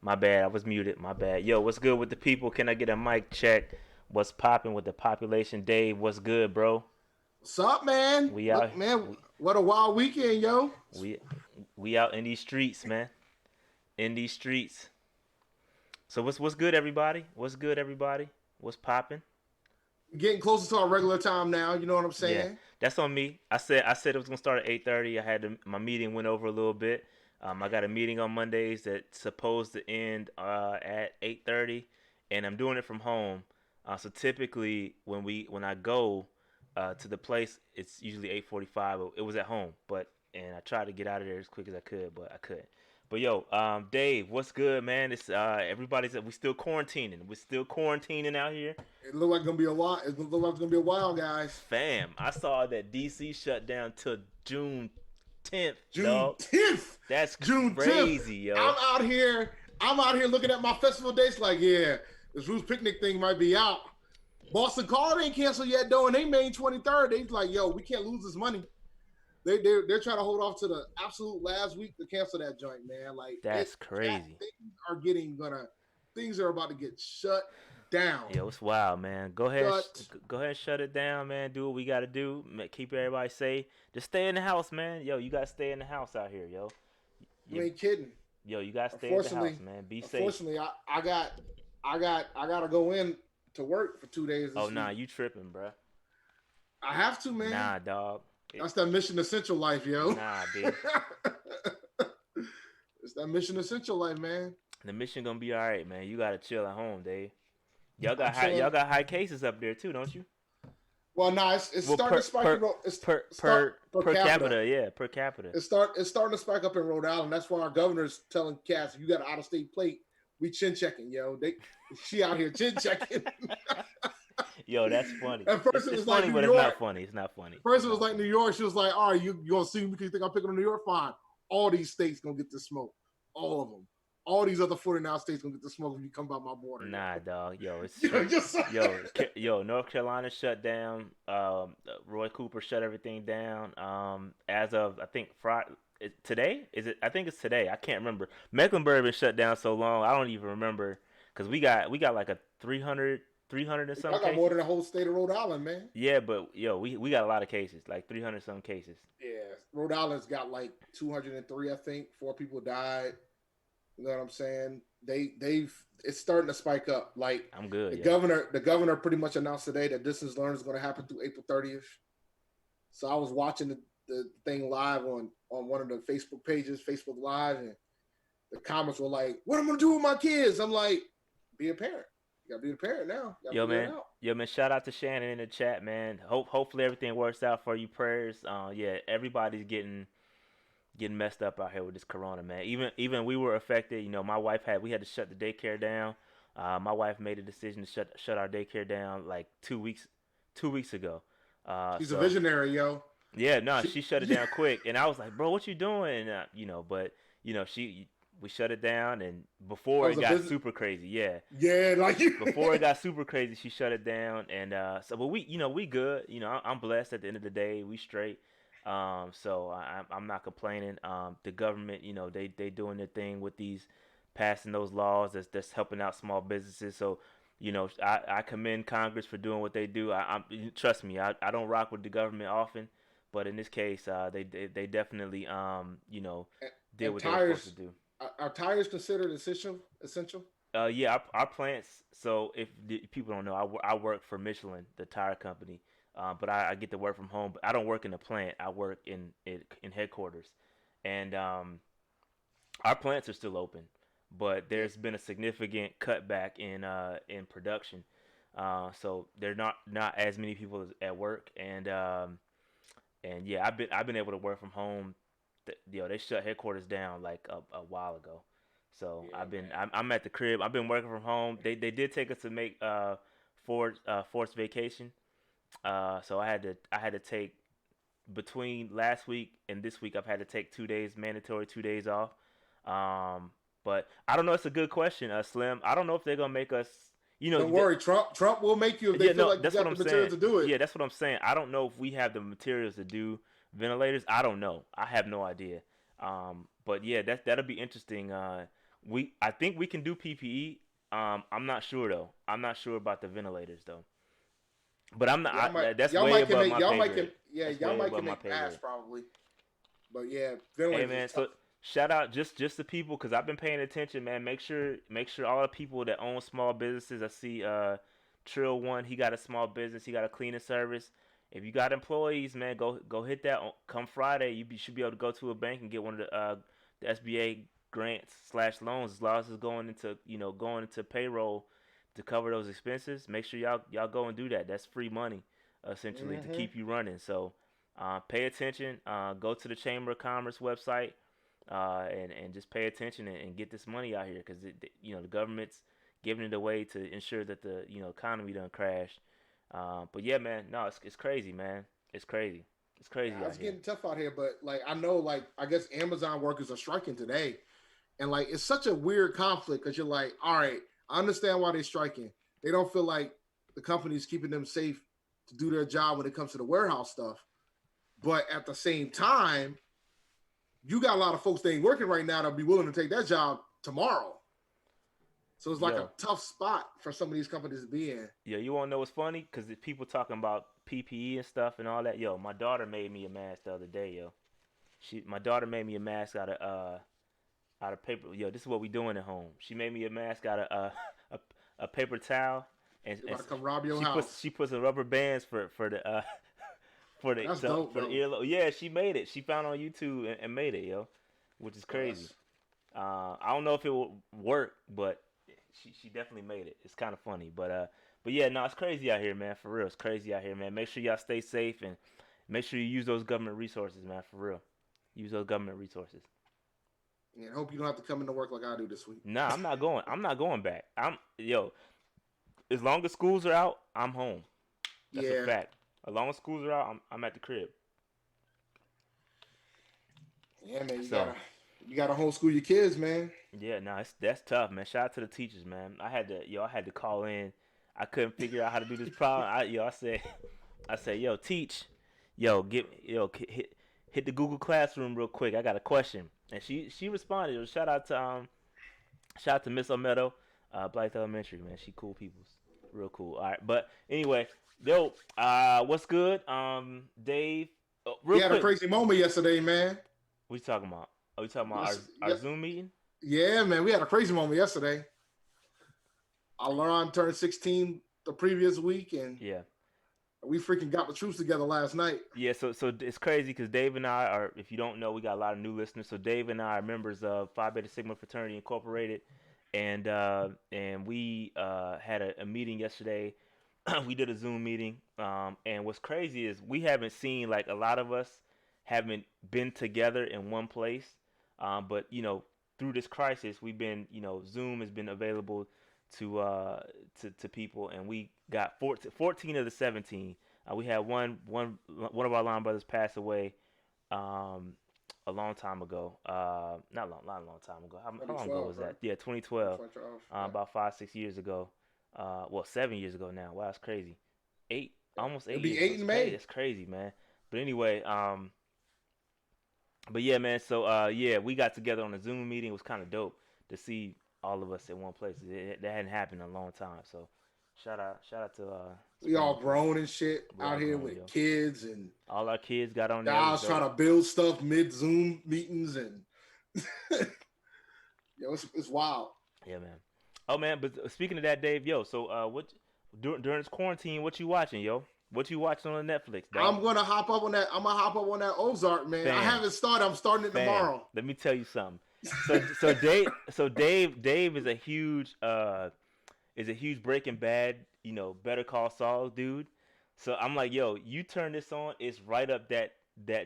My bad. I was muted. My bad. Yo, what's good with the people? Can I get a mic check? What's popping with the population? Dave, what's good, bro? What's up, man? We out. Look, man, We what a wild weekend, yo. we we out in these streets, man. In these streets. So what's good, everybody? What's good, everybody? What's popping? Getting closer to our regular time now, you know what I'm Yeah, saying? that's on me. I said it was gonna start at 8:30. My meeting went over a little bit. I got a meeting on Mondays that's supposed to end at 8:30, and I'm doing it from home. So typically when I go to the place, it's usually 8:45. It was at home, and I tried to get out of there as quick as I could, but I couldn't. But yo, Dave, what's good, man? It's we still quarantining. We're still quarantining out here. It looked like gonna be a while. It looked like it's gonna be a while, guys. Fam, I saw that DC shut down till June 10th, June dog. 10th. That's June 10th. crazy, I'm yo. out here. I'm out here looking at my festival dates like, yeah, this Roots Picnic thing might be out. Boston College ain't canceled yet, though, and they May 23rd. They like, yo, we can't lose this money. They're trying to hold off to the absolute last week to cancel that joint, man. Like That's crazy. things are about to get shut down. Yo, it's wild, man. Go ahead, Shut. go ahead, and shut it down, man. Do what we gotta do. Keep everybody safe. Just stay in the house, man. Yo, you gotta stay in the house out here, yo. You You, ain't kidding. yo, you gotta stay in the Unfortunately, house, man. Be safe. unfortunately, I gotta go in to work for 2 days Oh this nah, week. you tripping, bruh. I have to, man. Nah, dog. That's that mission essential life, yo. Nah, B. It's that mission essential life, man. The mission gonna be all right, man. You gotta chill at home, Dave. I'm Y'all chilling. got high cases up there too, don't you? Well, nah, it's Well, starting to spike. It's start per per capita. capita, yeah, per capita. It's starting to spike up in Rhode Island. That's why our governor's telling cats, if you got an out of state plate, we chin checking, yo. She out here chin checking. Yo, that's funny. At first It's, it it's was like funny, New but it's York. not funny. It's not funny. First It's it was not like New funny. York. She was like, all right, you gonna see me because you think I'm picking on New York? Fine. All these states gonna get the smoke. All of them. All these other 49 states gonna get the smoke if you come by my border, yo. Nah, dog. Yo, it's Yo, straight. just Yo, North Carolina shut down. Roy Cooper shut everything down. As of I think Friday. Today is it? I think it's today. I can't remember. Mecklenburg been shut down so long. I don't even remember because we got like a 300 and some I got more cases. than the whole state of Rhode Island, man. Yeah, but yo, we got a lot of cases, like 300 some cases. Yeah, Rhode Island's got like 203, I think. 4 people died. You know what I'm saying? They've it's starting to spike up. Like I'm good, the yo. governor, the governor pretty much announced today that distance learning is going to happen through April 30th. So I was watching the thing live on one of the Facebook pages, Facebook Live, and the comments were like, "What am I gonna do with my kids?" I'm like, "Be a parent. You gotta be a parent now. You gotta Yo figure it man, out." yo man, shout out to Shannon in the chat, man. Hopefully everything works out for you. Prayers. Yeah, everybody's getting messed up out here with this corona, man. Even we were affected. You know, we had to shut the daycare down. My wife made a decision to shut our daycare down like 2 weeks ago. She's a So visionary, yo. yeah, no, She, she shut it down quick, and I was like, bro, what you doing? But she we shut it down, and I before was it a got vision. super crazy, yeah, Yeah, like you. before it got super crazy, she shut it down, and but we good. I'm blessed at the end of the day. We straight. So I'm not complaining. The government, they doing their thing with these passing those laws that's helping out small businesses. So, I commend Congress for doing what they do. Trust me, I don't rock with the government often, but in this case, they definitely did And what they were supposed to tires do. are tires considered essential? Essential? Yeah, our plants. So if the people don't know, I work for Michelin, the tire company. But I get to work from home. But I don't work in the plant. I work in headquarters, and our plants are still open. But Yeah. there's been a significant cutback in production. So there are not as many people at work, and yeah, I've been able to work from home. They shut headquarters down like a while ago. So Yeah, I've been man. I'm at the crib. I've been working from home. They did take us to make forced vacation. So I had to take between last week and this week. I've had to take 2 days mandatory 2 days off. Um, but I don't know. It's a good question, Slim. I don't know if they're gonna make us. Don't worry, Trump will make you if they Yeah, feel no, like you that's what got I'm the material saying. to do it. Yeah, that's what I'm saying. I don't know if we have the materials to do ventilators. I don't know. I have no idea. But yeah, that'll be interesting. I think we can do PPE. I'm not sure though. I'm not sure about the ventilators though. But I'm not. Y'all might That's y'all way might can above make my y'all pay might can grade. yeah That's y'all way might above can my make pay masks grade. probably. But yeah, Hey ventilators is man, tough. so shout out just the people because I've been paying attention, man. Make sure all the people that own small businesses. I see Trill One. He got a small business. He got a cleaning service. If you got employees, man, go hit that. Come Friday, should be able to go to a bank and get one of the SBA grants slash loans as long as it's going into payroll to cover those expenses. Make sure y'all go and do that. That's free money essentially to Hmm. keep you running. So pay attention. Go to the Chamber of Commerce website and just pay attention and get this money out here because the government's giving it away to ensure that the economy don't crash. But yeah, man, no, it's crazy, man. It's crazy. It's crazy Yeah, out it's here. getting tough out here. But like I know, like I guess Amazon workers are striking today, and like it's such a weird conflict because you're like, all right, I understand why they're striking. They don't feel like the company's keeping them safe to do their job when it comes to the warehouse stuff. But at the same time, you got a lot of folks that ain't working right now that'll be willing to take that job tomorrow. So it's like a Yo, tough spot for some of these companies to be in. yo, you wanna know what's funny? Cause the people talking about PPE and stuff and all that. Yo, my daughter made me a mask the other day. Yo, my daughter made me a mask out of paper. Yo, this is what we doing at home. She made me a mask out of a, a paper towel, and, They're and about to come rob your she puts house. she puts some rubber bands for the for the That's dope for the though. earlobe. Yeah, she made it. She found it on YouTube and made it, yo, which is Oh, crazy. I don't know if it will work, but she definitely made it. It's kind of funny, but yeah, no, it's crazy out here, man. For real, it's crazy out here, man. Make sure y'all stay safe and make sure you use those government resources, man. For real, use those government resources. and hope you don't have to come into work like I do this week. Nah, I'm not going. I'm not going back. As long as schools are out, I'm home. That's a Yeah, fact. As long as schools are out, I'm at the crib. yeah, man. So You gotta homeschool your kids, man. yeah, nah, that's tough, man. Shout out to the teachers, man. I had to call in. I couldn't figure out how to do this problem. I said, yo, teach, hit the Google Classroom real quick. I got a question, and she responded. Shout out to Miss Omedo, Blythe Elementary, man. She cool peoples, real cool. All right, but anyway, yo, what's good? Dave, We real had a quick, crazy moment yesterday, man. what you talking about? Are we talking about Yes, our yeah, Zoom meeting? yeah, man. We had a crazy moment yesterday. Alon turned 16 the previous week, and Yeah. we freaking got the troops together last night. Yeah, so it's crazy because Dave and I are, if you don't know, we got a lot of new listeners. So Dave and I are members of Phi Beta Sigma Fraternity Incorporated, and we had a meeting yesterday. We did a Zoom meeting, and what's crazy is we haven't seen like a lot of us haven't been together in one place, but through this crisis, we've been Zoom has been available to to people, and we got 14 of the 17. We had one of our line brothers pass away um, a long time ago. Not a long time ago. How long ago 2012, was right? that? Yeah, 2012. 2012. Yeah. About 5 6 years ago. Well, 7 years ago now. Wow, that's crazy. Eight, Yeah. almost It'll 8 years be ago. 8 It's in crazy. May. It's crazy, man. But anyway, but yeah, man. So yeah, we got together on a Zoom meeting. It was kind of dope to see all of us in one place. That hadn't happened in a long time. So shout out to We family all for grown and shit we out all here grown, with yo. kids and All our kids got on there. It was guys trying dope. to build stuff mid Zoom meetings and yo, it's wild. Yeah, man. Oh man, but speaking of that, Dave, yo, so what during this quarantine, what you watching, yo? What you watching on Netflix, dog? I'm gonna hop up on that. I'm gonna hop up on that Ozark, man. I Fam, haven't started. I'm starting it fam. tomorrow. Let me tell you something. So Dave is a huge Breaking Bad, Better Call Saul dude. So I'm like, yo, you turn this on, it's right up that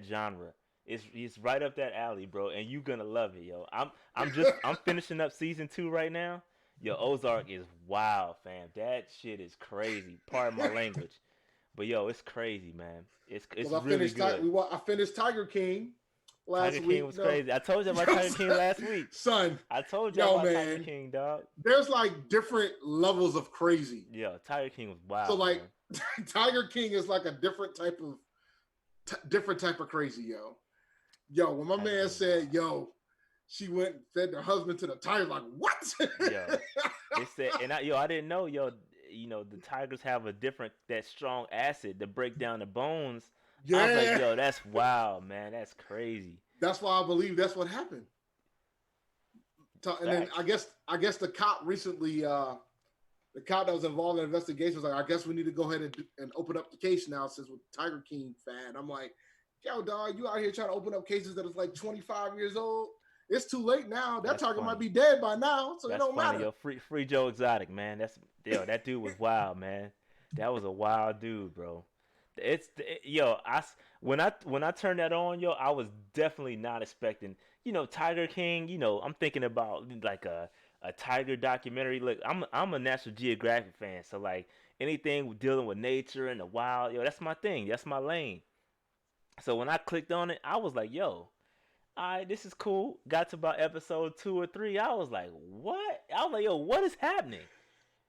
genre. It's right up that alley, bro, and you gonna love it, yo. I'm finishing up season 2 right now. Yo, Ozark is wild, fam. That shit is crazy. Pardon my language, but yo, it's crazy, man. It's Because really good. I finished Tiger King last Tiger King week. was No, crazy. I told you you about know what Tiger I'm King saying? last week. Son, I told you yo, about Tiger man, King, dog. there's like different levels of crazy. Yo, Tiger King was So wild, like, man. Tiger King is like a different type of crazy, yo. Yo, when my Tiger man King was said, wild. "Yo, She went and fed her husband to the tiger. Like what? Yo, they said, and I didn't know, yo, the tigers have a different that strong acid to break down the bones. I was like, Yeah, yo, that's wild, man. That's crazy. that's why I believe that's what happened. And then Facts. I guess the cop recently, the cop that was involved in the investigation was like, I guess we need to go ahead and open up the case now since with Tiger King fan. I'm like, yo, dog, you out here trying to open up cases that is like 25 years old. It's too late now. That That's Tiger might funny. be dead by now, so it That's don't funny, matter. yo. Free Joe Exotic, man. That dude was wild, man. That was a wild dude, bro. Yo. When I turned that on, yo, I was definitely not expecting. Tiger King. I'm thinking about like a tiger documentary. Look, I'm a National Geographic fan, so like anything dealing with nature and the wild, yo, that's my thing. That's my lane. So when I clicked on it, I was like, yo, all right, this is cool. Got to about episode 2 or 3. I was like, what? I was like, yo, what is happening?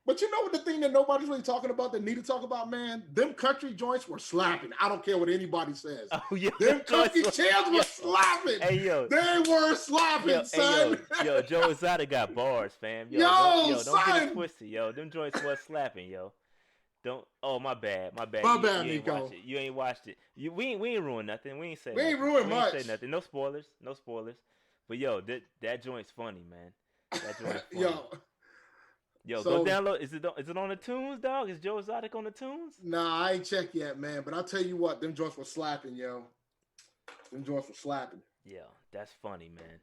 But you know what the thing that nobody's really talking about that need to talk about, man? Them country joints were slapping. I don't care what anybody says. Oh, yo, Them country chairs yo, were slapping. hey, yo, They were slapping, hey, son. yo, Joe Exotic got bars, fam. Yo, Don't get it son. twisted, yo. Them joints was slapping, yo. Don't. Oh, my bad, my bad. My You, bad, you ain't watched Nico. it. You ain't watched it. We ain't ruined nothing. We ain't say We ain't nothing. ruined We ain't say much. nothing. No spoilers. No spoilers. But yo, that joint's funny, man. That joint's funny. Yo, Yo, go so download. Is it on the tunes, dog? Is Joe Exotic on the tunes? nah, I ain't checked yet, man. But I'll tell you what, them joints were slapping, yo. Them joints were slapping. Yeah, that's funny, man.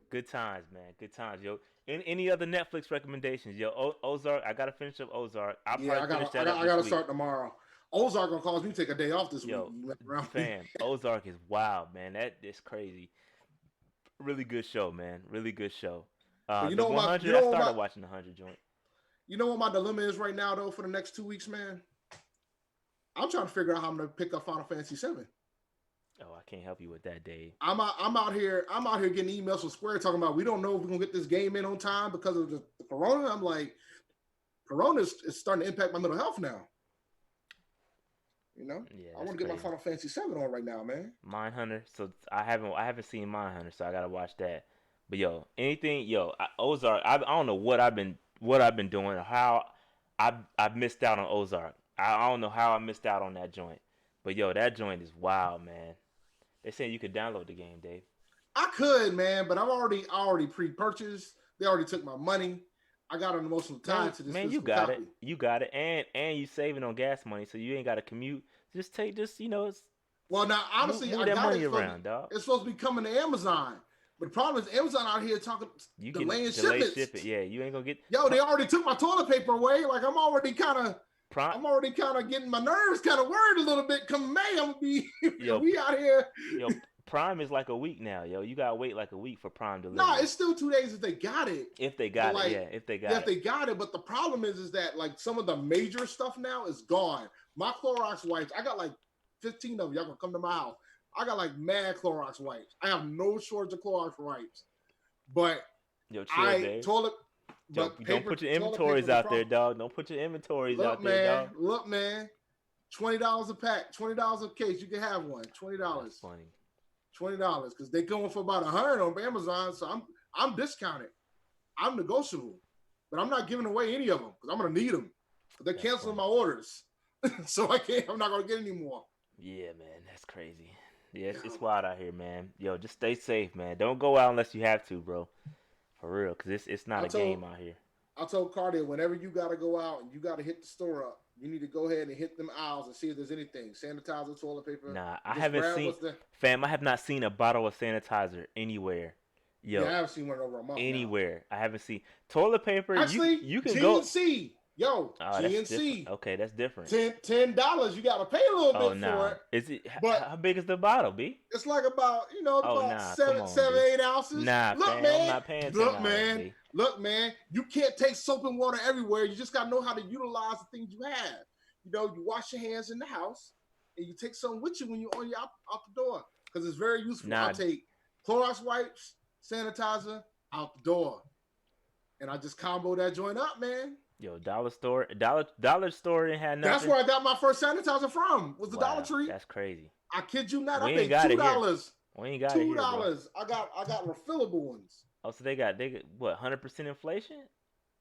Good times, man. Good times, yo. Any other Netflix recommendations, yo? Ozark. I gotta finish up Ozark. I'll Yeah, probably finish that up I this gotta week. start tomorrow. Ozark gonna cause me to take a day off this week. Yo, You mess around with me. fam, Ozark is wild, man. That is crazy. Really good show, man. Really good show. But The 100. I started watching the 100 joint. you know what my dilemma is right now though for the next 2 weeks, man. I'm trying to figure out how I'm gonna pick up Final Fantasy VII. Oh, I can't help you with that, Dave. I'm out here getting emails from Square talking about we don't know if we're gonna get this game in on time because of the Corona. I'm like, Corona is starting to impact my mental health now. You know, Yeah, I that's want to get my crazy. Final Fantasy VII on right now, man. Mindhunter. So I haven't seen Mindhunter, so I gotta watch that. But yo, anything, yo, Ozark. I don't know what I've been doing or how I've missed out on Ozark. I don't know how I missed out on that joint. But yo, that joint is wild, man. They saying you could download the game, Dave. I could, man, but I already pre-purchased. They already took my money. I got an emotional tie Man, to this man, you physical got it. copy. You got it. And you saving on gas money, so you ain't got to commute. Just Well, now move, honestly, move I that got money around, dog. it's supposed to be coming to Amazon, but the problem is Amazon out here talking You can delaying delay ship it. shipments. Yeah, you ain't gonna get Yo, they already took my toilet paper away. Like prime. I'm already kind of getting my nerves kind of worried a little bit. Come May, I'm gonna be Yo, we out here. yo, Prime is like a week now, yo. You gotta wait like a week for Prime Nah, delivery. it's still 2 days if they got it. If they But got it, yeah. like, If they yeah, got if it, they got it. But the problem is that like some of the major stuff now is gone. My Clorox wipes, I got like 15 of them. Y'all gonna come to my house. I got like mad Clorox wipes. I have no shortage of Clorox wipes. But yo, chill, I Dave. toilet, but Don't paper put your toilet paper inventories is a out there, problem. dog. Don't put your inventories out there, dog. Look, man. $20 a pack, $20 a case. You can have one. $20. That's funny. $20 because they going for about 100 on Amazon. So I'm discounted. I'm negotiable, but I'm not giving away any of them because I'm gonna need them. They're That's canceling funny. my orders, so I can't. I'm not gonna get any more. Yeah, man, that's crazy. Yeah, it's wild out here, man. Yo, just stay safe, man. Don't go out unless you have to, bro. For real, cause it's not I a told game out here. I told Cardia whenever you gotta go out and you gotta hit the store up, you need to go ahead and hit them aisles and see if there's anything sanitizer, toilet paper. Nah, I Just haven't grab seen, what's there. fam. I have not seen a bottle of sanitizer anywhere. Yeah, I Yo, haven't seen one in over a month now. anywhere. I haven't seen toilet paper. You Actually, you can go. GNC, yo, Oh, that's different. GNC, Okay, that's different. $10. You gotta pay a little Oh bit for nah, it, is it? but How big is the bottle, B? it's like about Oh about nah, come on, seven B. 8 ounces. Nah, fam, I'm not paying $10, B. Look, man. You can't take soap and water everywhere. You just gotta know how to utilize the things you have. You wash your hands in the house, and you take some with you when you're on your out the door because it's very useful. I'll Nah, take Clorox wipes, sanitizer out the door, and I just combo that joint up, man. yo, dollar store ain't had That's nothing. where I got my first sanitizer from. Was the Dollar Wow, Tree? that's crazy. I kid you not. I We ain't paid got two it here. dollars. We ain't got it Two here, bro. dollars. I got refillable ones. Oh, so they got what 100% inflation?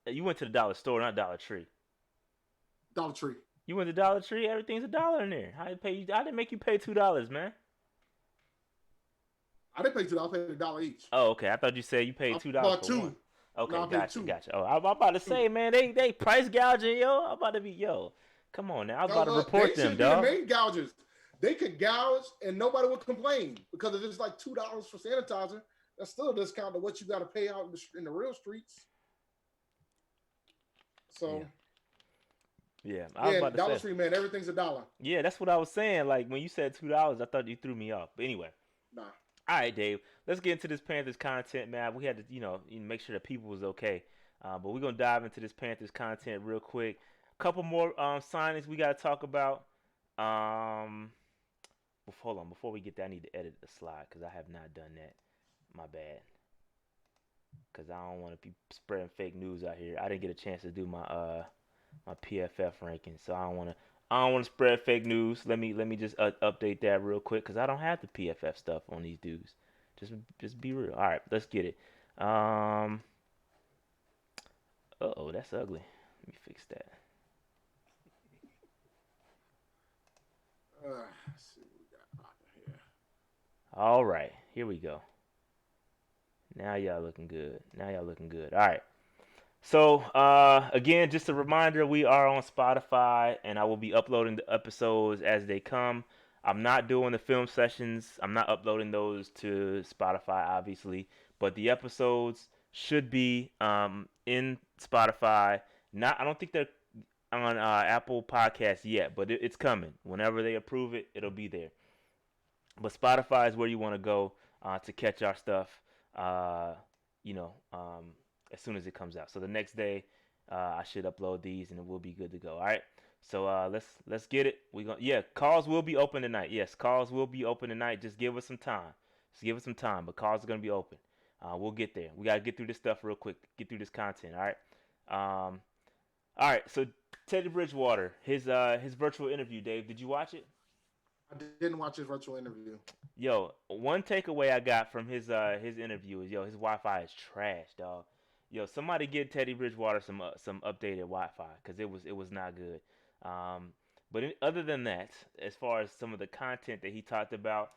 You went to the Dollar Store, not Dollar Tree. Dollar Tree. You went to Dollar Tree. Everything's a dollar in there. How you pay? I didn't make you pay $2, man. I didn't pay $2. I paid $1 each. Oh, okay. I thought you said you paid I $2 bought for one. two. No, Okay, I paid gotcha, two. gotcha. Oh, I'm about to Two. say, man, they price gouging, yo. I'm about to be, yo. Come on now. I was No, about to look, report they them, should be the dog. main gougers. They could gouge and nobody would complain because if it's like $2 for sanitizer, that's still a discount to what you got to pay out in the real streets. Yeah, So yeah. I was yeah, about to Dollar say. Tree, man, everything's a dollar. Yeah, that's what I was saying. Like when you said $2, I thought you threw me off. But anyway, Nah. all right, Dave. Let's get into this Panthers content, man. We had to, make sure that people was okay. But we're gonna dive into this Panthers content real quick. Couple more signings we gotta talk about. Um, hold on. Before we get that, I need to edit the slide because I have not done that. My bad. Because I don't want to be spreading fake news out here. I didn't get a chance to do my PFF ranking, so I don't want to spread fake news. Let me just update that real quick because I don't have the PFF stuff on these dudes. Just be real. All right, let's get it. Um, oh, that's ugly. Let me fix that. Let's see what we got out here. All right, here we go. Now y'all looking good. Now y'all looking good. All right. So again, just a reminder, we are on Spotify, and I will be uploading the episodes as they come. I'm not doing the film sessions. I'm not uploading those to Spotify, obviously, but the episodes should be in Spotify. Not, I don't think they're on Apple Podcasts yet, but it's coming. Whenever they approve it, it'll be there. But Spotify is where you want to go to catch our stuff. Uh, you know, as soon as it comes out. So the next day, I should upload these, and it will be good to go. All right. So let's get it. Calls will be open tonight. Yes, calls will be open tonight. Just give us some time. Just give us some time. But calls are gonna be open. We'll get there. We gotta get through this stuff real quick. Get through this content. All right. Um, all right. So Teddy Bridgewater, his virtual interview. Dave, did you watch it? I didn't watch his virtual interview. Yo, one takeaway I got from his interview is his Wi-Fi is trash, dog. Yo, somebody get Teddy Bridgewater some updated Wi-Fi because it was not good. Um, but other than that, as far as some of the content that he talked about,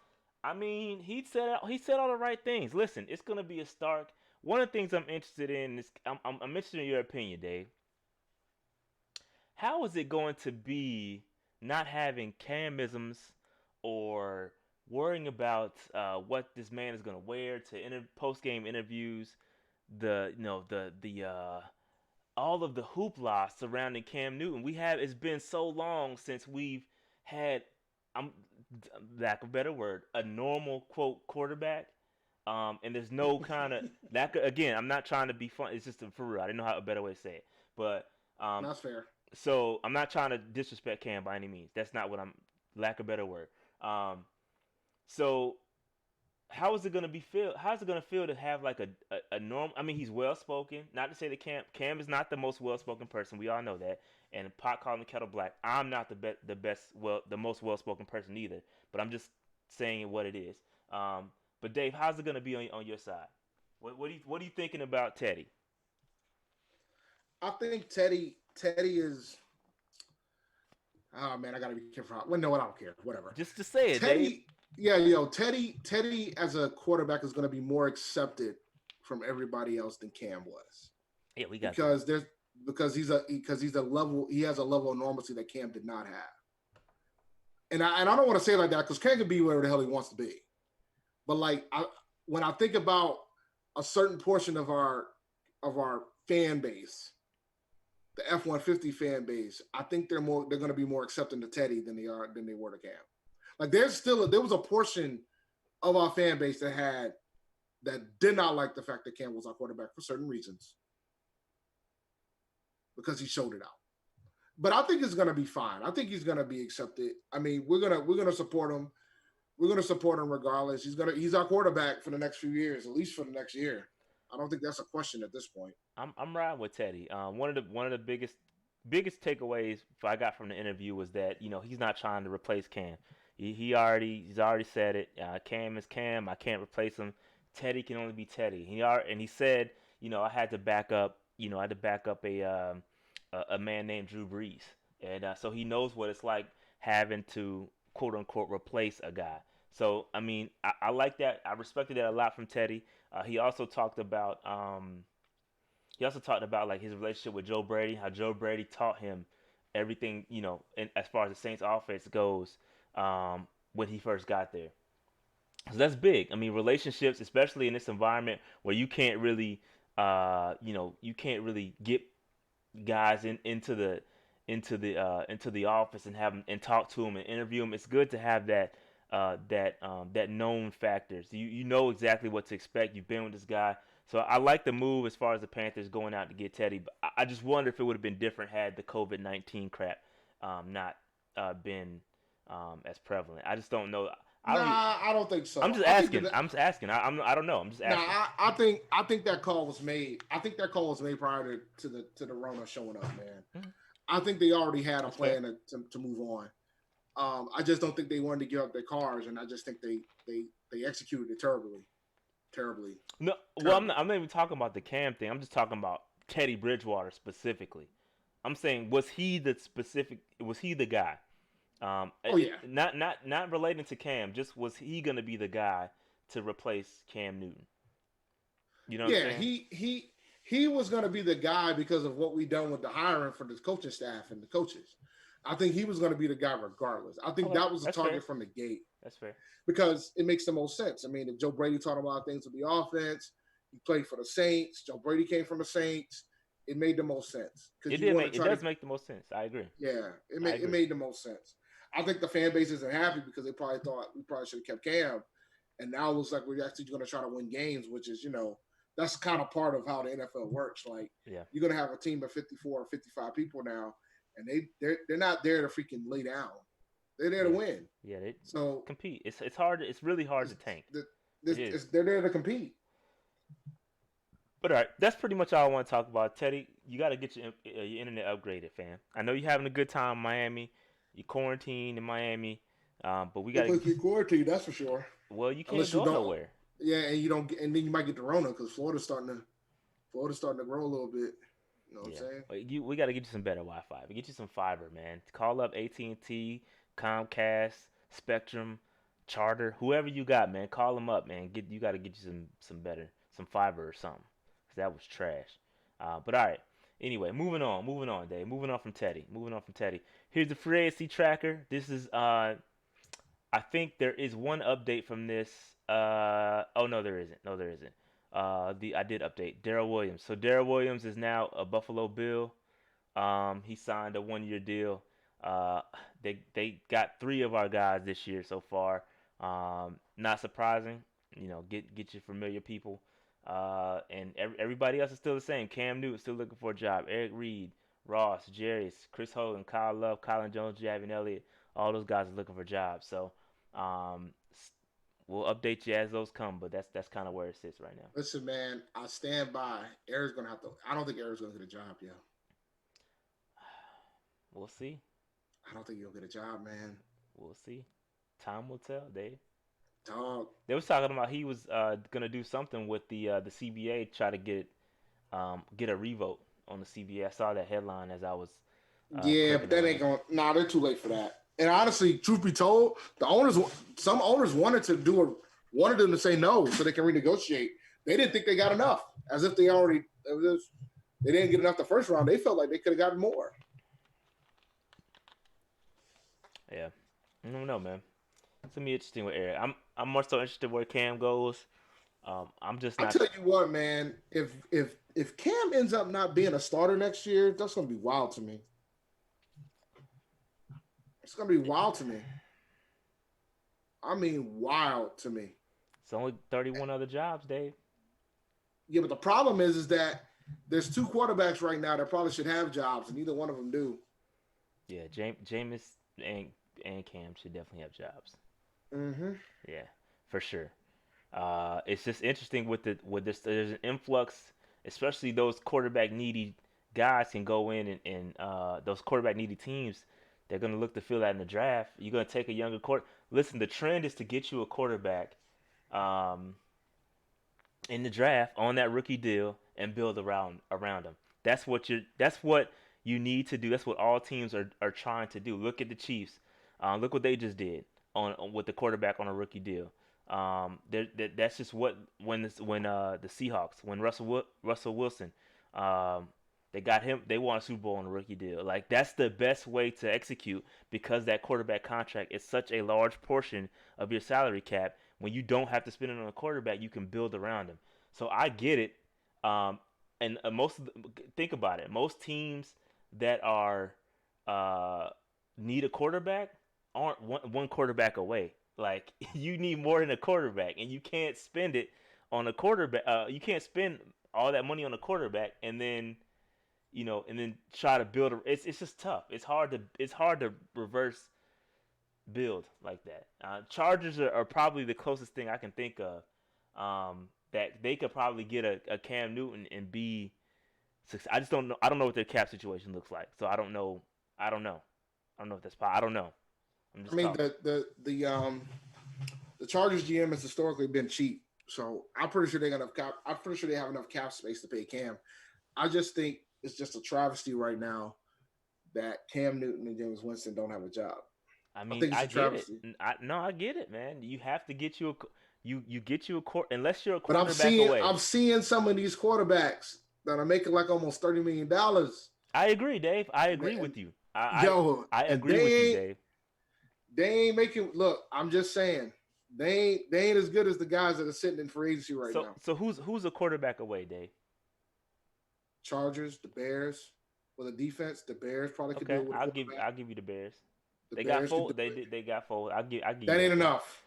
I mean, he said all the right things. Listen, it's gonna be a Stark. One of the things I'm interested in is I'm interested in your opinion, Dave. How is it going to be not having camisms or worrying about what this man is going to wear to post game interviews? The all of the hoopla surrounding Cam Newton. It's been so long since we've had, I'm lack of a better word, a normal quote quarterback. And there's no kind of that. Again, I'm not trying to be fun. It's just for real. I didn't know how a better way to say it, but um, That's fair. so I'm not trying to disrespect Cam by any means. That's not what I'm. Lack of a better word. Um, so how is it gonna be feel? How's it gonna feel to have like a normal? I mean, he's well spoken. Not to say that Cam is not the most well spoken person. We all know that. And pot calling the kettle black. I'm not the most well spoken person either. But I'm just saying what it is. But Dave, how's it gonna be on your side? What are you thinking about Teddy? I think Teddy is. Oh man, I gotta be careful. Well, no, I don't care. Whatever. Just to say it, Dave. Teddy, yeah, yo, Teddy as a quarterback is going to be more accepted from everybody else than Cam was Yeah, we got that. because there's because he's a level he has a level of normalcy that Cam did not have, and I don't want to say it like that because Cam can be wherever the hell he wants to be, but like when I think about a certain portion of our fan base, the F-150 fan base, I think they're going to be more accepting to Teddy than they were to Cam. Like there was a portion of our fan base that did not like the fact that Cam was our quarterback for certain reasons because he showed it out. But I think it's gonna be fine. I think he's gonna be accepted. I mean, we're gonna support him. We're gonna support him regardless. He's our quarterback for the next few years, at least for the next year. I don't think that's a question at this point. I'm riding with Teddy. One of the biggest takeaways I got from the interview was that he's not trying to replace Cam. He's already said it. Cam is Cam. I can't replace him. Teddy can only be Teddy. And he said, I had to back up, I had to back up a man named Drew Brees, and so he knows what it's like having to quote unquote replace a guy. So I mean, I like that. I respected that a lot from Teddy. He also talked about like his relationship with Joe Brady, how Joe Brady taught him everything, as far as the Saints offense goes, when he first got there. So that's big. I mean, relationships, especially in this environment where you can't really, you can't really get guys into the office and have them and talk to them and interview them. It's good to have that known factors. You know exactly what to expect. You've been with this guy, so I like the move as far as the Panthers going out to get Teddy. But I just wonder if it would have been different had the COVID-19 crap not been as prevalent. I just don't know. I don't. Nah, I don't think I'm so. just I think asking. that I'm just asking. I don't know. I'm just nah, asking. I think that call was made. I think that call was made prior to the Rona showing up, man. Mhm. I think they already had a That's fair. plan to move on. I just don't think they wanted to give up their cars, and I just think they executed it terribly, terribly, No, well, terribly. I'm not even talking about the Cam thing. I'm just talking about Teddy Bridgewater specifically. I'm saying, was he the specific? Was he the guy? Oh yeah, Not relating to Cam. Just was he gonna be the guy to replace Cam Newton? You know what I'm yeah. saying? He was going to be the guy because of what we done with the hiring for the coaching staff and the coaches. I think he was going to be the guy regardless. I think Okay, that was the that's fair. target from the gate That's fair. because it makes the most sense. I mean, if Joe Brady taught him a lot of things with the offense, he played for the Saints. Joe Brady came from the Saints. It made the most sense because It you did want to make. It try to, does make the most sense. I agree. yeah, I it agree. made the most sense. I think the fan base isn't happy because they probably thought we probably should have kept Cam, and now it looks like we're actually going to try to win games, which is that's kind of part of how the NFL works. Like Yeah. you're going to have a team of 54 or 55 people now, and they're not there to freaking lay down. They're there to Yeah. win. Yeah. They So compete. It's hard. It's really hard it's, to tank. It is. they're there to compete. But all right, that's pretty much all I want to talk about. Teddy, you got to get your internet upgraded, fam. I know you're having a good time in Miami. You quarantined in Miami, but we got If to. it's quarantine, that's for sure. Well, you can't Unless you go don't, nowhere. yeah, and you don't, and then you might get the Rona because Florida's starting to grow a little bit. You know what I'm Yeah, saying? we got to get you some better Wi-Fi. We get you some fiber, man. Call up AT&T, Comcast, Spectrum, Charter, whoever you got, man. Call them up, man. You got to get you some better, some fiber or something, 'cause that was trash. But all right. Anyway, moving on, Dave. Moving on from Teddy. Here's the free agency tracker. This is I think there is one update from this. Oh no, there isn't. No, there isn't. I did update Daryl Williams. So Daryl Williams is now a Buffalo Bill. He signed a 1 year deal. Uh, they got three of our guys this year so far. Not surprising. Get your familiar people. And everybody else is still the same. Cam Newton still looking for a job. Eric Reed, Ross, Jarius, Chris Hogan, Kyle Love, Colin Jones, Javin Elliott. All those guys are looking for jobs. So um, we'll update you as those come. But that's kind of where it sits right now. Listen, man, I stand by. Eric's gonna have to. I don't think Eric's gonna get a job, yo. We'll see. I don't think he'll get a job, man. We'll see. Time will tell, Dave. Dog. They was talking about he was gonna do something with the CBA, try to get a revote on the CBA. I saw that headline as I was Yeah, but clicking that ain't around. going. Nah, they're too late for that. And honestly, truth be told, some owners wanted them to say no so they can renegotiate. They didn't think they got enough, as if they didn't get enough the first round. They felt like they could have gotten more. Yeah, I don't know, man. It's gonna be interesting with Eric. I'm more so interested where Cam goes. I'm just I not. tell you what, man, if Cam ends up not being a starter next year, that's gonna be wild to me. It's gonna be wild to me. I mean, wild to me. It's only 31 other jobs, Dave. Yeah, but the problem is that there's two quarterbacks right now that probably should have jobs, and neither one of them do. Yeah, Jameis and and Cam should definitely have jobs. Mm-hmm. Yeah, for sure. It's just interesting with this. There's an influx, especially those quarterback needy guys can go in and those quarterback needy teams. They're gonna look to fill that in the draft. You're gonna take a younger quarter. Listen, the trend is to get you a quarterback. Um, in the draft on that rookie deal and build around him. That's what you need to do. That's what all teams are trying to do. Look at the Chiefs. Look what they just did with the quarterback on a rookie deal. That's just what when the Seahawks when Russell Wilson, um, they got him. They won a Super Bowl on a rookie deal. Like that's the best way to execute because that quarterback contract is such a large portion of your salary cap. When you don't have to spend it on a quarterback, you can build around him. So I get it. Um, and think about it. Most teams that are uh, need a quarterback aren't one quarterback away. Like you need more than a quarterback, and you can't spend it on a quarterback. You can't spend all that money on a quarterback and then try to build. It's just tough. It's hard to reverse build like that. Chargers are probably the closest thing I can think of that they could probably get a Cam Newton and be. I just don't know. I don't know what their cap situation looks like, so I don't know. I don't know. I don't know if that's possible. I don't know. I'm I just mean, talking. the Chargers GM has historically been cheap, so I'm pretty sure they got enough cap. I'm pretty sure they have enough cap space to pay Cam. I just think it's just a travesty right now that Cam Newton and James Winston don't have a job. I I mean, think it's I a get it. travesty. No, I get it, man. You have to get you get you a unless you're a But quarterback away. I'm seeing some of these quarterbacks that are making like almost $30 million. I agree, Dave. I agree And with you. yo, I and agree with you, Dave. they ain't making look. I'm just saying they ain't as good as the guys that are sitting in free agency right So now. so who's a quarterback away, Dave? Chargers, the Bears, with a defense, the Bears probably could do Okay, it with a quarterback. I'll give you the Bears. The They got Bears could full. do it. They got full. I give you That ain't that though. enough.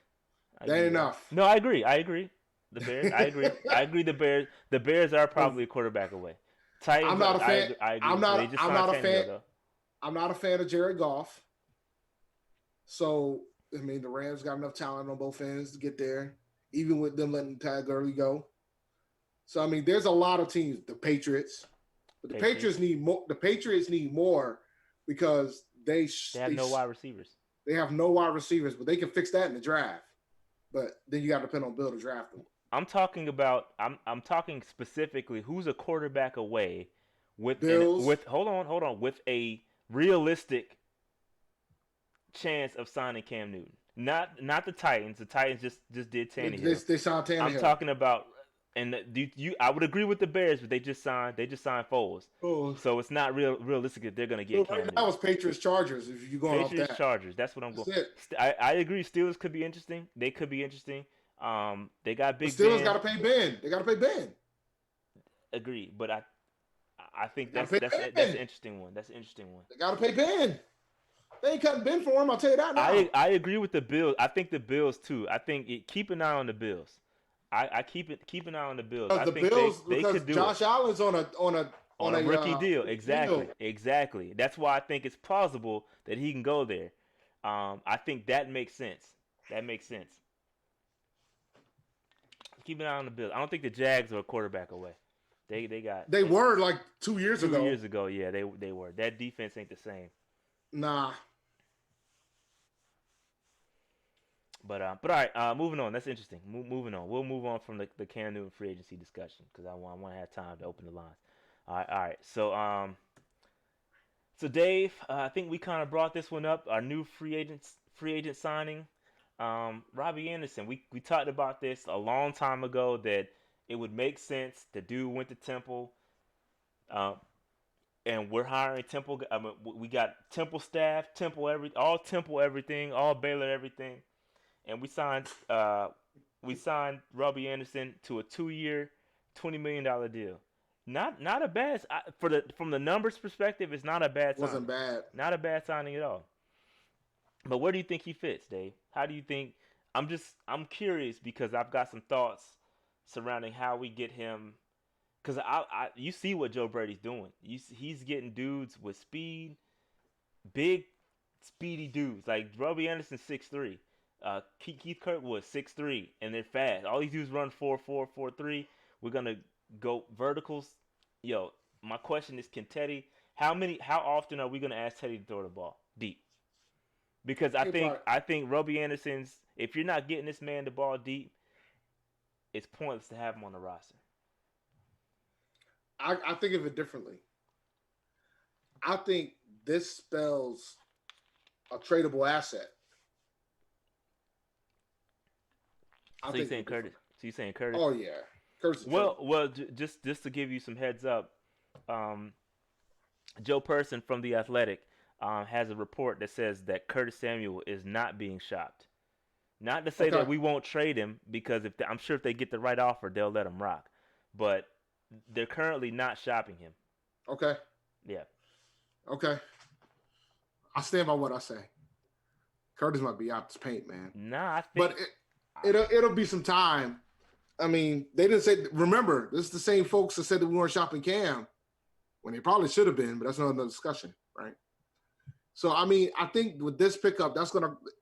I That give ain't you that. enough. No, I agree. I agree. The Bears. I agree. I agree. The Bears are Because probably a quarterback away. I'm Titans. not a fan. I agree with you. They just I'm signed not a fan. Tannehill though. I'm not a fan of Jared Goff. So I mean, the Rams got enough talent on both ends to get there, even with them letting Ty Gurley go. So I mean, there's a lot of teams. The Patriots, but the Patriots. Patriots need more. The Patriots need more because They have no wide receivers. they have no wide receivers, but they can fix that in the draft. But then you got to depend on Bill to draft them. I'm talking specifically who's a quarterback away Bills. with hold on with a realistic chance of signing Cam Newton. Not the Titans. The Titans just did Tannehill. They signed I'm Tannehill. talking about and I would agree with the Bears, but they just signed Foles. Oh, So it's not realistic that they're gonna get so right Cam now Newton. it's Patriots Chargers. If you're going off Patriots that, Chargers. That's what I'm that's going. it. I agree. Steelers could be interesting. They could be interesting. They got The Big Steelers got Ben. to pay Ben. They got to pay Ben. Agree, but I They think got to pay that's an Ben. interesting one. That's an interesting one. They got to pay Ben. They ain't cutting Ben for him. I'll tell you that now. I agree with the Bills. I think the Bills too. Keep an eye on the Bills. I keep an eye on the Bills. I think they Because could do it Josh Allen's on a rookie uh, deal. Exactly, deal. exactly. That's why I think it's plausible that he can go there. I think that makes sense. That makes sense. Keep an eye on the Bills. I don't think the Jags are a quarterback away. They got They were like 2 years 2 years ago. ago. Yeah, they were. That defense ain't the same. Nah, But all right. Moving on. That's interesting. Moving on. We'll move on from the Cam Newton free agency discussion because I want to have time to open the lines. All right. All right. So Dave, I think we kind of brought this one up. Our new free agent signing, Robbie Anderson. We talked about this a long time ago that it would make sense. The dude went to Temple, um, and we're hiring Temple. I mean, we got Temple staff, all Temple everything, all Baylor everything, and we signed Robbie Anderson to a 2 year, $20 million deal. Not a bad from the numbers perspective. It's not a bad wasn't signing. bad. Not a bad signing at all. But where do you think he fits, Dave? How do you think? I'm curious because I've got some thoughts surrounding how we get him. Because you see what Joe Brady's doing. He's getting dudes with speed, big, speedy dudes. Like Robbie Anderson, 6'3". Keith Kirkwood, 6'3", and they're fast. All these dudes run 4.4, 4.3. We're gonna go verticals. Yo, my question is, can Teddy? How often are we gonna ask Teddy to throw the ball deep? Because He probably I think Robbie Anderson's. If you're not getting this man the ball deep, it's pointless to have him on the roster. I think of it differently. I think this spells a tradable asset. I So you think of saying it Curtis? differently. So you saying Curtis? Oh yeah, Curse is Well, tradable. just to give you some heads up, um, Joe Person from the Athletic has a report that says that Curtis Samuel is not being shopped. Not to say that Okay, we won't trade him because I'm sure if they get the right offer, they'll let him rock. But they're currently not shopping him. okay, Yeah. okay. I stand by what I say. Curtis might be out this paint, man. Nah, I But think. it'll be some time. I mean, they didn't say. Remember, this is the same folks that said that we weren't shopping Cam when they probably should have been, but that's another discussion, right? So I mean, I think with this pickup,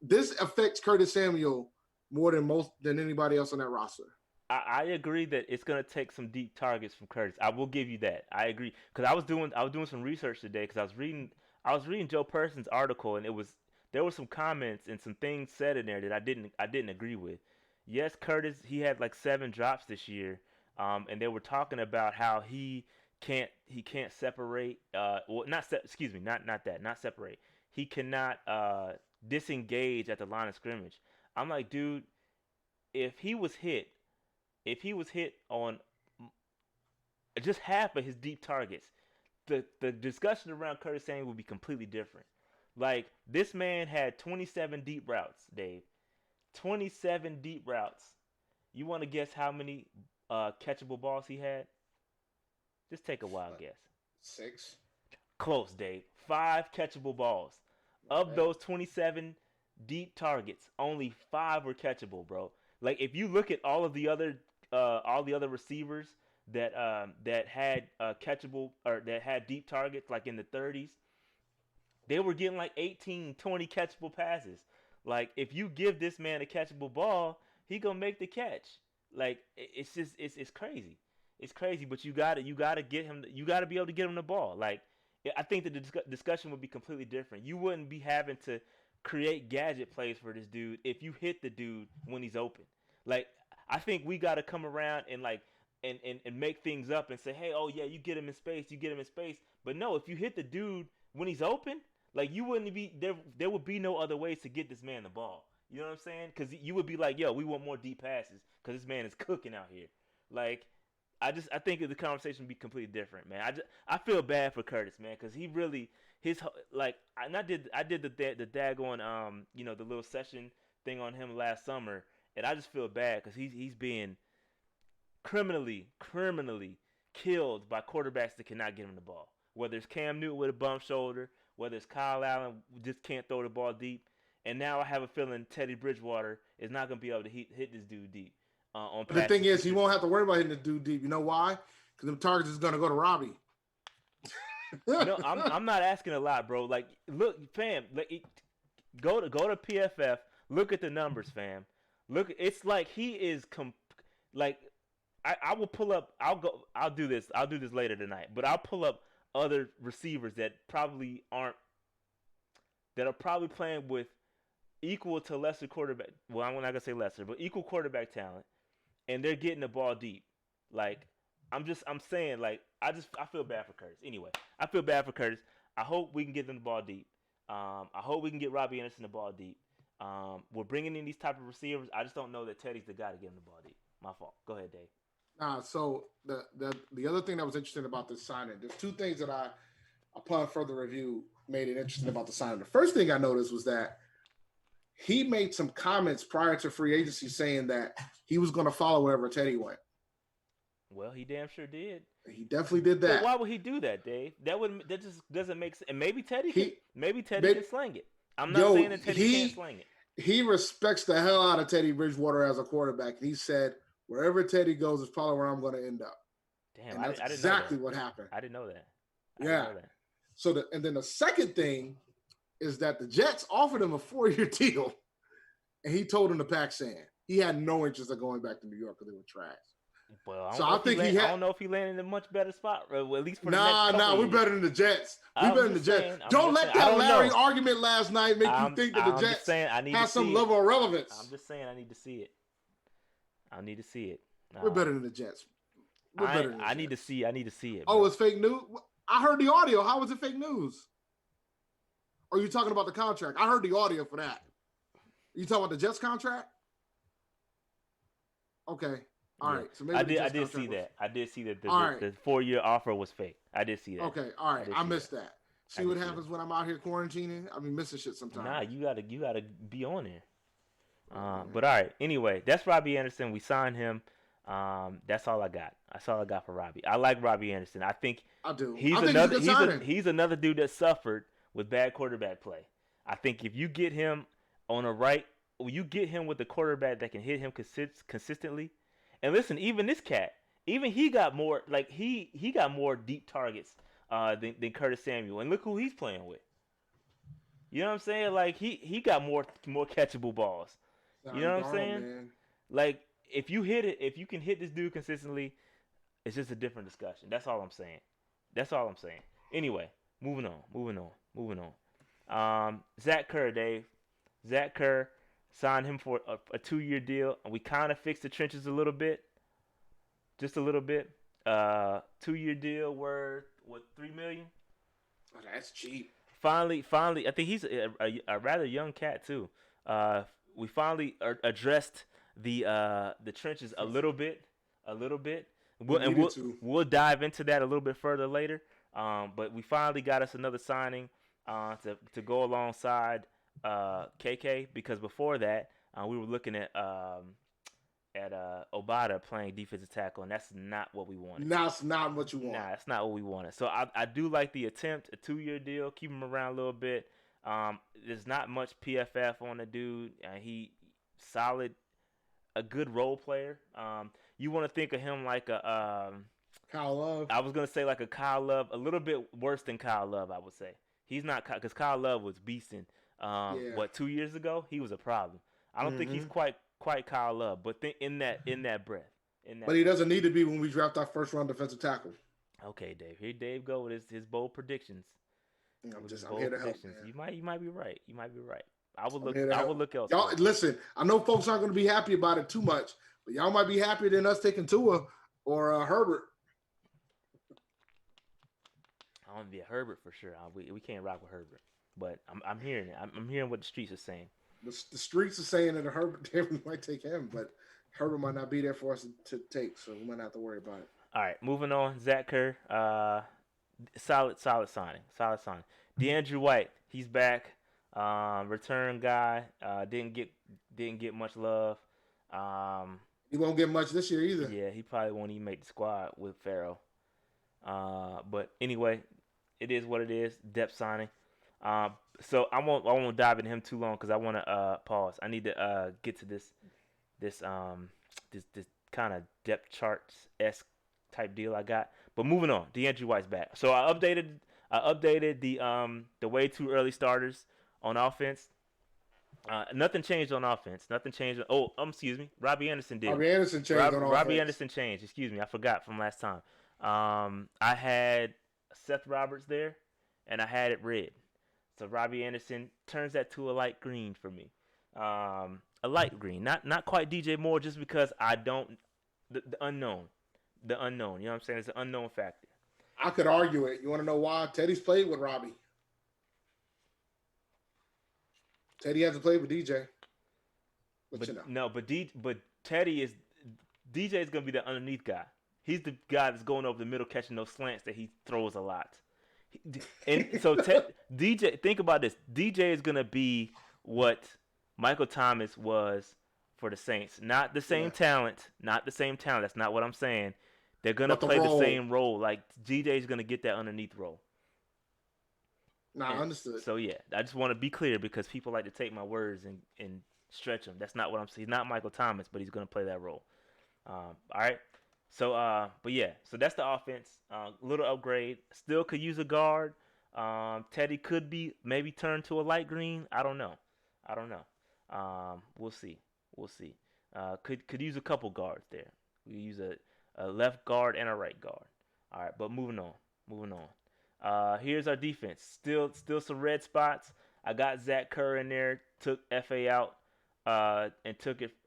this affects Curtis Samuel more than anybody else on that roster. I agree that it's gonna take some deep targets from Curtis. I will give you that. I agree because I was doing some research today because I was reading Joe Person's article and there were some comments and some things said in there that I didn't agree with. Yes, Curtis he had like 7 drops this year, and they were talking about how he can't separate. Well, excuse me, not separate. He cannot disengage at the line of scrimmage. I'm like, dude, if he was hit if he was hit on just half of his deep targets, the discussion around Curtis Samuel would be completely different. Like this man had 27 deep routes, Dave. 27 deep routes. You want to guess how many catchable balls he had? Just take a wild Like guess. 6. Close, Dave. 5 catchable balls. Of Okay. those 27 deep targets, only 5 were catchable, bro. Like if you look at all the other receivers that had catchable or that had deep targets like in the 30s, they were getting like 18, 20 catchable passes. Like if you give this man a catchable ball, he gonna make the catch. Like it's just it's crazy. It's crazy, but you gotta get him. You gotta be able to get him the ball. Like I think that the discussion would be completely different. You wouldn't be having to create gadget plays for this dude if you hit the dude when he's open. Like I think we gotta come around and like and make things up and say, hey, oh yeah, you get him in space, you get him in space. But no, if you hit the dude when he's open, like you wouldn't be there. There would be no other ways to get this man the ball. You know what I'm saying? Because you would be like, yo, we want more deep passes because this man is cooking out here. Like, I think the conversation would be completely different, man. I feel bad for Curtis, man, because he really his like I did the daggone the little session thing on him last summer, and I just feel bad because he's being criminally killed by quarterbacks that cannot get him the ball. Whether it's Cam Newton with a bum shoulder, whether it's Kyle Allen just can't throw the ball deep, and now I have a feeling Teddy Bridgewater is not going to be able to hit this dude deep on But the thing passes is, he won't consistently. have to worry about hitting the dude deep. You know why? Because them targets is gonna go to Robbie. No, I'm not asking a lot, bro. Like, look, fam, go to PFF. Look at the numbers, fam. Look, it's like he is like I will pull up. I'll do this. I'll do this later tonight. But I'll pull up other receivers that are probably playing with equal to lesser quarterback. Well, I'm not gonna say lesser, but equal quarterback talent, and they're getting the ball deep. Like I'm saying, like I feel bad for Curtis. Anyway, I feel bad for Curtis. I hope we can get them the ball deep. I hope we can get Robbie Anderson the ball deep. We're bringing in these type of receivers. I just don't know that Teddy's the guy to get him the ball deep. My fault. Go ahead, Dave. So the other thing that was interesting about this signing, there's two things that upon further review, made it interesting about the signing. The first thing I noticed was that he made some comments prior to free agency saying that he was going to follow wherever Teddy went. Well, he damn sure did. He definitely did But that. why would he do that, Dave? That just doesn't make sense. And He, maybe Teddy but, can sling it. I'm not yo, saying that Teddy can't sling it. he respects the hell out of Teddy Bridgewater as a quarterback. And he said, wherever Teddy goes is probably where I'm going to end up. Damn, And that's I didn't know exactly that. what happened. I didn't know that. I didn't Yeah. know that. So and then the second thing is that the Jets offered him a 4-year deal, and he told him to pack sand. He had no interest in going back to New York because they were trash. Well, So I think he I had. don't know if he landed in a much better spot, well, at least for the next Nah, couple of we're years. better than the Jets. We I'm better than the just Jets. saying. I'm Don't just saying. let I that don't Larry know. argument last night make you think that the I'm just Jets saying. I need to has some see it. level of relevance. I'm just saying. I need to see it. I need to see it. We're Um, better than the Jets. We're I better than the I need to Jets. see. I need to see it, Oh, bro. it's fake news. I heard the audio. How was it fake news? Or are you talking about the contract? I heard the audio for that. You talking about the Jets contract? Okay. All Yeah, right. So maybe the I Jets did see contract was. that. I did see that All right. the 4 year offer was fake. I did see that. Okay. All I right. did I see that. missed that. I See what did see that. happens when I'm out here quarantining? I be missing shit Nah, sometimes. you gotta be on there. Oh man. But all right. Anyway, that's Robbie Anderson. We signed him. That's all I got. That's all I got for Robbie. I like Robbie Anderson. I think I do. he's I think it's a another good signing. he's another dude that suffered with bad quarterback play. I think if you get him on a right, you get him with the quarterback that can hit him consistently. And listen, even this cat, even he got more like he got more deep targets than Curtis Samuel. And look who he's playing with. You know what I'm saying? Like he got more catchable balls. You Sam know what I'm Darnold, saying? man. Like if you hit it, if you can hit this dude consistently, it's just a different discussion. That's all I'm saying. That's all I'm saying. Anyway, moving on. Zach Kerr, Dave. Zach Kerr signed him for a 2 year deal, and we kind of fixed the trenches a little bit, just a little bit. 2 year deal worth what 3 million. Oh, that's cheap. Finally, I think he's a rather young cat too. We finally addressed the trenches a little bit. We We'll, and needed we'll to. we'll dive into that a little bit further later. But we finally got us another signing to go alongside KK because before that we were looking at Obata playing defensive tackle, and that's not what we wanted. That's not what you want. Nah, that's not what we wanted. So I do like the attempt, a 2 year deal, keep him around a little bit. There's not much PFF on the dude. He solid, a good role player. You want to think of him like Kyle Love. I was gonna say like a Kyle Love, a little bit worse than Kyle Love. I would say he's not because Kyle Love was beasting. Yeah. What 2 years ago he was a problem. I don't think he's Mm-hmm. quite Kyle Love, but in that breath, in But that he breath. doesn't need to be when we draft our first round defensive tackle. Okay, Dave. Here Dave go with his bold predictions. With his I'm here bold to help, predictions. man. You might be right. You might be right. I'm here to I would help. look Y'all elsewhere. listen, I know folks aren't going to be happy about it too much, but y'all might be happier than us taking Tua or Herbert. I want to be a Herbert for sure. We can't rock with Herbert, but I'm hearing it. I'm hearing what the streets are saying. The streets are saying that Herbert might take him, but Herbert might not be there for us to take, so we might not have to worry about it. All right, moving on. Zach Kerr, solid signing. Solid signing. DeAndre White, he's back. Return guy. Didn't get much love. Um, He won't get much this year either. yeah, he probably won't even make the squad with Farrell. But anyway, it is what it is. Depth signing. So I won't dive into him too long because I want to pause. I need to get to this this kind of depth charts esque type deal I got. But moving on, DeAndre White's back. So I updated the way too early starters on offense. Nothing changed on offense. Nothing changed. Oh, excuse me. Robbie Anderson did. Robbie Anderson changed on Robbie offense. Anderson changed. Excuse me. I forgot from last time. I had Seth Roberts there, and I had it red. So Robbie Anderson turns that to a light green for me. A light green, not quite DJ Moore, just because I don't the unknown, the unknown. You know what I'm saying? It's an unknown factor. I could argue it. You want to know why? Teddy's played with Robbie. Teddy hasn't played with DJ. But you know. No, but Teddy is DJ is gonna be the underneath guy. He's the guy that's going over the middle, catching those slants that he throws a lot. And so DJ, think about this. DJ is gonna be what Michael Thomas was for the Saints. Not the same talent. Not the same talent. That's not what I'm saying. They're gonna play the same role. Like DJ is gonna get that underneath role. Nah, understood. So yeah, I just want to be clear because people like to take my words and stretch them. That's not what I'm saying. He's not Michael Thomas, but he's gonna play that role. All right. So but yeah, so that's the offense. Little upgrade. Still could use a guard. Teddy could be maybe turned to a light green. I don't know. We'll see. Could use a couple guards there. We use a left guard and a right guard. All right, but moving on. Here's our defense. Still some red spots. I got Zach Kerr in there. Took FA out, and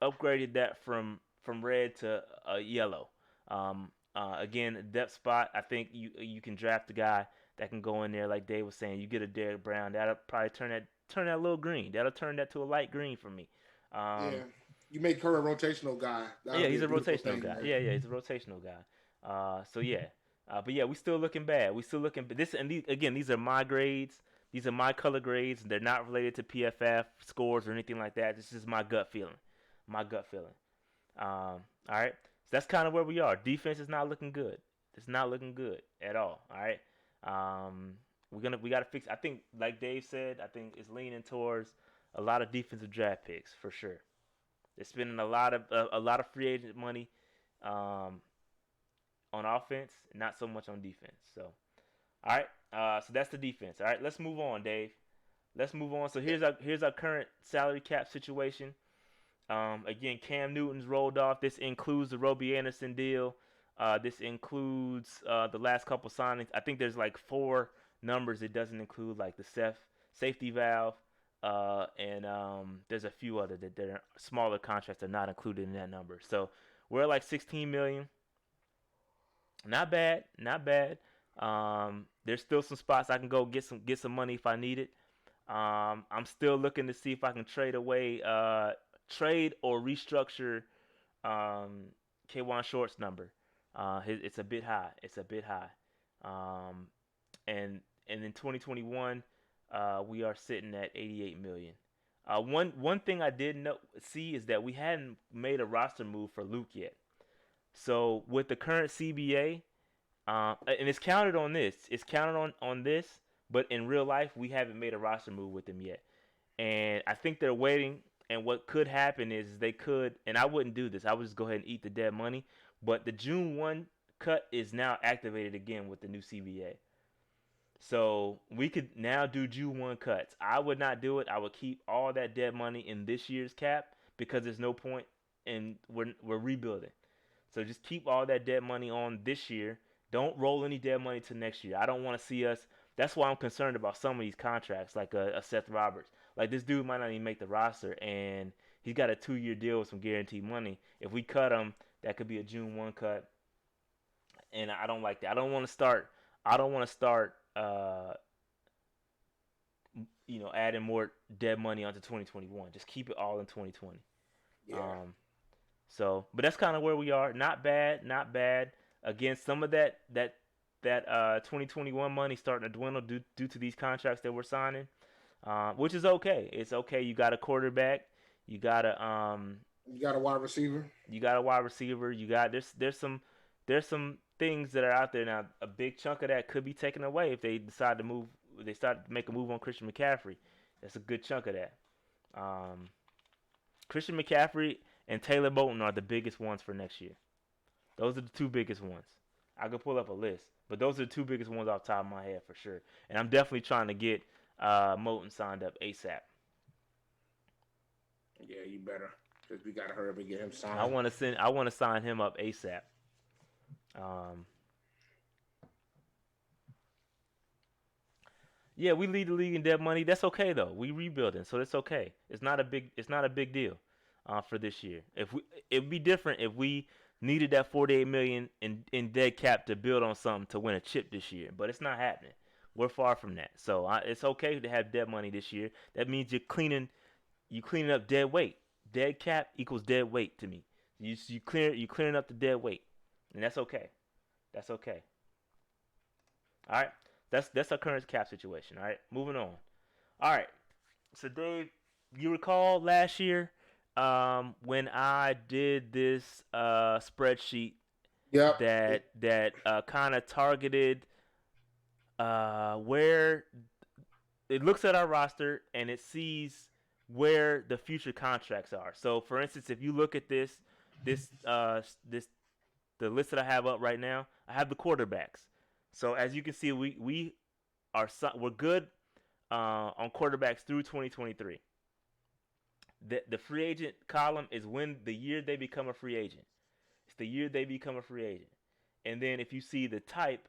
upgraded that from from red to yellow. Again, depth spot. I think you can draft a guy that can go in there like Dave was saying. You get a Derek Brown, that'll probably turn that a little green. That'll turn that to a light green for me. Yeah, Um, you make her a rotational guy. That'll yeah, be he's a a beautiful rotational thing, guy. man. Yeah, he's a rotational guy. So yeah, but yeah, we still looking bad. We still looking. This and these, again, these are my grades. These are my color grades. They're not related to PFF scores or anything like that. This is my gut feeling. My gut feeling. All right. So that's kind of where we are. Defense is not looking good. It's not looking good at all. All right. Um, we gotta fix. I think, like Dave said, I think it's leaning towards a lot of defensive draft picks for sure. They're spending a lot of free agent money um, on offense, not so much on defense. So, all right. So that's the defense. All right. Let's move on, Dave. Let's move on. So here's our current salary cap situation. Again, Cam Newton's rolled off. This includes the Robbie Anderson deal. This includes the last couple signings. I think there's like four numbers. It doesn't include like the safety valve, and there's a few other that they're smaller contracts are not included in that number. So we're at like 16 million. Not bad, not bad. There's still some spots I can go get some money if I need it. I'm still looking to see if I can trade or restructure K1 Short's number. It's a bit high. It's a bit high. Um, and in 2021, we are sitting at 88 million. One thing I did see is that we hadn't made a roster move for Luke yet. So with the current CBA, and it's counted on this. It's counted on this, but in real life, we haven't made a roster move with them yet. And I think they're waiting. And what could happen is they could, and I wouldn't do this. I would just go ahead and eat the dead money. But the June 1 cut is now activated again with the new CBA. So we could now do June 1 cuts. I would not do it. I would keep all that dead money in this year's cap because there's no point in we're rebuilding. So just keep all that dead money on this year. Don't roll any dead money to next year. I don't want to see us. That's why I'm concerned about some of these contracts, like a Seth Roberts. Like this dude might not even make the roster, and he's got a 2-year deal with some guaranteed money. If we cut him, that could be a June 1 cut, and I don't like that. I don't want to start. I don't want to start. Adding more dead money onto 2021. Just keep it all in 2020. Yeah, Um, but that's kind of where we are. Not bad, not bad. Again, some of that 2021 money starting to dwindle due to these contracts that we're signing, which is okay. It's okay. You got a quarterback. You got you got a wide receiver. you got a wide receiver. You got there's some things that are out there now. A big chunk of that could be taken away if they decide to move. They start to make a move on Christian McCaffrey. That's a good chunk of that. Um, Christian McCaffrey and Taylor Moton are the biggest ones for next year. Those are the two biggest ones. I could pull up a list, but those are the two biggest ones off the top of my head for sure. And I'm definitely trying to get Moton signed up ASAP. Yeah, you better, because we gotta hurry up and get him I signed. want to send. I want to sign him up ASAP. Um, yeah, we lead the league in dead money. That's okay though. We rebuilding, so it's okay. It's not a big. It's not a big deal for this year. It'd be different if we needed that 48 million in dead cap to build on something to win a chip this year, but it's not happening. We're far from that. So it's okay to have dead money this year. That means you cleaning up dead weight. Dead cap equals dead weight to me. You clearing up the dead weight, and that's okay. That's okay. All right. That's our current cap situation. All right. Moving on. All right. So Dave, you recall last year when I did this spreadsheet Yep. that kind of targeted where it looks at our roster and it sees where the future contracts are. So, for instance, if you look at this the list that I have up right now, I have the quarterbacks. So, as you can see, we're good on quarterbacks through 2023. The free agent column is when the year they become a free agent. It's the year they become a free agent. And then if you see the type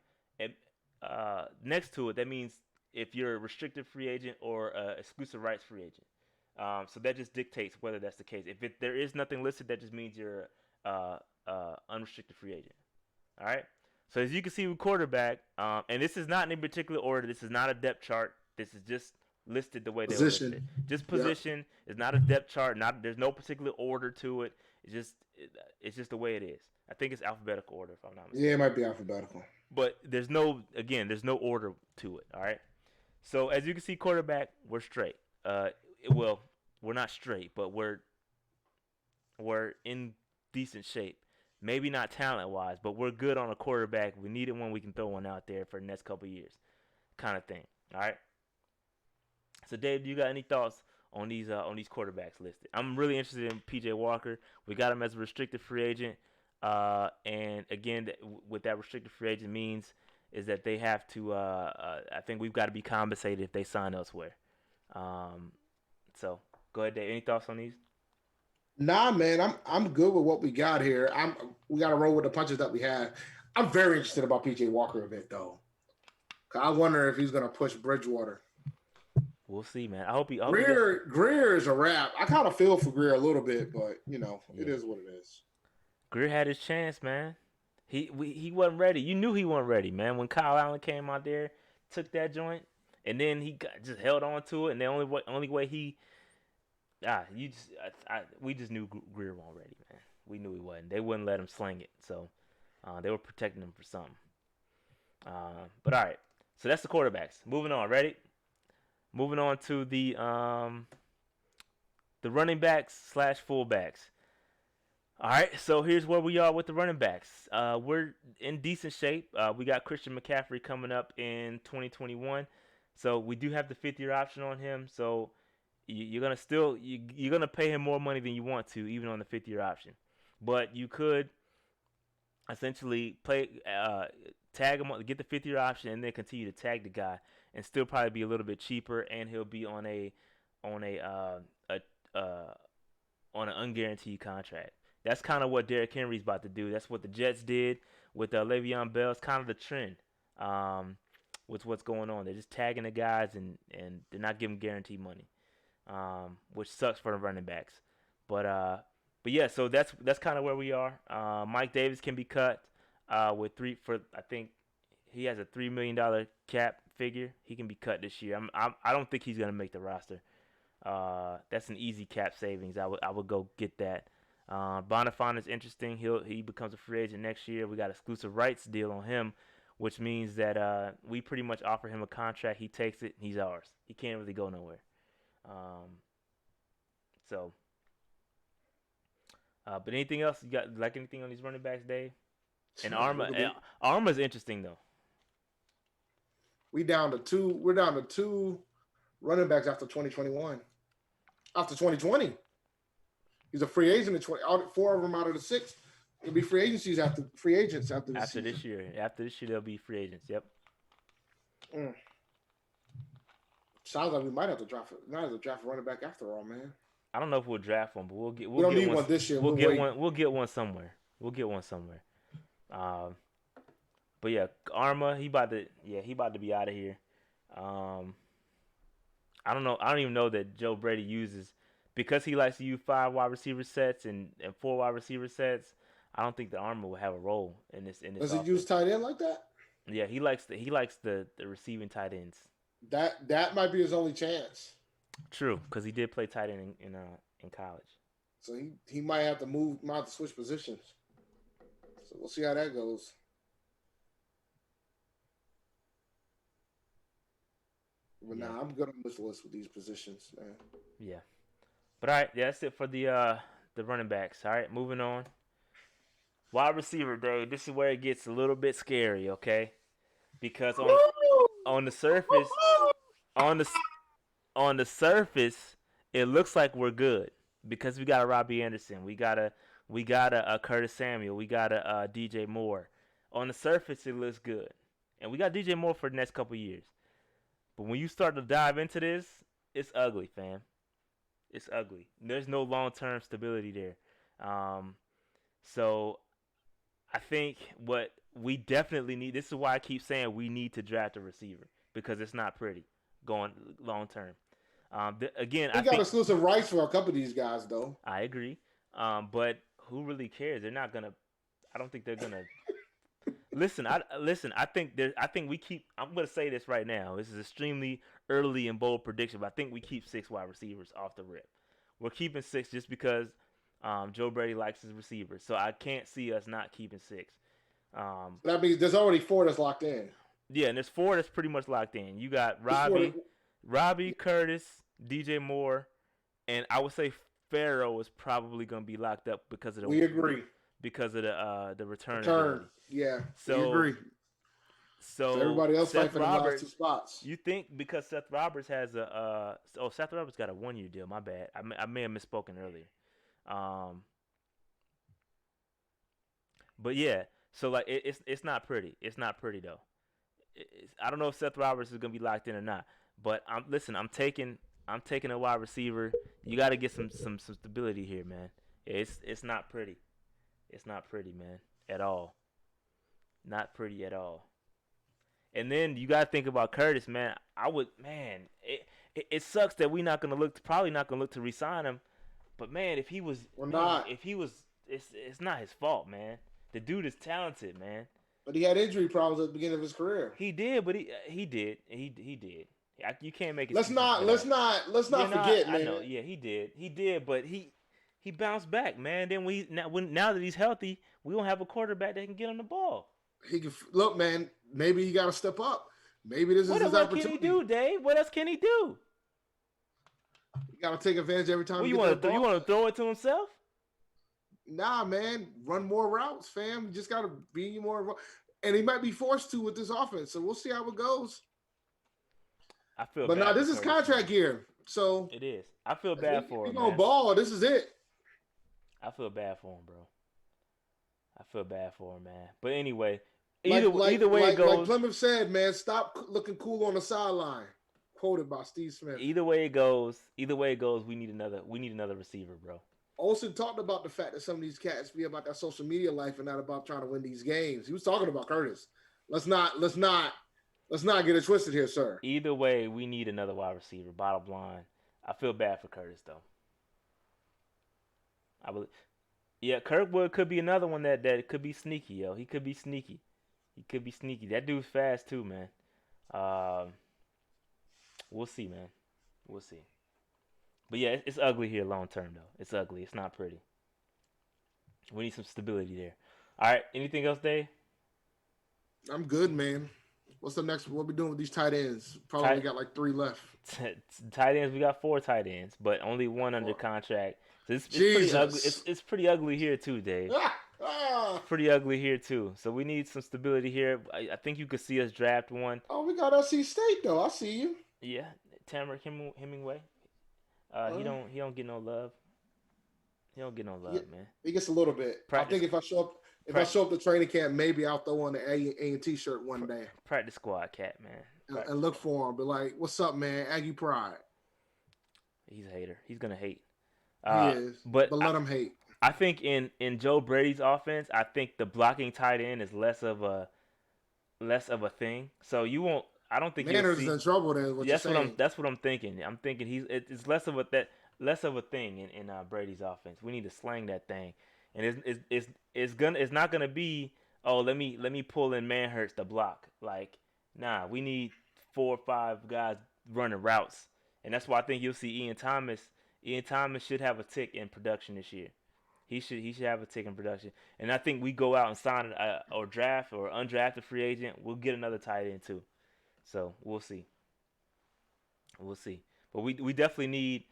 next to it, that means if you're a restricted free agent or exclusive rights free agent. So that just dictates whether that's the case. If there is nothing listed, that just means you're unrestricted free agent. All right. So as you can see with quarterback, and this is not in any particular order. This is not a depth chart. This is just listed the way they were listed. Position. Just Yep. position. It's not a depth chart. Not there's no particular order to it. It's just the way it is. I think it's alphabetical order if I'm not Yeah, it mistaken. might be alphabetical. But there's no order to it. All right. So as you can see, quarterback, we're straight. Well, we're not straight, but we're in decent shape. Maybe not talent wise, but we're good on a quarterback. We need it when we can throw one out there for the next couple of years, kind of thing. All right. So Dave, do you got any thoughts on these quarterbacks listed? I'm really interested in PJ Walker. We got him as a restricted free agent, and again, what that restricted free agent means is that they have to. I think we've got to be compensated if they sign elsewhere. Um, so go ahead, Dave. Any thoughts on these? Nah, man, I'm good with what we got here. We got to roll with the punches that we had. I'm very interested about PJ Walker a bit though. 'Cause I wonder if he's gonna push Bridgewater. We'll see, man. I hope he does. Greer is a wrap. I kind of feel for Greer a little bit, but it Yeah. is what it is. Greer had his chance, man. He wasn't ready. You knew he wasn't ready, man. When Kyle Allen came out there, took that joint, and then just held on to it. And the only way he you just we just knew Greer wasn't ready, man. We knew he wasn't. They wouldn't let him sling it, so they were protecting him for something. But all right, so that's the quarterbacks. Moving on, ready? Moving on to the running backs slash fullbacks. All right, so here's where we are with the running backs. We're in decent shape. We got Christian McCaffrey coming up in 2021, so we do have the 5th-year option on him. So you're gonna you're gonna pay him more money than you want to, even on the 5th-year option. But you could essentially tag him, get the 5th-year option, and then continue to tag the guy, and still probably be a little bit cheaper, and he'll be on uh, on an unguaranteed contract. That's kind of what Derrick Henry's about to do. That's what the Jets did with Le'Veon Bell. It's kind of the trend with what's going on. They're just tagging the guys and they're not giving guaranteed money, which sucks for the running backs. But yeah, so that's kind of where we are. Mike Davis can be cut with I think he has a $3 million cap figure. He can be cut this year. I don't think he's gonna make the roster. That's an easy cap savings. I would go get that. Bonifant is interesting. He becomes a free agent next year. We got exclusive rights deal on him, which means that we pretty much offer him a contract. He takes it. He's ours. He can't really go nowhere. Um, so, but anything else you got? Like anything on these running backs, Dave? And Arma's interesting though. We down to two. We're down to two running backs after 2021. After 2020, he's a free agent in 20. Four of them out of the six will be free agents after this After season. this year, they'll be free agents. Yep. Mm. Sounds like we might have to draft a running back after all, man. I don't know if we'll draft one, but We we'll don't get need one. one this year. We'll We'll get wait. one. We'll get one somewhere. We'll get one somewhere. Um, but yeah, Arma, he about to be out of here. Um, I don't know. I don't even know that Joe Brady uses because he likes to use 5 wide receiver sets and 4 wide receiver sets. I don't think the Arma will have a role in this Does he use offense. tight end like that? Yeah, he likes the receiving tight ends. That might be his only chance. True, because he did play tight end in college. So he might have to switch positions. So we'll see how that goes. But Yeah, nah, I'm good on this list with these positions, man. yeah. But all right, yeah, that's it for the running backs. All right, moving on. Wide receiver, Dave. This is where it gets a little bit scary, okay? Because on the surface, on the on the surface, it looks like we're good because we got a Robbie Anderson, we got a Curtis Samuel, we got a DJ Moore. On the surface, it looks good, and we got DJ Moore for the next couple years. But when you start to dive into this, it's ugly, fam. It's ugly. There's no long term stability there. Um, so I think what we definitely need. This is why I keep saying we need to draft a receiver because it's not pretty going long term. Again, We I got think exclusive rights for a couple of these guys, though. I agree. But who really cares? They're not gonna. I don't think they're gonna. Listen. I think there. I think we keep. I'm gonna say this right now. This is extremely early and bold prediction, but I think we keep 6 wide receivers off the rip. We're keeping 6 just because Joe Brady likes his receivers. So I can't see us not keeping 6. Um, That means there's already 4 that's locked in. yeah, and there's 4 that's pretty much locked in. You got There's 4 that, Robbie, Curtis, DJ Moore, and I would say Farrow is probably gonna be locked up we agree. because of the return Return. ability. Yeah, we So agree. So so everybody else fight Seth for the last 2 Roberts, spots. you think because Seth Roberts has a Seth Roberts got a 1 year deal. My bad. I may have misspoken earlier. Um, but yeah, so like it's not pretty. It's not pretty though. I don't know if Seth Roberts is gonna be locked in or not. But I'm taking a wide receiver. You got to get some stability here, man. It's not pretty. It's not pretty, man, at all. Not pretty at all. And then you got to think about Curtis, man. It sucks that we not gonna probably not gonna look to resign him. But man, We're not. if he was, it's not his fault, man. The dude is talented, man. But he had injury problems at the beginning of his career. He did, but he did. You can't make Let's excuses not for let's that. not let's Yeah, not no, forget, I man. know. Yeah, he did, but he bounced back, man. Then now that he's healthy, we don't have a quarterback that can get him the ball. He can look, man. Maybe he got to step up. Maybe this is his What can he opportunity. do, Dave? What else can he do? He got to take advantage every time Well, he you gets that want to ball. throw it to himself? Nah, man. Run more routes, fam. You just got to be more. And he might be forced to with this offense. So we'll see how it goes. I feel But now bad. this for is Curtis, contract man. year. So It is. I feel if bad for he him, gonna man. ball, this is it. I feel bad for him, bro. I feel bad for him, man. But anyway, Like either way it like goes, Plymouth said, man. Stop looking cool on the sideline. Quoted by Steve Smith. either way it goes, we need another receiver, bro. Olsen talked about the fact that some of these cats be about that social media life and not about trying to win these games. He was talking about Curtis. Let's not get it twisted here, sir. Either way, we need another wide receiver. Bottom line, I feel bad for Curtis though. I believe, yeah, Kirkwood could be another one that could be sneaky, yo. He could be sneaky. He could be sneaky. That dude's fast too, man. Um, we'll see, man. We'll see. But yeah, it's ugly here long term though. It's ugly. It's not pretty. We need some stability there. All right. Anything else, Dave? I'm good, man. What's the next? What we doing with these tight ends? Probably Tight only got like 3 left. tight ends. We got 4 tight ends, but only one under Four. contract. So it's pretty ugly. Jesus. It's pretty ugly here too, Dave. Ah. Pretty ugly here too. So we need some stability here. I think you could see us draft one. Oh, we got SC State though. I see you. Yeah, Tamara Hemingway. Uh, He don't get no love. He don't get no he, love, man. he gets a little bit. I Practice think if I show up to training camp, maybe I'll throw on the A&T shirt one day practice squad cat, man. and look for him. Be like, "What's up, man? Aggie Pride." He's a hater. He's gonna hate. He is, But but let him hate. I think in Joe Brady's offense, I think the blocking tight end is less of a thing. So you won't. I don't think you'll Manners is see. in trouble. Then what you're saying? That's what I'm thinking. I'm thinking it's less of a thing in Brady's offense. We need to slang that thing, and it's not gonna be, oh, let me pull in Manhurts to block. Like, nah, we need 4 or 5 guys running routes, and that's why I think you'll see Ian Thomas. Ian Thomas should have a tick in production this year. He should have a tick in production, and I think we go out and sign or draft or undrafted free agent. We'll get another tight end too. So we'll see. We'll see. But we definitely need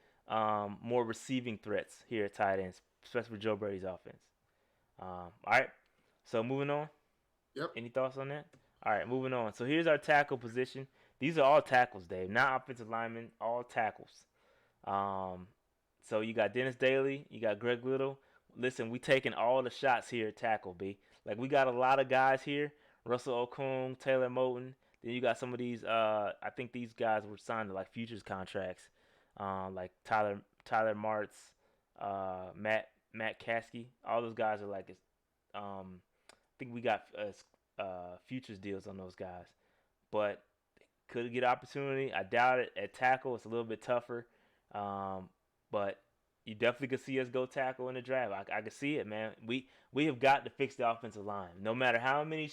more receiving threats here at tight ends, especially for Joe Brady's offense. All right. So moving on. Yep. Any thoughts on that? All right, moving on. So here's our tackle position. These are all tackles, Dave. Not offensive linemen, all tackles. Um, so you got Dennis Daly, you got Greg Little. Listen, we taking all the shots here at tackle, B. Like, we got a lot of guys here. Russell Okung, Taylor Moton. Then you got some of these. I think these guys were signed to like futures contracts, like Tyler Martz, Matt Caskey. All those guys are like, I think we got futures deals on those guys, but could get opportunity. I doubt it. At tackle, it's a little bit tougher, but You definitely could see us go tackle in the draft. I could see it, man. We have got to fix the offensive line. No matter how many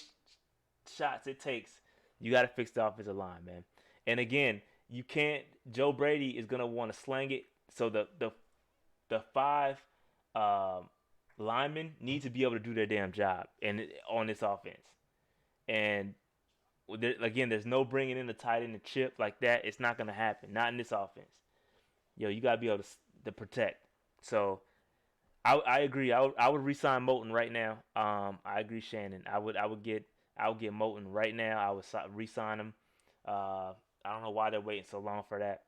shots it takes, you got to fix the offensive line, man. And again, you can't. Joe Brady is gonna want to slang it. So the five um, linemen need to be able to do their damn job and on this offense. And again, there's no bringing in the tight end to chip like that. It's not gonna happen. Not in this offense. Yo, you gotta be able to protect. So I agree. I would re-sign Moulton right now. I agree, Shannon. I would get Moulton right now. I would re-sign him. I don't know why they're waiting so long for that.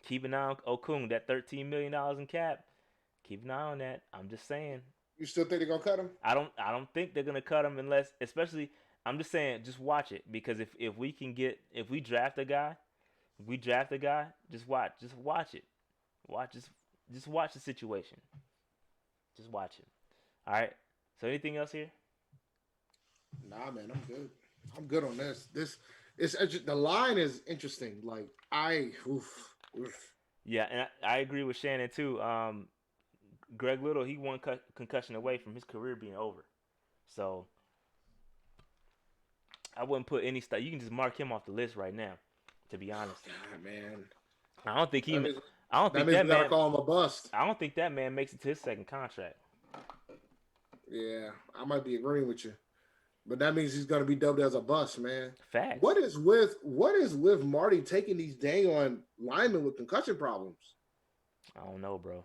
Keep an eye on Okung, that $13 million in cap. Keep an eye on that. I'm just saying. You still think they're gonna cut him? I don't think they're gonna cut him unless, especially. I'm just saying, just watch it because if we draft a guy, just watch it, just watch the situation, just watch it. All right. So anything else here? Nah, man, I'm good. I'm good on this. The line is interesting. Like oof. Yeah, and I agree with Shannon too. Greg Little, he one concussion away from his career being over. So I wouldn't put any stuff. You can just mark him off the list right now. To be honest, God, man. I don't think he. That means, I don't that think means that we gotta man. call him a bust. I don't think that man makes it to his second contract. Yeah, I might be agreeing with you, but that means he's gonna be dubbed as a bust, man. Facts. What is with Marty taking these dang on linemen with concussion problems? I don't know, bro.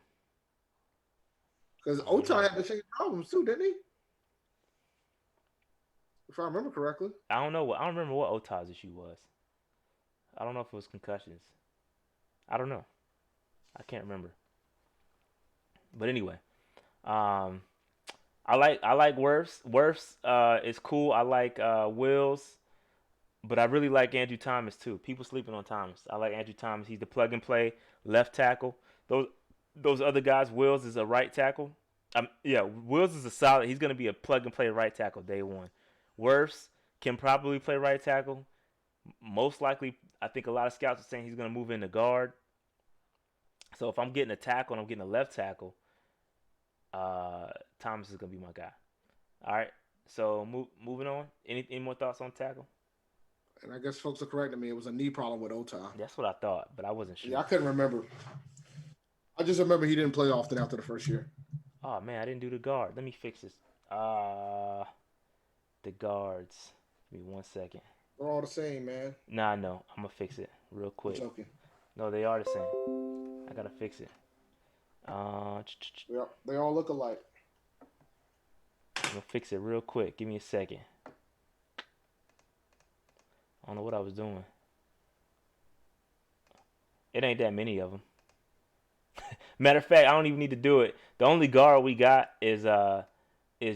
Because I don't know. Otai had the same problems too, didn't he? If I remember correctly. I don't know. I don't remember what Otai's issue was. I don't know if it was concussions. I don't know. I can't remember. But anyway, um, I like Wirfs. Wirfs is cool. I like Wills, but I really like Andrew Thomas too. People sleeping on Thomas. I like Andrew Thomas. He's the plug and play left tackle. Those other guys. Wills is a right tackle. Yeah, Wills is a solid. He's gonna be a plug and play right tackle day one. Wirfs can probably play right tackle. Most likely, I think a lot of scouts are saying he's gonna move into guard. So if I'm getting a tackle and I'm getting a left tackle, uh, Thomas is gonna be my guy. All right. So moving on. Any more thoughts on tackle? And I guess folks are correcting me. It was a knee problem with Otai. That's what I thought, but I wasn't Yeah, I sure. couldn't remember. I just remember he didn't play often after the first year. Oh man, I didn't do the guard. Let me fix this. Uh, the guards. Give me 1 second. They're all the same, man. Nah, no, I'm gonna fix it real I'm quick. joking. No, they are the same. I gotta fix it. I'm They all look alike. gonna fix it real quick. Give me a second. I don't know what I was doing. It ain't that many of them. Matter of fact, I don't even need to do it. The only guard we got is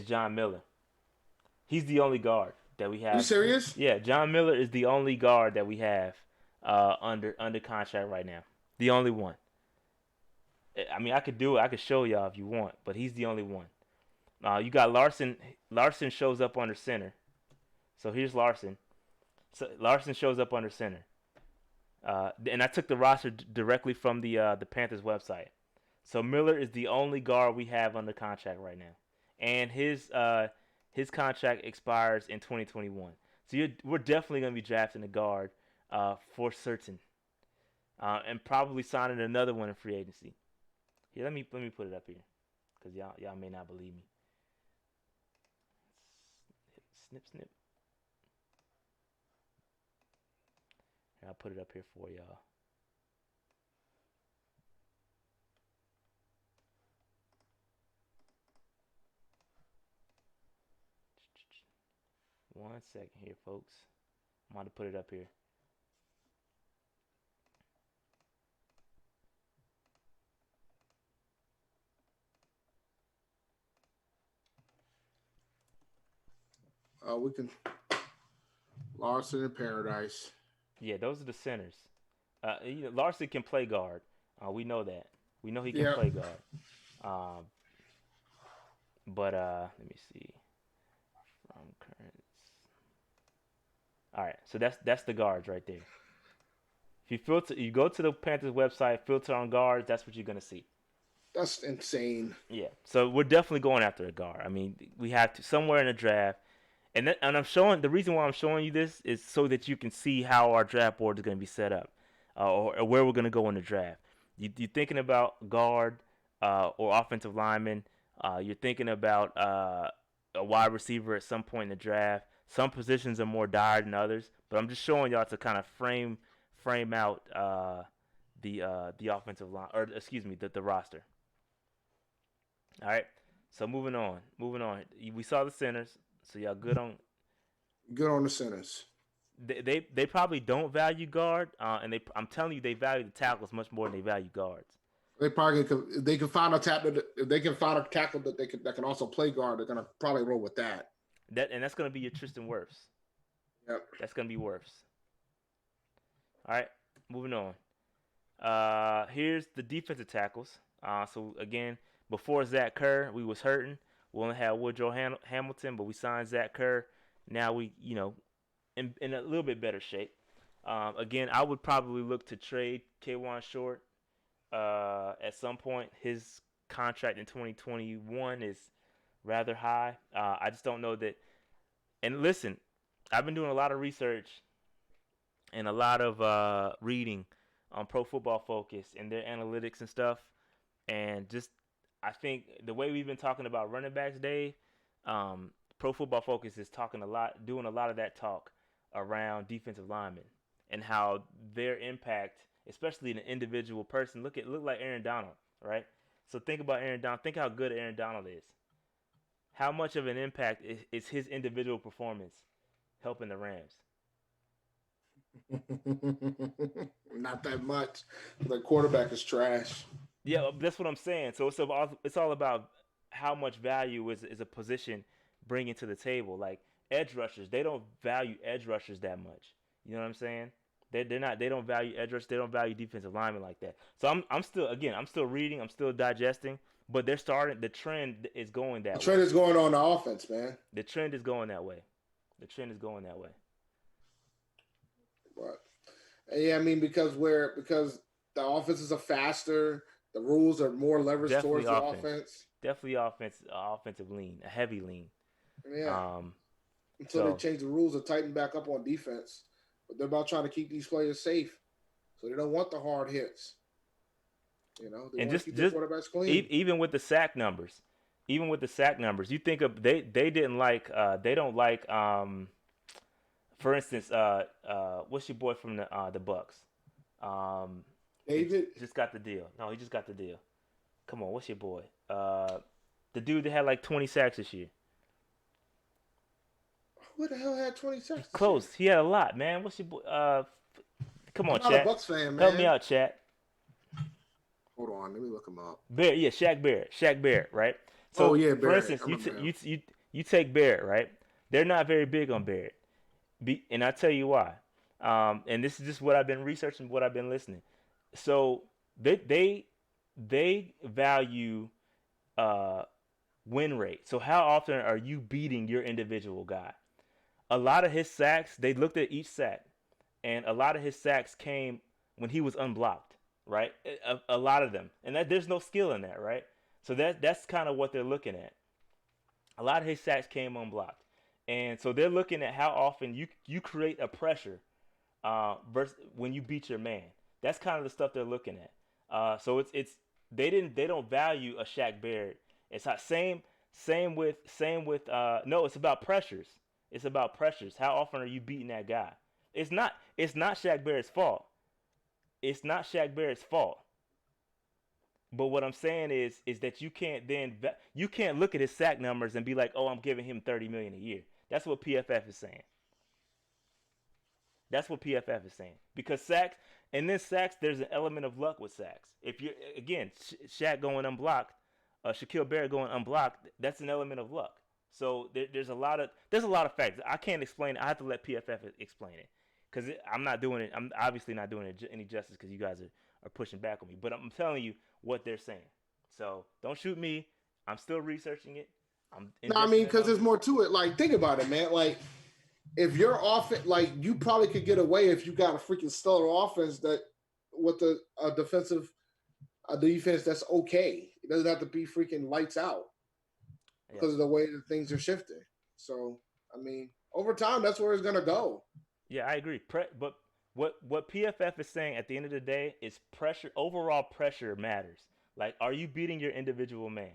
John Miller. He's the only guard that we Are you have. serious? Yeah, John Miller is the only guard that we have under contract right now. The only one. I mean, I could do it. I could show y'all if you want, but he's the only one. You got Larson. Larson shows up under center. So here's Larson. So Larson shows up under center. And I took the roster directly from the Panthers website. So Miller is the only guard we have under contract right now, and his contract expires in 2021. So we're definitely gonna be drafting a guard for certain, and probably signing another one in free agency. Here, let me put it up here, cause y'all may not believe me. Snip snip. Here, I'll put it up here for y'all. One second here, folks. I'm about to put it up here. We can Larson in Paradise. Yeah, those are the centers. Larson can play guard. We know that. We know he can Yeah. play guard. Um, but let me see. From current. All right, so that's the guards right there. If you go to the Panthers website, filter on guards. That's what you're gonna see. That's insane. Yeah, so we're definitely going after a guard. I mean, we have to somewhere in the draft, and I'm showing the reason why I'm showing you this is so that you can see how our draft board is going to be set up, or where we're going to go in the draft. You're thinking about guard or offensive lineman. You're thinking about a wide receiver at some point in the draft. Some positions are more dire than others, but I'm just showing y'all to kind of frame out the offensive line, or excuse me, the roster. All right. So moving on, moving on. We saw the centers, so y'all good on. Good on the centers. They probably don't value guard, and I'm telling you they value the tackles much more than they value guards. They probably if they can find a tackle. If they can find a tackle that can also play guard, they're gonna probably roll with that. That's gonna be your Tristan Wirfs. Yep. That's gonna be Wirfs. All right. Moving on. Here's the defensive tackles. So again, before Zach Kerr, we was hurting. We only had Woodrow Hamilton, but we signed Zach Kerr. Now we, in a little bit better shape. Again, I would probably look to trade K'Wan Short at some point. His contract in 2021 is rather high. I just don't know that. And listen, I've been doing a lot of research and a lot of reading on Pro Football Focus and their analytics and stuff. And just, I think the way we've been talking about running backs, Dave, Pro Football Focus is talking a lot, doing a lot of that talk around defensive linemen and how their impact, especially in an individual person, look like Aaron Donald, right? So think about Aaron Donald. Think how good Aaron Donald is. How much of an impact is his individual performance helping the Rams? Not that much. The quarterback is trash. Yeah, that's what I'm saying. So it's all about how much value is a position bringing to the table. Like edge rushers, they don't value edge rushers that much. You know what I'm saying? They're not, they don't value edge rushers. They don't value defensive linemen like that. So I'm still, again, I'm still reading. I'm still digesting. But they're starting. The trend is going The that way. trend is going on the offense, man. The trend is going that way. The trend is going that way. But yeah, I mean because the offenses are faster, the rules are more leveraged Definitely towards the offense. offense. Definitely offensive lean, a heavy lean. Yeah. Um, Until they so change the rules and tighten back up on defense. But they're about trying to keep these players safe. So they don't want the hard hits. They and want to keep their quarterbacks clean. even with the sack numbers, you think of they didn't like they don't like for instance what's your boy from the Bucks David, just got the deal. No, he just got the deal. Come on, what's your boy? The dude that had like 20 sacks this year. who the hell had 20 sacks this year? Close. He had a lot, man. What's your boy? Come on, I'm not a chat. Bucks fan, Help me man. out, chat. Hold on, let me look him up. Barrett, yeah, Shaq Barrett, right? Oh So, yeah, for Barrett. instance, I remember him. you take Barrett, right? They're not very big on Barrett, and I'll tell you why. And this is just what I've been researching, what I've been listening. So they value uh, win rate. So how often are you beating your individual guy? A lot of his sacks, they looked at each sack, and a lot of his sacks came when he was unblocked, right? A lot of them, and that there's no skill in that, right? So that's kind of what they're looking at. A lot of his sacks came unblocked, and so they're looking at how often you create a pressure versus when you beat your man. That's kind of the stuff they're looking at. So it's they don't value a Shaq Barrett. It's not same with no. It's about pressures. It's about pressures. How often are you beating that guy? It's not Shaq Barrett's fault. It's not Shaq Barrett's fault. But what I'm saying is that you can't look at his sack numbers and be like, oh, I'm giving him 30 million a year. That's what PFF is saying. That's what PFF is saying. Because sacks, and then sacks, there's an element of luck with sacks. If you're, again, Shaq going unblocked, Shaquille Barrett going unblocked, that's an element of luck. So there's a lot of factors. I can't explain it. I have to let PFF explain it. Because I'm not doing it. I'm obviously not doing it any justice because you guys are pushing back on me. But I'm telling you what they're saying. So don't shoot me. I'm still researching it. I'm No, I mean, because there's investing. more to it. Like, think about it, man. Like, if you're off it, like, you probably could get away if you got a freaking stellar offense that with a defense that's okay. It doesn't have to be freaking lights out Yep. because of the way that things are shifting. So I mean, over time, that's where it's gonna go. Yeah, I agree. But what PFF is saying at the end of the day is pressure. Overall pressure matters. Like, are you beating your individual man?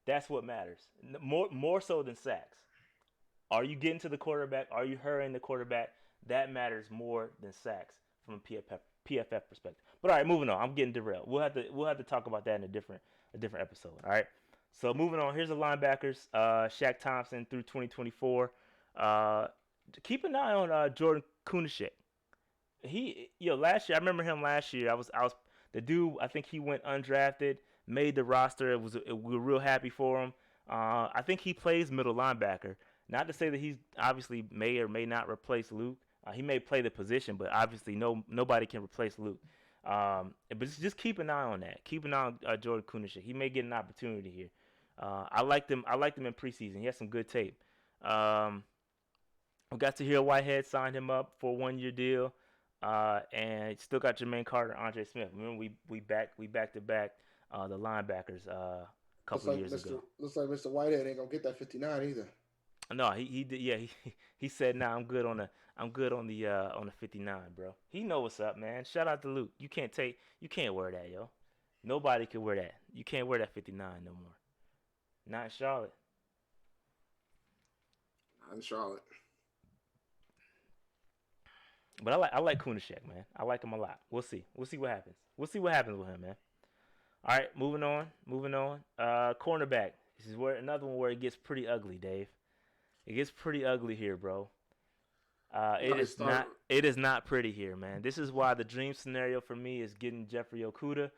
That's what matters. More so than sacks. Are you getting to the quarterback? Are you hurrying the quarterback? That matters more than sacks from a PFF perspective. But all right, moving on. I'm getting derailed. We'll have to talk about that in a different episode. All right. So moving on. Here's the linebackers. Shaq Thompson through 2024. Uh, Keep an eye on Jordan Kunashek. Last year I remember him last year. I was the dude. I think he went undrafted, made the roster. We were real happy for him. I think he plays middle linebacker. Not to say that he's obviously may or may not replace Luke. He may play the position, but obviously nobody can replace Luke. But just keep an eye on that. Keep an eye on Jordan Kunashek. He may get an opportunity here. I liked him. I liked him in preseason. He had some good tape. Um, we got to hear Whitehead signed him up for a 1 year deal. And still got Jermaine Carter, Andre Smith. Remember we back to back the linebackers a Looks couple like years Mr. ago. Looks like Mr. Whitehead ain't gonna get that 59 either. No, he did. Yeah, he said, "Nah, I'm good on the 59, bro." He know what's up, man. Shout out to Luke. You can't wear that, yo. Nobody can wear that. You can't wear that 59 no more. Not in Charlotte. In Charlotte. But I like Kunashek, man. I like him a lot. We'll see. We'll see what happens. We'll see what happens with him, man. All right, moving on. Moving on. Cornerback. This is where another one where it gets pretty ugly, Dave. It gets pretty ugly here, bro. You It gotta is start. not. It is not pretty here, man. This is why the dream scenario for me is getting Jeffrey Okuda.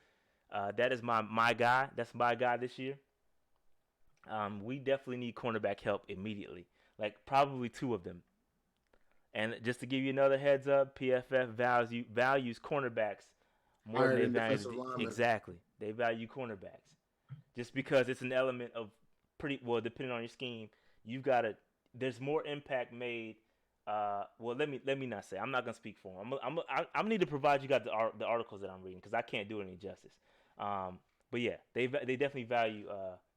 That is my guy. That's my guy this year. We definitely need cornerback help immediately. Like probably two of them. And just to give you another heads up, PFF values cornerbacks more than Higher they than value defensive lineman. exactly. They value cornerbacks just because it's an element of pretty well depending on your scheme. You've got to. There's more impact made. Well, let me not say. I'm not gonna speak for him. I'm need to provide you guys the articles that I'm reading because I can't do it any justice. But yeah, they definitely value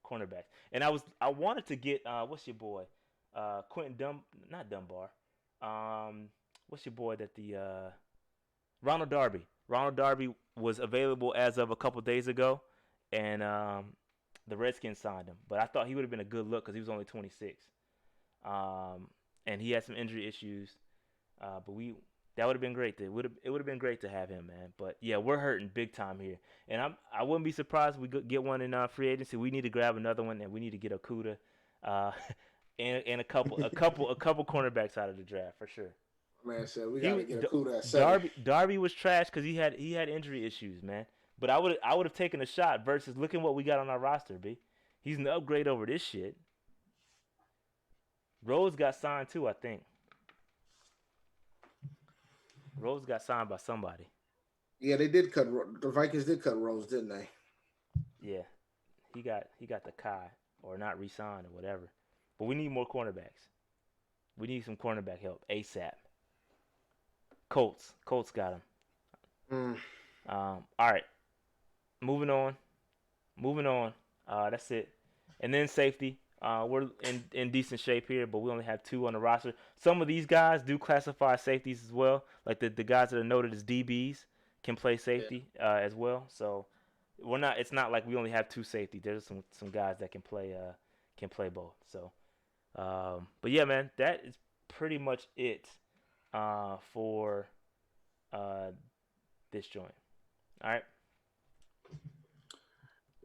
cornerbacks. And I wanted to get what's your boy, Quentin not Dunbar. Um, what's your boy that the Ronald Darby. Ronald Darby was available as of a couple days ago, and the Redskins signed him. But I thought he would have been a good look because he was only 26, and he had some injury issues. But that would have been great. It would have been great to have him, man. But yeah, we're hurting big time here, and I wouldn't be surprised if we get one in free agency. We need to grab another one, and we need to get Okuda, uh, and a couple cornerbacks out of the draft for sure. Man said we He gotta was get a Kuda at 7. Darby was trash because he had injury issues, man. But I would have taken a shot versus looking what we got on our roster, b. He's an upgrade over this shit. Rose got signed too, I think. Rose got signed by somebody. Yeah, they did cut. The Vikings did cut Rose, didn't they? Yeah, he got the Kai or not re-signed or whatever. But we need more cornerbacks. We need some cornerback help ASAP. Colts got him. Mm. All right, moving on. Moving on. That's it. And then safety. We're in decent shape here, but we only have two on the roster. Some of these guys do classify safeties as well. Like the guys that are noted as DBs can play Yeah. safety as well. So we're not. It's not like we only have two safety. There's some guys that can play both. So, but yeah, man, that is pretty much it for uh, this joint. All right.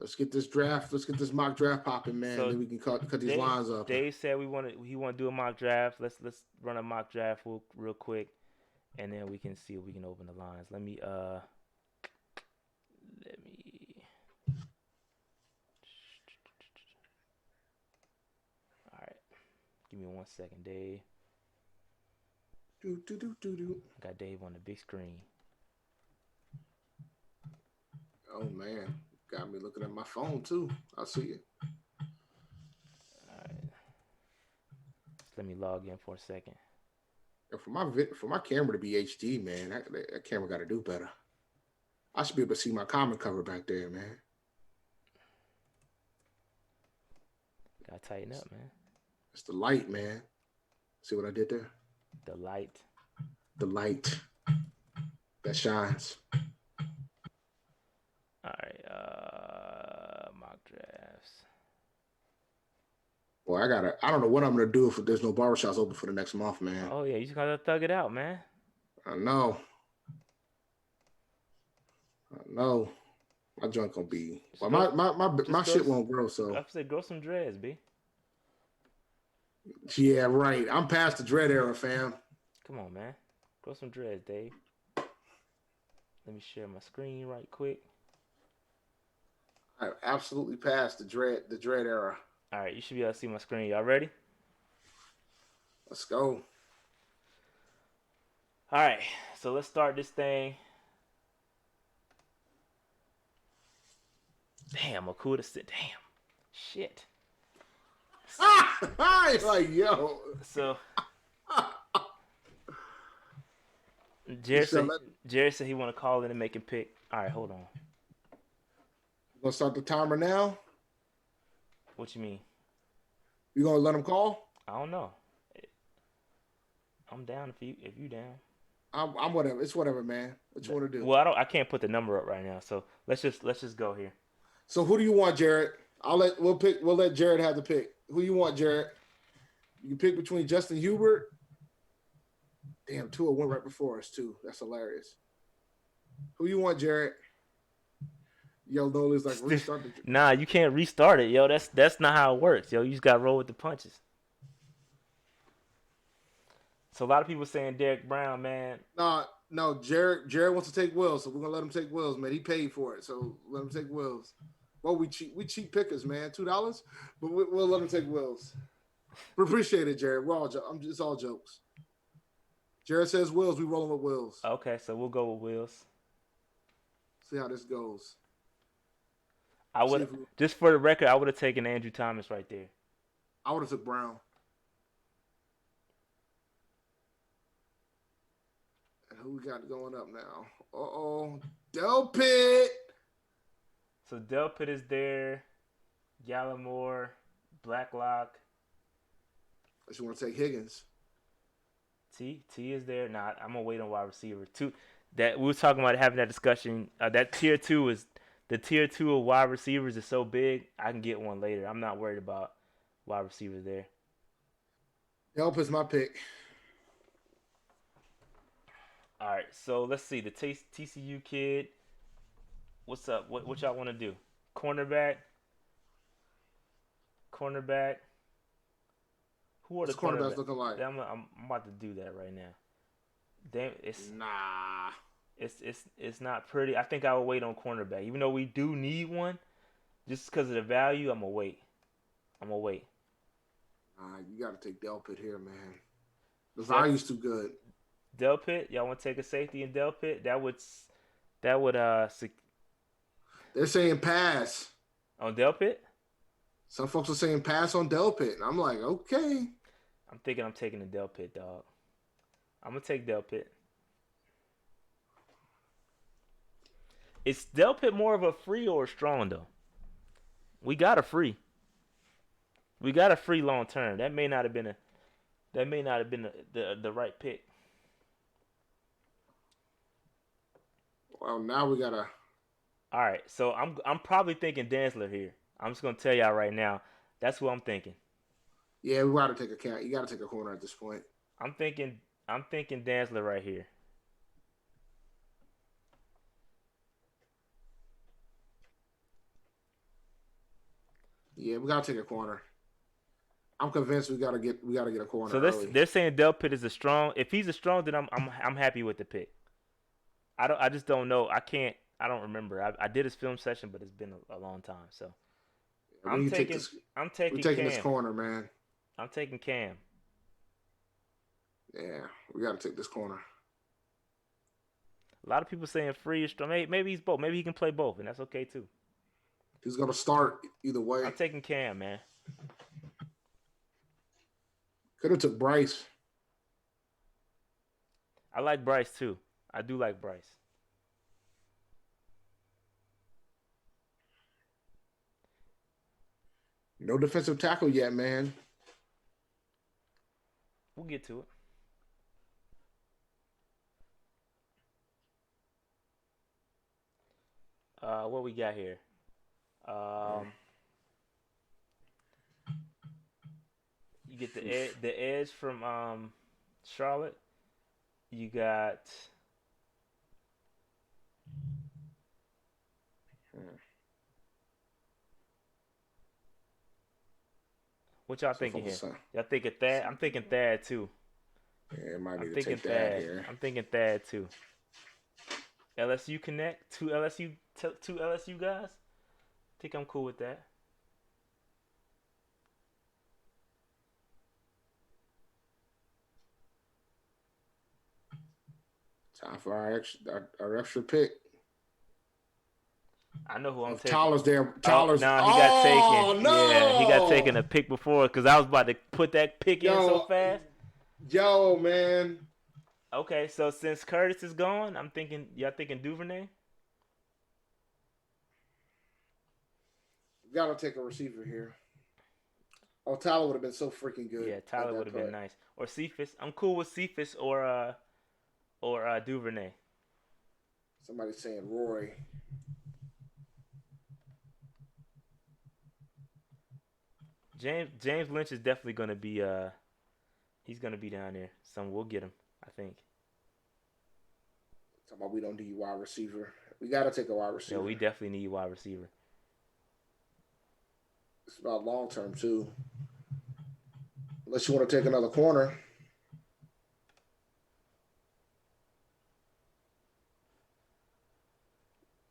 Let's get this draft. Let's get this mock draft popping, man. So Then we can cut these Dave lines up. Dave said he want to do a mock draft. Let's run a mock draft real quick, and then we can see if we can open the lines. Let me. All right, give me 1 second, Dave. Do do do do do. I got Dave on the big screen. Oh man, got me looking at my phone too. I see it. All right, let me log in for a second. And for my camera to be HD, man, that camera got to do better. I should be able to see my comment cover back there, man. Gotta tighten up, man. It's the light, man. See what I did there? The light. The light that shines. All right. Mock drafts. Boy, I don't know what I'm gonna do if there's no barbershops open for the next month, man. Oh yeah, you just gotta thug it out, man. I know. I know. My joint gonna be. Just Well, grow, my just grow. shit won't grow. So I said grow some dreads, b. yeah, right. I'm past the dread era, fam. Come on, man. Grow some dreads, Dave. Let me share my screen right quick. I absolutely past the dread era. All right, you should be able to see my screen. Y'all ready? Let's go. All right, so let's start this thing. Damn, Okuda said, damn, shit. Like yo. So You Jared should said, let. Jared said he want to call in and make him pick. All right, hold on. Gonna start the timer now. What you mean? You gonna let him call? I don't know. I'm down if you down. I'm whatever. It's whatever, man. What you want to do? Well, I can't put the number up right now. So let's just go here. So who do you want, Jared? We'll let Jared have the pick. Who you want, Jared? You can pick between Justin Hubert. Damn, Tua went right before us too. That's hilarious. Who you want, Jared? Yo, Nola's like restart the. Nah, you can't restart it, yo. That's not how it works, yo. You just got to roll with the punches. So a lot of people saying Derek Brown, man. No, Jared wants to take Wills, so we're gonna let him take Wills, man. He paid for it, so let him take Wills. Well, we cheap pickers, man. $2, but we'll let him take Wills. We appreciate it, Jared. It's all jokes. Jared says Wills, we rolling with Wills. Okay, so we'll go with Wills. See how this goes. I would just for the record, I would have taken Andrew Thomas right there. I would have took Brown. And who we got going up now? Delpit. So Delpit is there. Gallimore, Blacklock. Unless you want to take Higgins. T is there. Nah, I'm gonna wait on wide receiver. That we were talking about having that discussion. That tier 2 is the tier 2 of wide receivers is so big. I can get one later. I'm not worried about wide receivers there. Delpit's my pick. All right, so let's see the TCU kid. What's up? What y'all want to do? Cornerback. Who are the cornerbacks looking like? I'm about to do that right now. Damn, it's not pretty. I think I will wait on cornerback, even though we do need one. Just because of the value, I'm gonna wait. You got to take Delpit here, man. The value's too good. Delpit, y'all want to take a safety in Delpit? That would. They're saying pass on Delpit. Some folks are saying pass on Delpit, and I'm like, okay. I'm thinking I'm taking the Delpit, dog. I'm gonna take Delpit. Is Delpit more of a free or a strong though? We got a free long term. That may not have been the right pick. Well, now we gotta. All right, so I'm probably thinking Dantzler here. I'm just gonna tell y'all right now. That's what I'm thinking. Yeah, we gotta take a count. You gotta take a corner at this point. I'm thinking Dantzler right here. Yeah, we gotta take a corner. I'm convinced we gotta get a corner. So they're saying Delpit is a strong. If he's a strong, then I'm happy with the pick. I just don't know. I don't remember. I did his film session, but it's been a long time. So I'm taking Cam. this corner, man. I'm taking Cam. Yeah, we got to take this corner. A lot of people saying free or strong. Maybe he's both. Maybe he can play both, and that's okay too. He's gonna start either way. I'm taking Cam, man. Could have took Bryce. I like Bryce too. I do like Bryce. No defensive tackle yet, man. We'll get to it. What we got here? Um, you get the edge from Charlotte. You got what y'all So thinking here? focus on. Y'all thinking Thad? I'm thinking Thad too. Yeah, might I'm need to thinking take that Thad. here. I'm thinking Thad too. LSU connect two LSU guys. Think I'm cool with that. Time for our extra pick. I know who I'm Of taking. Tyler's there. Oh, Tyler's. no, he got taken. Oh Yeah, he got taken no! a pick before because I was about to put that pick in so Yo, fast. yo, man. Okay, so since Curtis is gone, y'all thinking Duvernay? Gotta take a receiver here. Oh, Tyler would have been so freaking good Yeah, at Tyler would that have been part. nice. Or Cephas. I'm cool with Cephas or Duvernay. Somebody's saying Roy. James Lynch is definitely gonna be he's gonna be down there. So we'll get him, I think. Talking about we don't need wide receiver. We gotta take a wide Yeah, we receiver. definitely need wide receiver. It's about long term too. Unless you want to take another corner.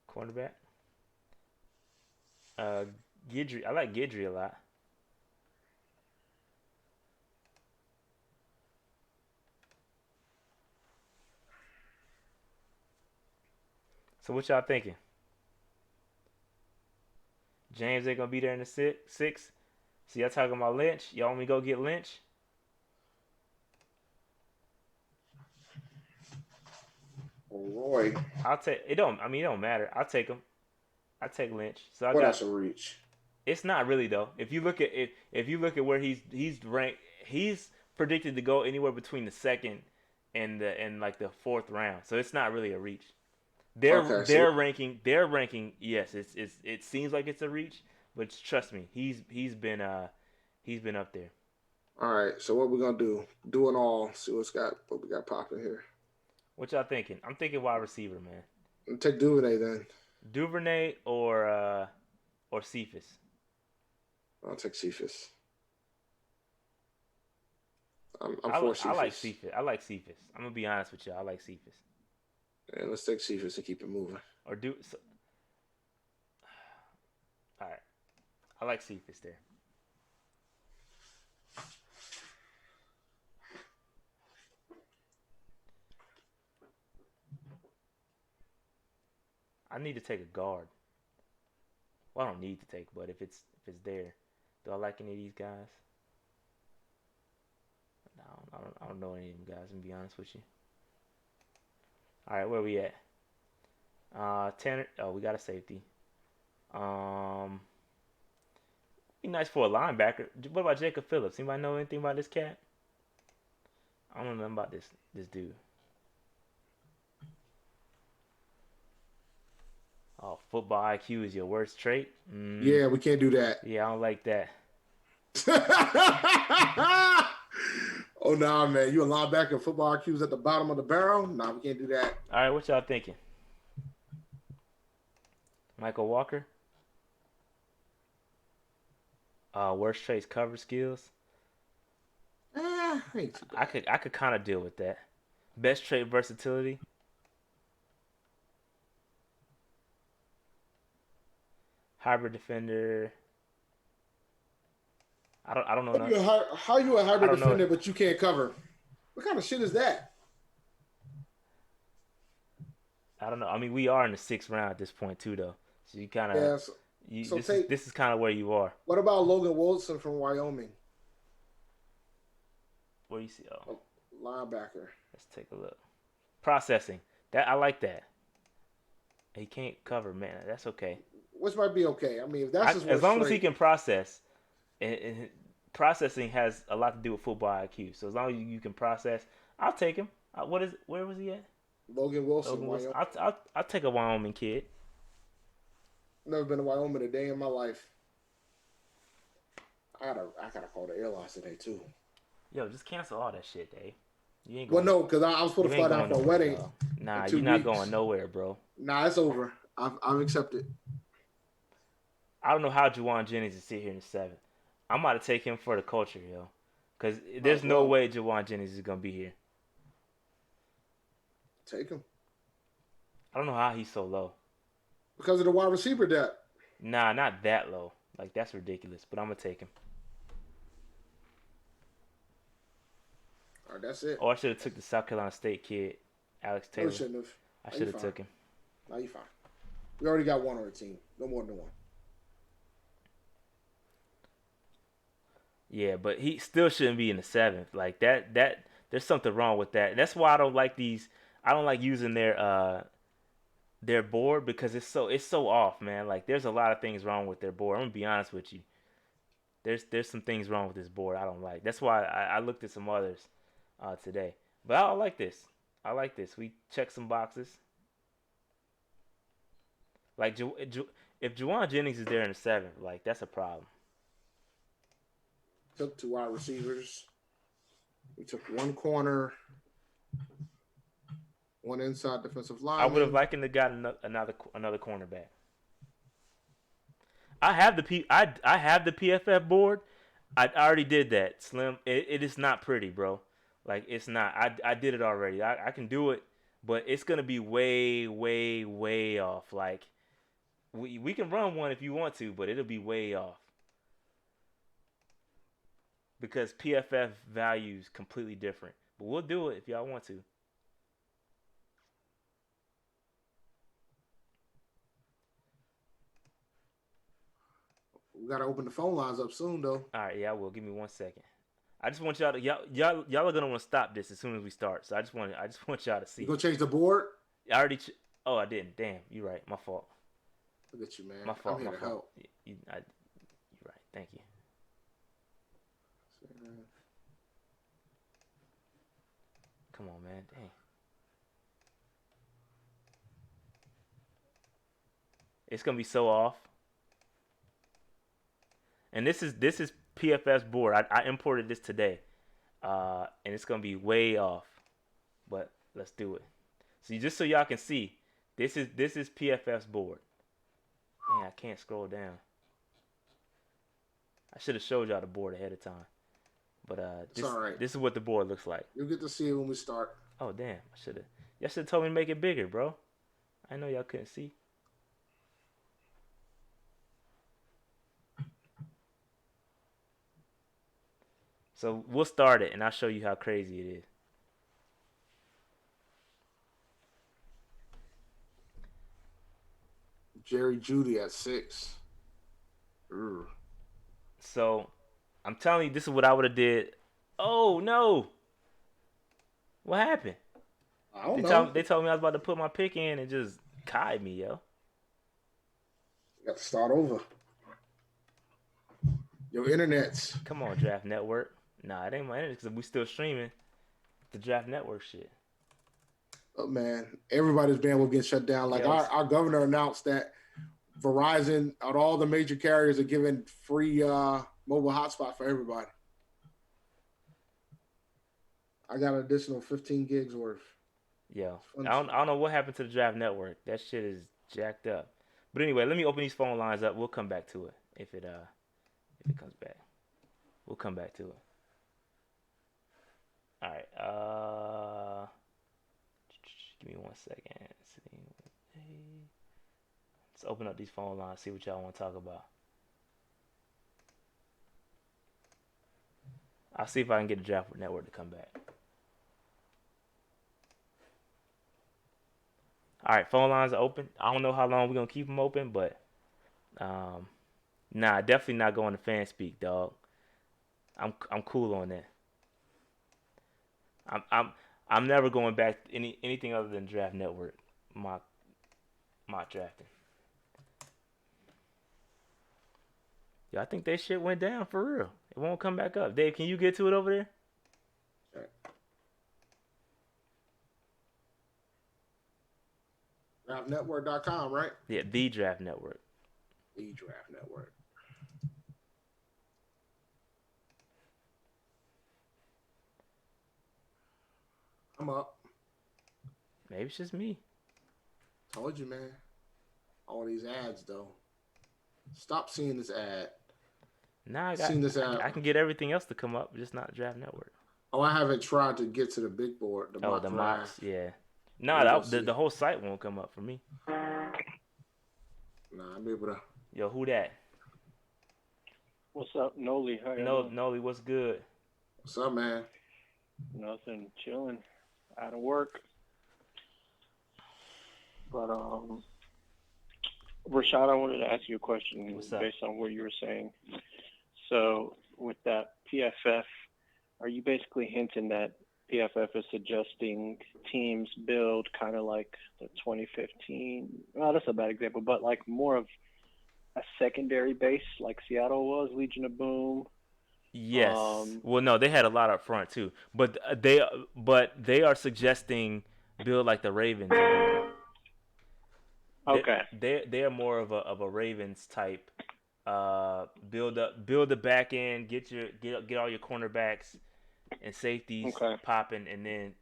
Cornerback. Uh Gidry. I like Gidry a lot. So what y'all thinking? James ain't gonna be there in the six. So y'all talking about Lynch? Y'all want me to go get Lynch? Roy. I'll take it. Don't I mean it don't matter. I'll take him. I take Lynch. So I What got. else a reach? It's not really though. If you look at where he's ranked, he's predicted to go anywhere between the second and like the fourth round. So it's not really a reach. Okay, so Their ranking. Yes, it seems like it's a reach, but trust me, he's been up there. all right. So what we gonna do? Do it all. See what we got popping here. What y'all thinking? I'm thinking wide receiver, man. Take Duvernay then. Duvernay or Cephas. I'll take Cephas. I'm for I like Cephas. Cephas. I like Cephas. I'm gonna be honest with you. I like Cephas. And let's take Cephas and keep it moving. Or do so, all right. I like Cephas there. I need to take a guard. Well, I don't need to take, but if it's there, do I like any of these guys? No, I don't know any of them guys. To be honest with you. All right, where we at? Tanner. Oh, we got a safety. Um, be nice for a linebacker. What about Jacob Phillips? Anybody know anything about this cat? I don't know nothing about this dude. Oh, football IQ is your worst trait. Yeah, we can't do that. Yeah, I don't like that. Oh nah, man. You a linebacker football IQ's at the bottom of the barrel? Nah, we can't do that. All right, what y'all thinking? Michael Walker. Worst traits, cover skills. Ain't too bad. I could kind of deal with that. Best trait, versatility. Hybrid defender. I don't know none. How you a I hybrid don't know. defender but you can't cover? What kind of shit is that? I don't know. I mean, we are in the sixth round at this point too, though. So you kind of Yeah. So take. this is kind of where you are. What about Logan Wilson from Wyoming? Where you see? Oh, A linebacker. let's take a look. Processing. That I like that. He can't cover, man. That's okay. Which might be okay. I mean, if that's his As worst long as he trait, can process, and processing has a lot to do with football IQ. So as long as you can process, I'll take him. Where was he at? Logan Wilson, Logan Wilson. Wyoming. I'll take a Wyoming kid. Never been to Wyoming a day in my life. I gotta call the airlines today too. Yo, just cancel all that shit, Dave. You ain't Well, going. no, because I was supposed You to ain't fly down going for a nowhere, wedding dog. in Nah, two you're not going weeks. nowhere, bro. Nah, it's over. I've accepted. I don't know how Juwan Jennings is sit here in the seventh. I'm about to take him for the culture, yo. Cause Might there's as no well way Juwan Jennings is gonna be here. take him I don't know how he's so low. because of the wide receiver depth. Nah, not that low. Like that's ridiculous. But I'm gonna take him. All right, that's it. Or I should have took the South Carolina State kid, Alex No, you Taylor. shouldn't have. I Now you should have fine. took him. Now you fine. We already got one on the team. No more than one. Yeah, but he still shouldn't be in the seventh. Like that there's something wrong with that. That's why I don't like these. I don't like using their board because it's so off, man. Like there's a lot of things wrong with their board. I'm gonna be honest with you. There's some things wrong with this board I don't like. That's why I looked at some others today. But I like this. I like this. We check some boxes. Like if Juwan Jennings is there in the seventh, like that's a problem. Took two wide receivers. We took one corner, one inside defensive I would have lineman. liked him to got another cornerback. I have the PFF board. I already did that, Slim. It is not pretty, bro. Like it's not. I did it already. I can do it, but it's gonna be way, way, way off. Like we can run one if you want to, but it'll be way off because PFF values completely different. But we'll do it if y'all want to. We gotta open the phone lines up soon, though. All right, yeah, I will. Give me 1 second. I just want y'all to y'all are gonna want to stop this as soon as we start. So I just want y'all to You see. gonna change the board? I already. Oh, I didn't. Damn, you're right. My fault. Look at you, man. My I'm fault. here My to fault. help. You're right. Thank you. Come on, man. Dang. It's gonna be so off. And this is PFS board. I imported this today, and it's gonna be way off. But let's do it. So just so y'all can see, this is PFF's board. Man, I can't scroll down. I should have showed y'all the board ahead of time. But It's all right. this is what the board looks like. You'll get to see it when we start. Oh damn! Y'all should have told me to make it bigger, bro. I know y'all couldn't see. So we'll start it, and I'll show you how crazy it is. Jerry Judy at 6. Urgh. So I'm telling you, this is what I would have did. Oh no! What happened? I don't know. They told me I was about to put my pick in and just kite me, yo. You got to start over. Your internet's. Come on, Draft Network. Nah, it ain't my internet because we still streaming the Draft Network shit. Oh man, everybody's bandwidth getting shut down. Like Yo, our governor announced that Verizon and all the major carriers are giving free mobile hotspot for everybody. I got an additional 15 gigs worth. yo, I don't know what happened to the Draft Network. That shit is jacked up. But anyway, let me open these phone lines up. We'll come back to it if it comes back. We'll come back to it. All right. Give me 1 second. Let's open up these phone lines. See what y'all want to talk about. I'll see if I can get the Draft Network to come back. All right, phone lines are open. I don't know how long we're gonna keep them open, but nah, definitely not going to fan speak, dog. I'm cool on that. I'm never going back to anything other than Draft Network. My drafting. Yeah, I think that shit went down for real. It won't come back up. Dave, can you get to it over there? Okay. DraftNetwork.com, right? Yeah, the Draft Network. The Draft Network. I'm up. Maybe it's just me. Told you, man. All these ads, though. Stop seeing this ad. Now I got Seen this ad. I can get everything else to come up, just not Draft Network. Oh, I haven't tried to get to the big board, the Oh, mock the draft. mocks, yeah. Let No, me go the see. whole site won't come up for me. Nah, I'm able to. Yo, who that? What's up, Noli? How you No, doing? Noli, what's good? What's up, man? Nothing, chilling, out of work. But Rashad, I wanted to ask you a question What's up? based on what you were saying. So with that PFF, are you basically hinting that PFF is suggesting teams build kind of like the 2015? Well, that's a bad example, but like more of a secondary base like Seattle was, Legion of Boom. Yes. Well, no, they had a lot up front too, but they are suggesting build like the Ravens are doing. They Okay. they are more of a Ravens type. Build the back end, get all your cornerbacks and safeties Okay. popping, and then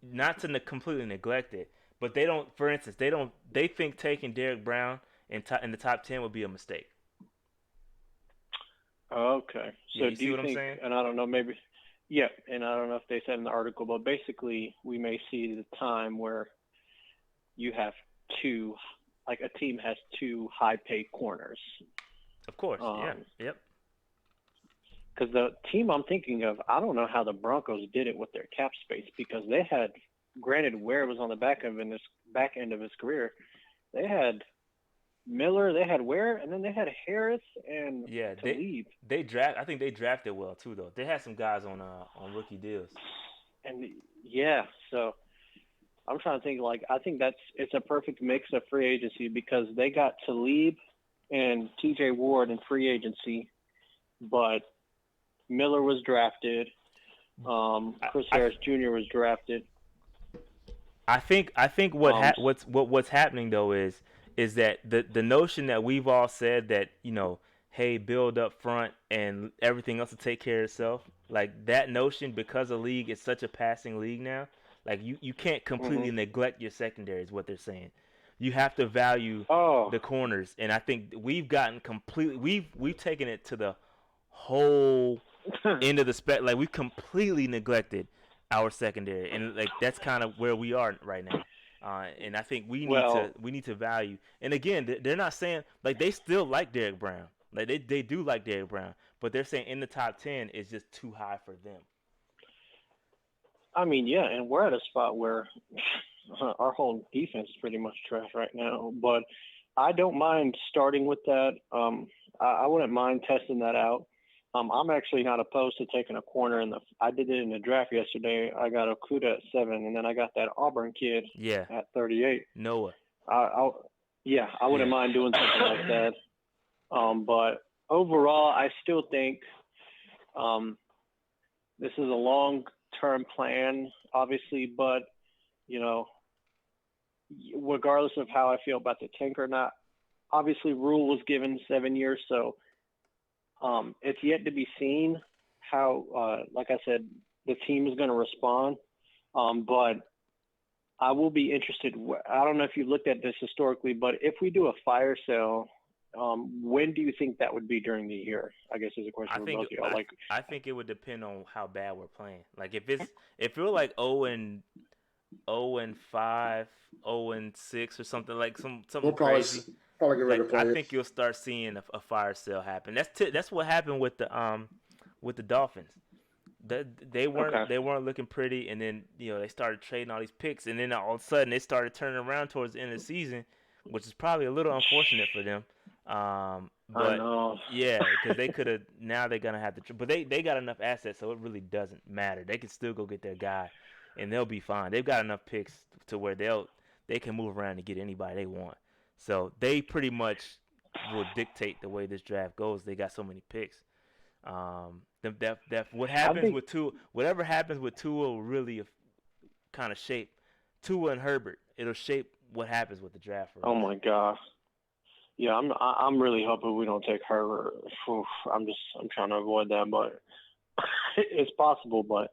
not to completely neglect it, but they don't. For instance, they think taking Derrick Brown in the top 10 would be a mistake. Okay. Yeah, So you do see you what I'm think, saying? and I don't know, maybe, yeah, and I don't know if they said in the article, but basically we may see the time where you have two, like a team has two high paid corners. Of course. Yeah. Um, Yep. because the team I'm thinking of, I don't know how the Broncos did it with their cap space because they had, granted, Ware was on the back end of his career, they had Miller, they had Ware, and then they had Harris and Yeah. Talib. They draft. I think they drafted well too, though. They had some guys on rookie deals. And yeah, so I'm trying to think. Like, I think it's a perfect mix of free agency because they got Talib and T.J. Ward in free agency, but Miller was drafted. Chris I, Harris Jr. was drafted. I think Um, what's happening though is that the notion that we've all said that hey, build up front and everything else will take care of itself, like that notion, because the league is such a passing league now, like you can't mm-hmm. completely neglect your secondary is what they're saying. You have to value Oh, the corners, and I think we've gotten completely we've taken it to the whole end of the spec. Like we completely neglected our secondary, and like that's kind of where we are right now. And I think well, we need to value. And again, they're not saying like they still like Derrick Brown. Like they do like Derrick Brown, but they're saying in the top 10 is just too high for them. I mean, yeah, and we're at a spot where our whole defense is pretty much trash right now. But I don't mind starting with that. I wouldn't mind testing that out. I'm actually not opposed to taking a corner in the. I did it in the draft yesterday. I got Okuda at 7, and then I got that Auburn kid Yeah, at 38. Noah. I yeah, I wouldn't Yeah, mind doing something like that. But overall, I still think um, this is a long-term plan, obviously. But you know, regardless of how I feel about the tank or not, obviously Rule was given 7 years, so it's yet to be seen how, like I said, the team is going to respond. But I will be interested. I don't know if you looked at this historically, but if we do a fire sale, when do you think that would be during the year? I guess is a question I for think both of y'all. Like, I think it would depend on how bad we're playing. Like if we're like 0-5, 0-6 or something, like We'll something probably crazy. probably get ready Like to I play it. think you'll start seeing a fire sale happen. That's what happened with the Dolphins. okay, They weren't looking pretty, and then they started trading all these picks, and then all of a sudden they started turning around towards the end of the season, which is probably a little unfortunate for them. I But know. yeah, because they could have, now they're gonna have to. But they got enough assets, so it really doesn't matter. They can still go get their guy, and they'll be fine. They've got enough picks to where they can move around and get anybody they want. So they pretty much will dictate the way this draft goes. They got so many picks. That what happens with Tua, whatever happens with Tua will really kind of shape Tua and Herbert. It'll shape what happens with the draft for us. Oh my gosh. Yeah, I'm really hoping we don't take Herbert. Oof, I'm trying to avoid that, but it's possible. But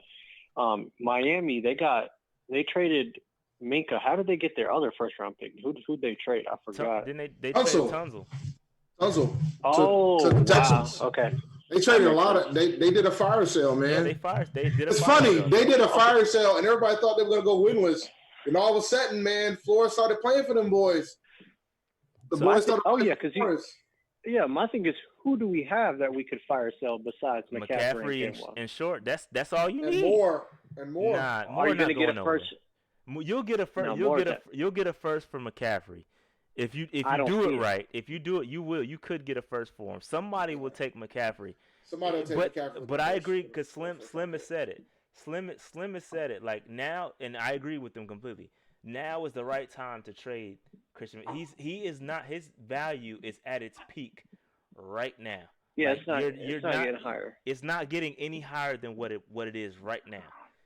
Miami, they traded Minka. How did they get their other first round pick? Who'd they trade? I forgot. Didn't they traded Tunzel? Tunzel. Oh, to wow. Texans. Okay. They traded a lot of. They did a fire sale, man. Yeah, they did. It's funny. They did a fire sale, and everybody thought they were going to go winless. And all of a sudden, man, Flores started playing for them boys. The boys started. My thing is, who do we have that we could fire sale besides McCaffrey and Short? That's all you need. And more. Nah, more. Are you going to get a first? You'll get a first. No, you'll get a first for McCaffrey. If you do it right, if you do it, you will. You could get a first for him. Somebody will take McCaffrey. Somebody will take McCaffrey. But I agree because Slim has said it. Slim has said it. Like now, and I agree with him completely. Now is the right time to trade Christian. He is not. His value is at its peak right now. Yeah, like, it's not getting higher. It's not getting any higher than what it is right now.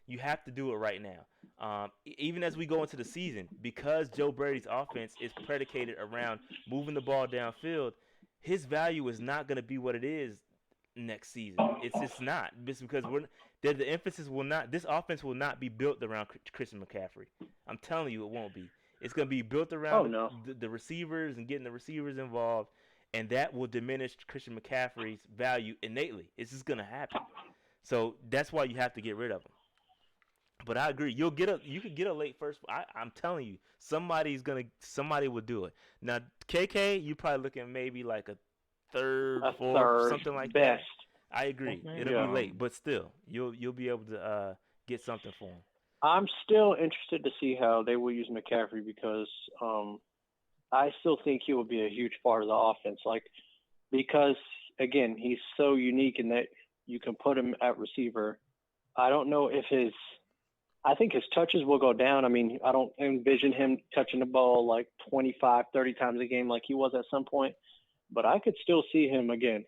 You have to do it right now. Even as we go into the season, because Joe Brady's offense is predicated around moving the ball downfield, his value is not going to be what it is next season. It's not. It's because the emphasis will not. This offense will not be built around Christian McCaffrey. I'm telling you, it won't be. It's going to be built around the receivers and getting the receivers involved, and that will diminish Christian McCaffrey's value innately. It's just going to happen. So that's why you have to get rid of him. But I agree. You could get a late first. I'm telling you, somebody will do it. Now, KK, you probably looking maybe like a third, fourth, something like best. that. I agree. It'll be late, but still, you'll be able to get something for him. I'm still interested to see how they will use McCaffrey because I still think he will be a huge part of the offense. Because again, he's so unique in that you can put him at receiver. I don't know if I think his touches will go down. I mean, I don't envision him touching the ball like 25, 30 times a game like he was at some point. But I could still see him again.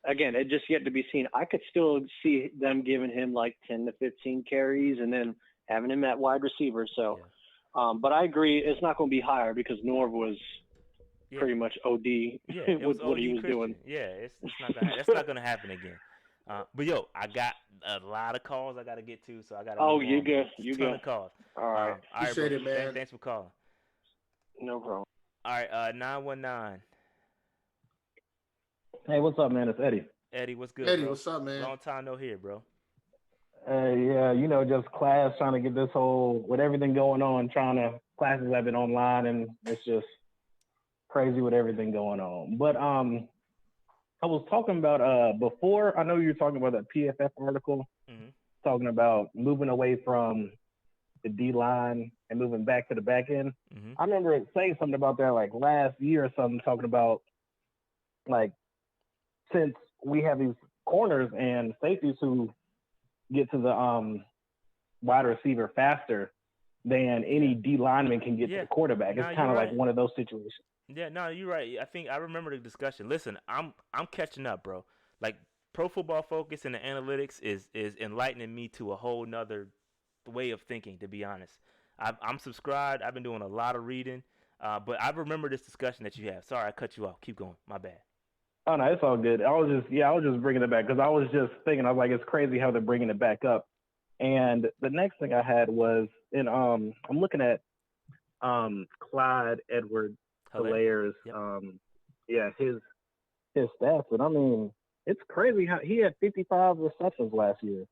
Again, it just yet to be seen. I could still see them giving him like 10 to 15 carries and then having him at wide receiver. So, but I agree, it's not going to be higher because Norv was pretty much OD with what he was doing. Yeah, that's not going to happen again. But yo, I got a lot of calls I got to get to, so I got to. Oh, you good? You good? Calls. All right. Appreciate it, man. Thanks for calling. No problem. All right, 919. Hey, what's up, man? It's Eddie. Eddie, what's good? Eddie, bro? what's up, man? Long time no hear, bro. Yeah, just class trying to get this whole with everything going on. Classes have been online, and it's just crazy with everything going on. But I was talking about before. I know you were talking about that PFF article, talking about moving away from the D line and moving back to the back end. Mm-hmm. I remember it saying something about that like last year or something, talking about like since we have these corners and safeties who get to the wide receiver faster than any D lineman can get to the quarterback. It's kind of like one of those situations. Yeah, no, you're right. I think I remember the discussion. Listen, I'm catching up, bro. Like Pro Football Focus and the analytics is enlightening me to a whole nother way of thinking, to be honest. I'm subscribed. I've been doing a lot of reading, but I remember this discussion that you have. Sorry, I cut you off. Keep going. My bad. Oh no, it's all good. I was just bringing it back because I was just thinking. I was like, it's crazy how they're bringing it back up. And the next thing I had was I'm looking at Clyde Edwards-Hilaire's his stats, and I mean it's crazy how he had 55 receptions last year,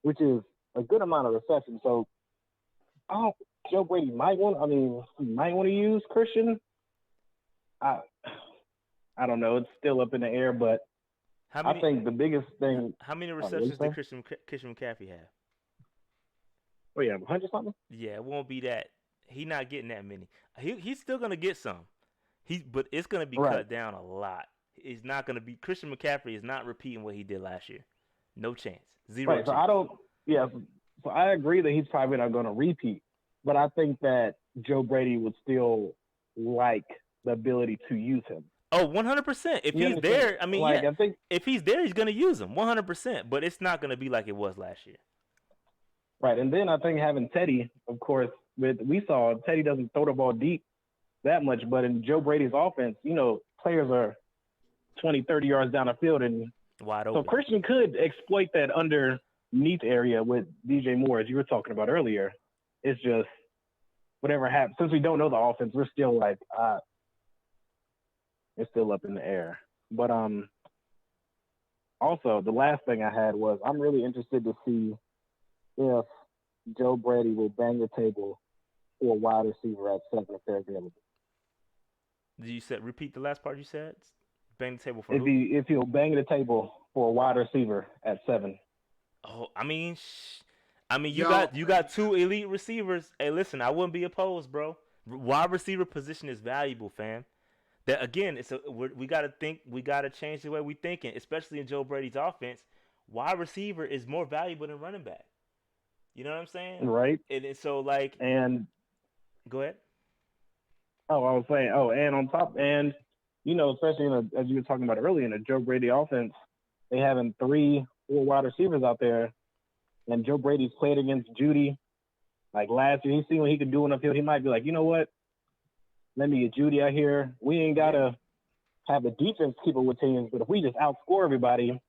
which is a good amount of receptions. So, Joe Brady might want to use Christian. I don't know. It's still up in the air, but I think the biggest thing. How many receptions did Christian McCaffrey have? Oh yeah, 100 something. Yeah, it won't be that. He's not getting that many. He's still gonna get some. But it's gonna be cut down a lot. It's not gonna be. Christian McCaffrey is not repeating what he did last year. No chance. Zero. Right. Chance. So I agree that he's probably not going to repeat, but I think that Joe Brady would still like the ability to use him. Oh, 100%. If You he's understand? there, I mean, Like, yeah. I think, If he's there, he's gonna use him 100%. But it's not gonna be like it was last year. right. And then I think having Teddy, of course, we saw Teddy doesn't throw the ball deep that much, but in Joe Brady's offense, players are 20, 30 yards down the field. And Wide so open. Christian could exploit that underneath area with DJ Moore, as you were talking about earlier. It's just whatever happens. Since we don't know the offense, we're still like, it's still up in the air. But also, the last thing I had was I'm really interested to see if Joe Brady will bang the table for a wide receiver at 7 if they're available. Did you repeat the last part you said? Bang the table for If who? he'll bang the table for a wide receiver at 7. Oh, I mean, you Yo. got two elite receivers. Hey, listen, I wouldn't be opposed, bro. Wide receiver position is valuable, fam. That again, we got to change the way we thinking, especially in Joe Brady's offense. Wide receiver is more valuable than running back. You know what I'm saying? Right. And so like, And go ahead. I was saying, and on top, and especially as you were talking about earlier in the Joe Brady offense, they having 3, 4 wide receivers out there, and Joe Brady's played against Judy. Like last year, he seen what he could do on the field. He might be like, you know what? Let me get Judy out here. We ain't gotta have the defense keep up with teams, but if we just outscore everybody,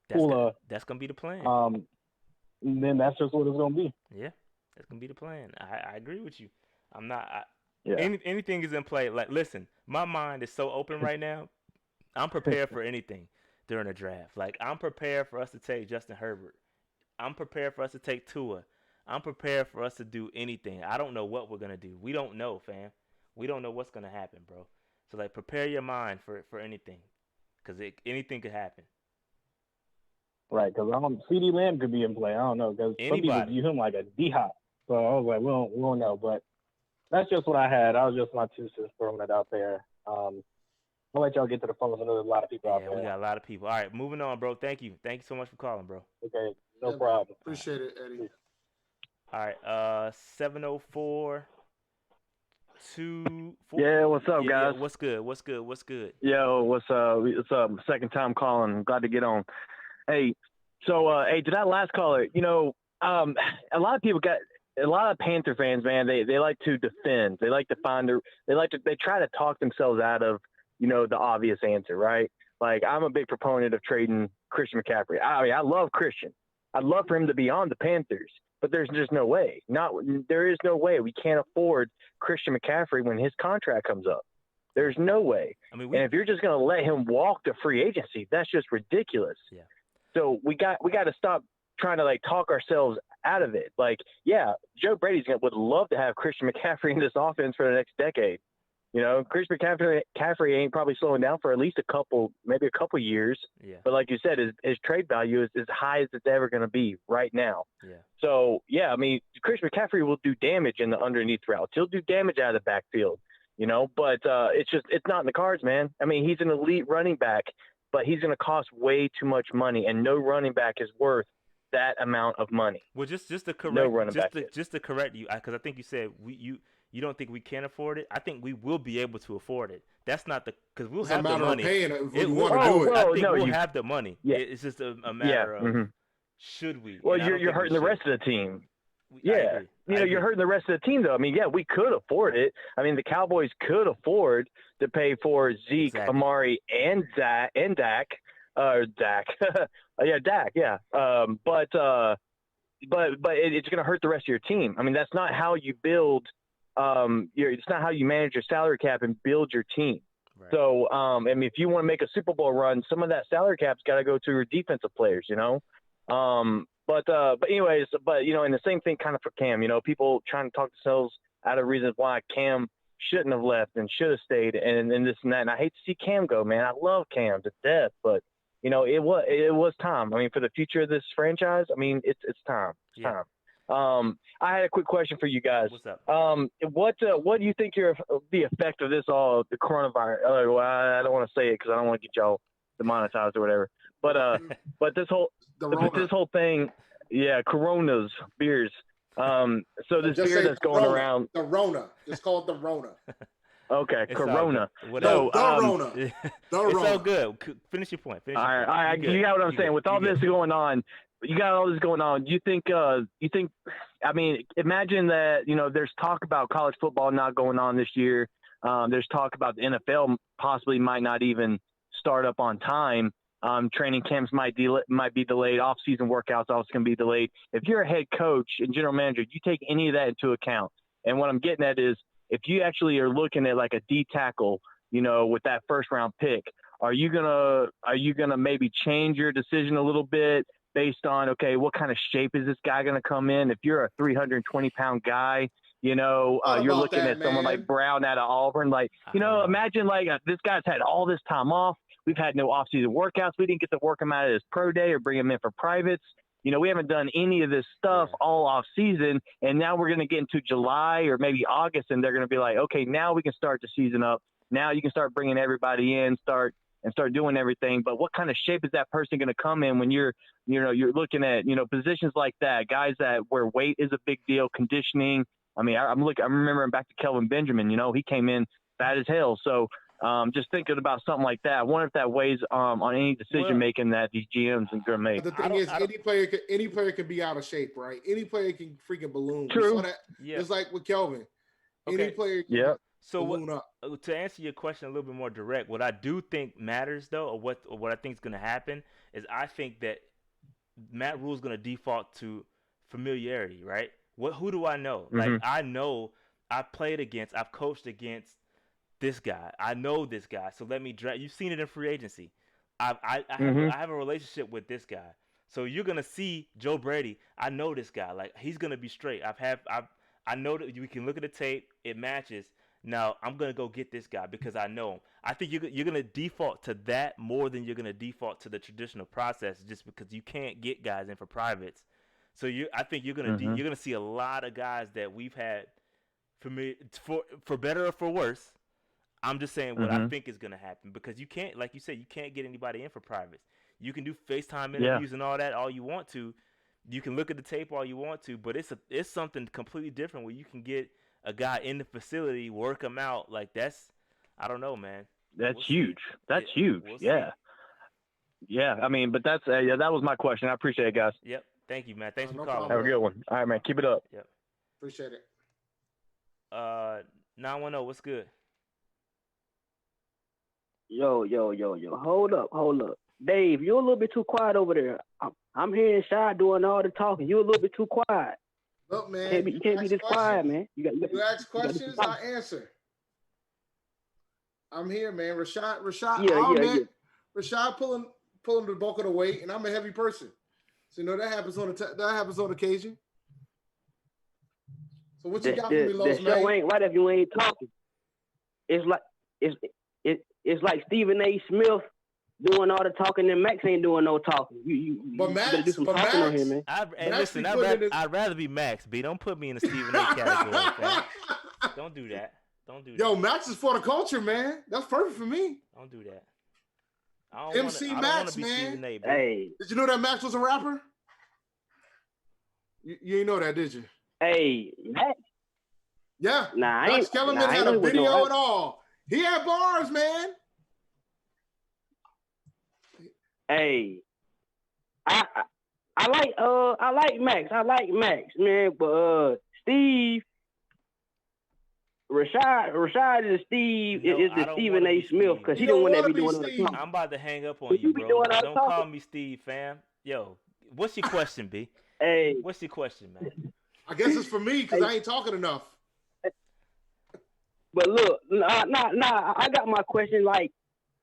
that's gonna be the plan. Then that's just what it's gonna be. Yeah, that's gonna be the plan. I agree with you. I'm not. Yeah. Anything is in play. Like, listen, my mind is so open right now. I'm prepared for anything during the draft. Like, I'm prepared for us to take Justin Herbert. I'm prepared for us to take Tua. I'm prepared for us to do anything. I don't know what we're gonna do. We don't know, fam. We don't know what's gonna happen, bro. So like, prepare your mind for anything, because anything could happen. Right, because CD Lamb could be in play. I don't know, because some people view him like a D-Hop. So I was like, we don't know. But that's just what I had. I was just my 2 cents throwing it out there. I'll let y'all get to the phones. I know there's a lot of people out there. Yeah, we got a lot of people. All right, moving on, bro. Thank you so much for calling, bro. Okay, no problem. Appreciate it, Eddie. All right, 704 24. Yeah, what's up, guys? Yeah, what's good? Yo, what's up? Second time calling. Glad to get on. Hey, so to that last caller, a lot of Panther fans, man, they like to defend. They like to they try to talk themselves out of, the obvious answer, right? Like, I'm a big proponent of trading Christian McCaffrey. I mean, I love Christian. I'd love for him to be on the Panthers, but there's just no way. There is no way. We can't afford Christian McCaffrey when his contract comes up. There's no way. I mean, and if you're just going to let him walk to free agency, that's just ridiculous. Yeah. So we got to stop trying to like talk ourselves out of it. Like, yeah, Joe Brady's would love to have Christian McCaffrey in this offense for the next decade. Christian McCaffrey ain't probably slowing down for at least maybe a couple years. Yeah. But like you said, his trade value is as high as it's ever going to be right now. Yeah. So, yeah, I mean, Christian McCaffrey will do damage in the underneath routes. He'll do damage out of the backfield, but it's not in the cards, man. I mean, he's an elite running back, but he's going to cost way too much money, and no running back is worth that amount of money. Well, just to correct, no just to correct you, because I think you said you don't think we can afford it. I think we will be able to afford it. That's not because we'll have the money. If we want to do it. I think we'll have the money. Yeah. It's just a matter of should we? Well, you're hurting the rest of the team. Yeah, you're hurting the rest of the team, though. I mean, yeah, we could afford it. I mean, the Cowboys could afford to pay for Zeke, Amari, and Dak. Dak. Dak. Yeah. But it's going to hurt the rest of your team. I mean, that's not how you build. It's not how you manage your salary cap and build your team. Right. So, I mean, if you want to make a Super Bowl run, some of that salary cap's got to go to your defensive players. But anyways, and the same thing kind of for Cam. People trying to talk themselves out of reasons why Cam shouldn't have left and should have stayed, and this and that. And I hate to see Cam go, man. I love Cam to death, but it was time. I mean, for the future of this franchise, I mean, it's time. It's time. I had a quick question for you guys. What's up? What do you think the effect of the coronavirus? I don't want to say it because I don't want to get y'all demonetized or whatever. But this whole thing, yeah, Coronas beers. So this beer that's going around, the Rona, just call it the Rona. Okay, It's Corona. all good. Whatever. No, the Rona. It's The all Rona. good. Finish your point. All right, You you got what I'm saying. good. With all You this good. going on, you think, I mean, imagine that, there's talk about college football not going on this year. There's talk about the NFL possibly might not even start up on time. Training camps might be delayed. Off-season workouts also going to be delayed. If you're a head coach and general manager, you take any of that into account. And what I'm getting at is, if you actually are looking at like a D tackle, with that first round pick, are you gonna maybe change your decision a little bit based on, okay, what kind of shape is this guy gonna come in? If you're a 320-pound guy, you're looking at someone like Brown out of Auburn. Like, imagine like this guy's had all this time off. We've had no off-season workouts. We didn't get to work him out at his pro day or bring him in for privates. We haven't done any of this stuff all off season, and now we're going to get into July or maybe August, and they're going to be like, okay, now we can start the season up. Now you can start bringing everybody in, start doing everything. But what kind of shape is that person going to come in when you're looking at, positions like that, guys where weight is a big deal, conditioning. I mean, I'm remembering back to Kelvin Benjamin, he came in fat as hell. So, just thinking about something like that. I wonder if that weighs on any decision making that these GMs are going to make. The thing is, any player can be out of shape, right? Any player can freaking balloon. True. We saw that. Yeah. It's like with Kelvin. Okay. Any player can balloon up. To answer your question a little bit more direct, what I do think matters though, or what I think is going to happen is I think that Matt Rule's going to default to familiarity, right? Who do I know? Mm-hmm. Like I know I've coached against this guy. I know this guy, so let me draft. You've seen it in free agency. I have a relationship with this guy, so you're gonna see Joe Brady. I know this guy. Like he's gonna be straight. I know that we can look at the tape. It matches. Now I'm gonna go get this guy because I know him. I think you're gonna default to that more than you're gonna default to the traditional process, just because you can't get guys in for privates. So I think you're gonna see a lot of guys that we've had for better or for worse. I'm just saying what I think is going to happen, because you can't, like you said, you can't get anybody in for privates. You can do FaceTime interviews and all that all you want to. You can look at the tape all you want to, but it's something completely different where you can get a guy in the facility, work him out. Like I don't know, man. That's huge. That's huge. Yeah. Yeah. I mean, but that was my question. I appreciate it, guys. Yep. Thank you, man. Thanks for calling. Problem. Have a good one. All right, man. Keep it up. Yep. Appreciate it. 910, what's good? Yo. Hold up. Dave, you're a little bit too quiet over there. I'm hearing Shy doing all the talking. You're a little bit too quiet. Look, man. You can't be this quiet, man. You ask questions, I answer. I'm here, man. Rashad. Yeah. Rashad pulling the bulk of the weight, and I'm a heavy person. So that happens on occasion. So what you got for me, Los, man? The show ain't right if you ain't talking. It's like Stephen A. Smith doing all the talking, and Max ain't doing no talking. You better do some talking on here, man. I'd rather be Max, B. Don't put me in the Stephen A. category. Okay? Don't do that. Yo, Max is for the culture, man. That's perfect for me. Don't do that. MC Max, man. Stephen A, hey. Did you know that Max was a rapper? You didn't know that, did you? Hey, Max. Yeah. Max Kellerman had a video and all. He had bars, man. Hey, I like Max. I like Max, man. But Steve, Rashad is Steve. Is the Stephen A. Smith, because he don't want to be doing all the talking. I'm about to hang up on you, bro. Don't call me Steve, fam. Yo, what's your question, B? Hey, what's your question, man? I guess it's for me because I ain't talking enough. But look, I got my question. Like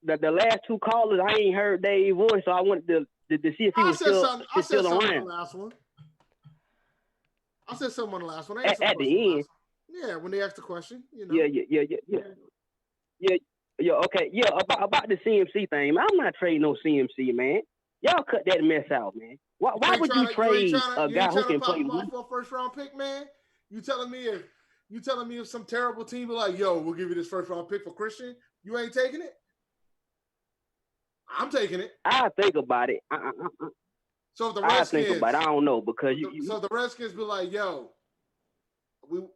the last two callers, I ain't heard Dave's voice, so I wanted to see if he was still around. I said something on the last one. At the end. Yeah, when they asked the question, Yeah. Okay. Yeah, about the CMC thing, man. I'm not trading no CMC, man. Y'all cut that mess out, man. Why would you trade a guy who can play for a first round pick, man? You telling me if some terrible team be like, yo, we'll give you this first round pick for Christian, you ain't taking it? I'm taking it. I think about it. So if the Redskins, think about it. I don't know, because so the Redskins be like, yo,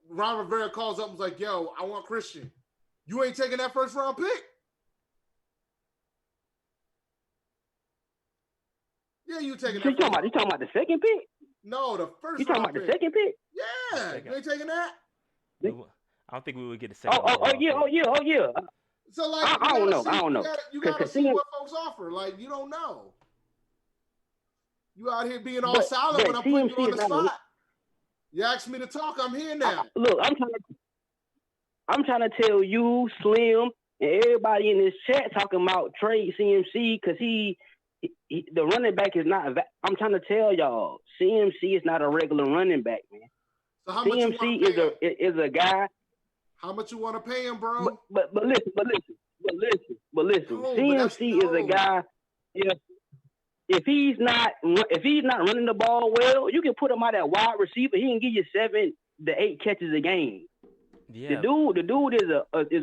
Ron Rivera calls up and is like, yo, I want Christian. You ain't taking that first round pick? Yeah, you taking that. You talking about the second pick? No, the first. You talking about pick. the second pick? Yeah, you ain't taking that. I don't think we would get a second. Oh yeah. So like, I don't know. You gotta see what folks offer. Like, you don't know. You out here being all silent when I'm putting you on the spot. You asked me to talk. I'm here now. Look, I'm trying to tell you, Slim, and everybody in this chat talking about trade CMC because he the running back is not. I'm trying to tell y'all, CMC is not a regular running back, man. So how CMC is a guy. How much you want to pay him, bro? But listen. CMC is a guy. If he's not running the ball well, you can put him out at wide receiver. He can give you 7 to 8 catches a game. Yeah. The dude is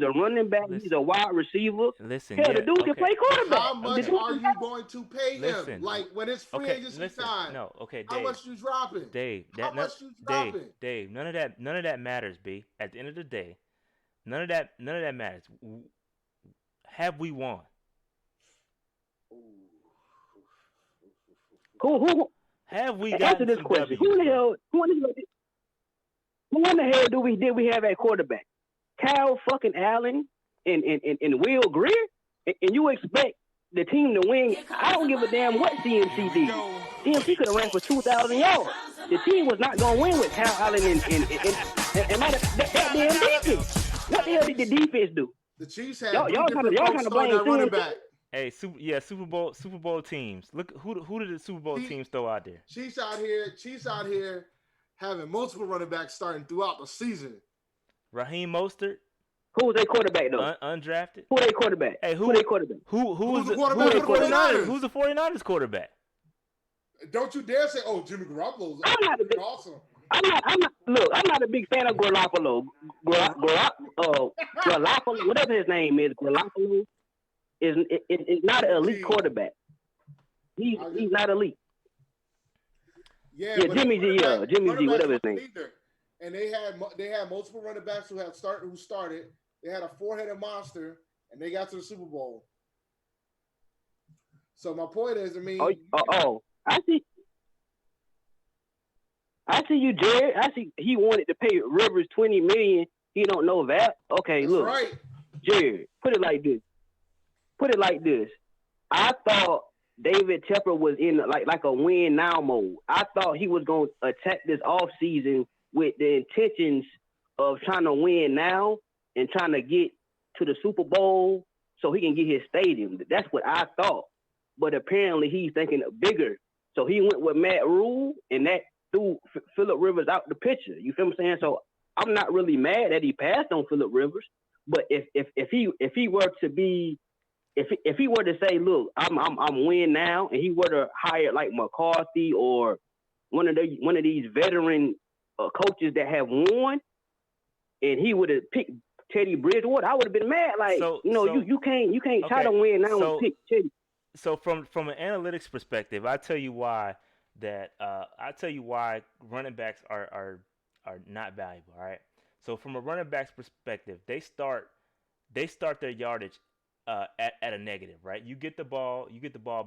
a running back. Listen, he's a wide receiver. Listen, the dude can play quarterback. How much are you going to pay him? Like when it's free agency time. No, okay, Dave. How much you dropping? Dave, Dave, none of that matters, B. At the end of the day, none of that matters. Have we won? Who have we answer this question? Who in the hell did we have at quarterback? Kyle fucking Allen and Will Greer? And you expect the team to win? I don't give a damn what CMC did. CMC could have ran for 2,000 yards. The team was not going to win with Kyle Allen and that damn defense. What the hell did the defense do? The Chiefs had y'all trying to blame that running back. Hey, Super Bowl teams. Look, who did the Super Bowl teams throw out there? Chiefs out here having multiple running backs starting throughout the season. Raheem Mostert. Who was their quarterback though? Undrafted. Who their quarterback? Hey, who their quarterback? Who's the quarterback for the 49ers? Who's the 49ers quarterback? Don't you dare say, "Oh, Jimmy Garoppolo's awesome." I'm not a big fan of Garoppolo. Garoppolo, whatever his name is, Garoppolo is not an elite quarterback. He's not elite. Yeah, Jimmy G, whatever his name. And they had multiple running backs who started. They had a 4-headed monster, and they got to the Super Bowl. So my point is, I mean, I see you, Jared. I see he wanted to pay Rivers $20 million. He don't know that. Okay, that's look, right. Jared, put it like this. I thought David Tepper was in like a win now mode. I thought he was going to attack this offseason with the intentions of trying to win now and trying to get to the Super Bowl so he can get his stadium. That's what I thought. But apparently he's thinking bigger. So he went with Matt Rule, and that threw Phillip Rivers out the picture. You feel what I'm saying? So I'm not really mad that he passed on Phillip Rivers. But if he were to be if he were to say, look, I'm win now, and he were to hire like McCarthy or one of these veteran coaches that have won, and he would have picked Teddy Bridgewater, I would have been mad. Like, you can't try to win now and pick Teddy. So from an analytics perspective, I tell you why running backs are not valuable. All right. So from a running back's perspective, they start their yardage at a negative, right? You get the ball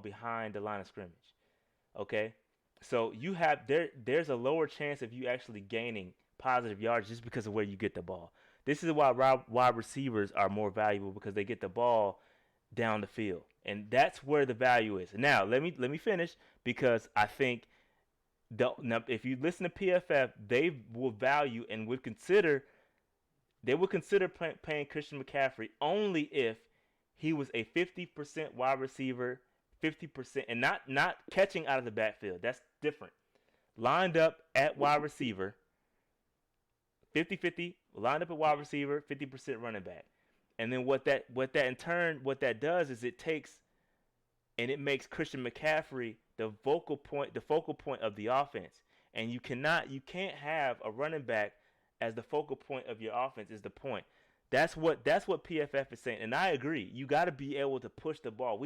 behind the line of scrimmage. Okay. So you have there's a lower chance of you actually gaining positive yards just because of where you get the ball. This is why wide receivers are more valuable, because they get the ball down the field, and that's where the value is. Now let me finish, because I think if you listen to PFF, they will value and would consider paying Christian McCaffrey only if he was a 50% wide receiver, 50%, and not catching out of the backfield. That's different. Lined up at wide receiver, 50-50, lined up at wide receiver, 50% running back. And then what that does is it makes Christian McCaffrey the focal point of the offense. And you can't have a running back as the focal point of your offense, is the point. That's what PFF is saying, and I agree. You got to be able to push the ball.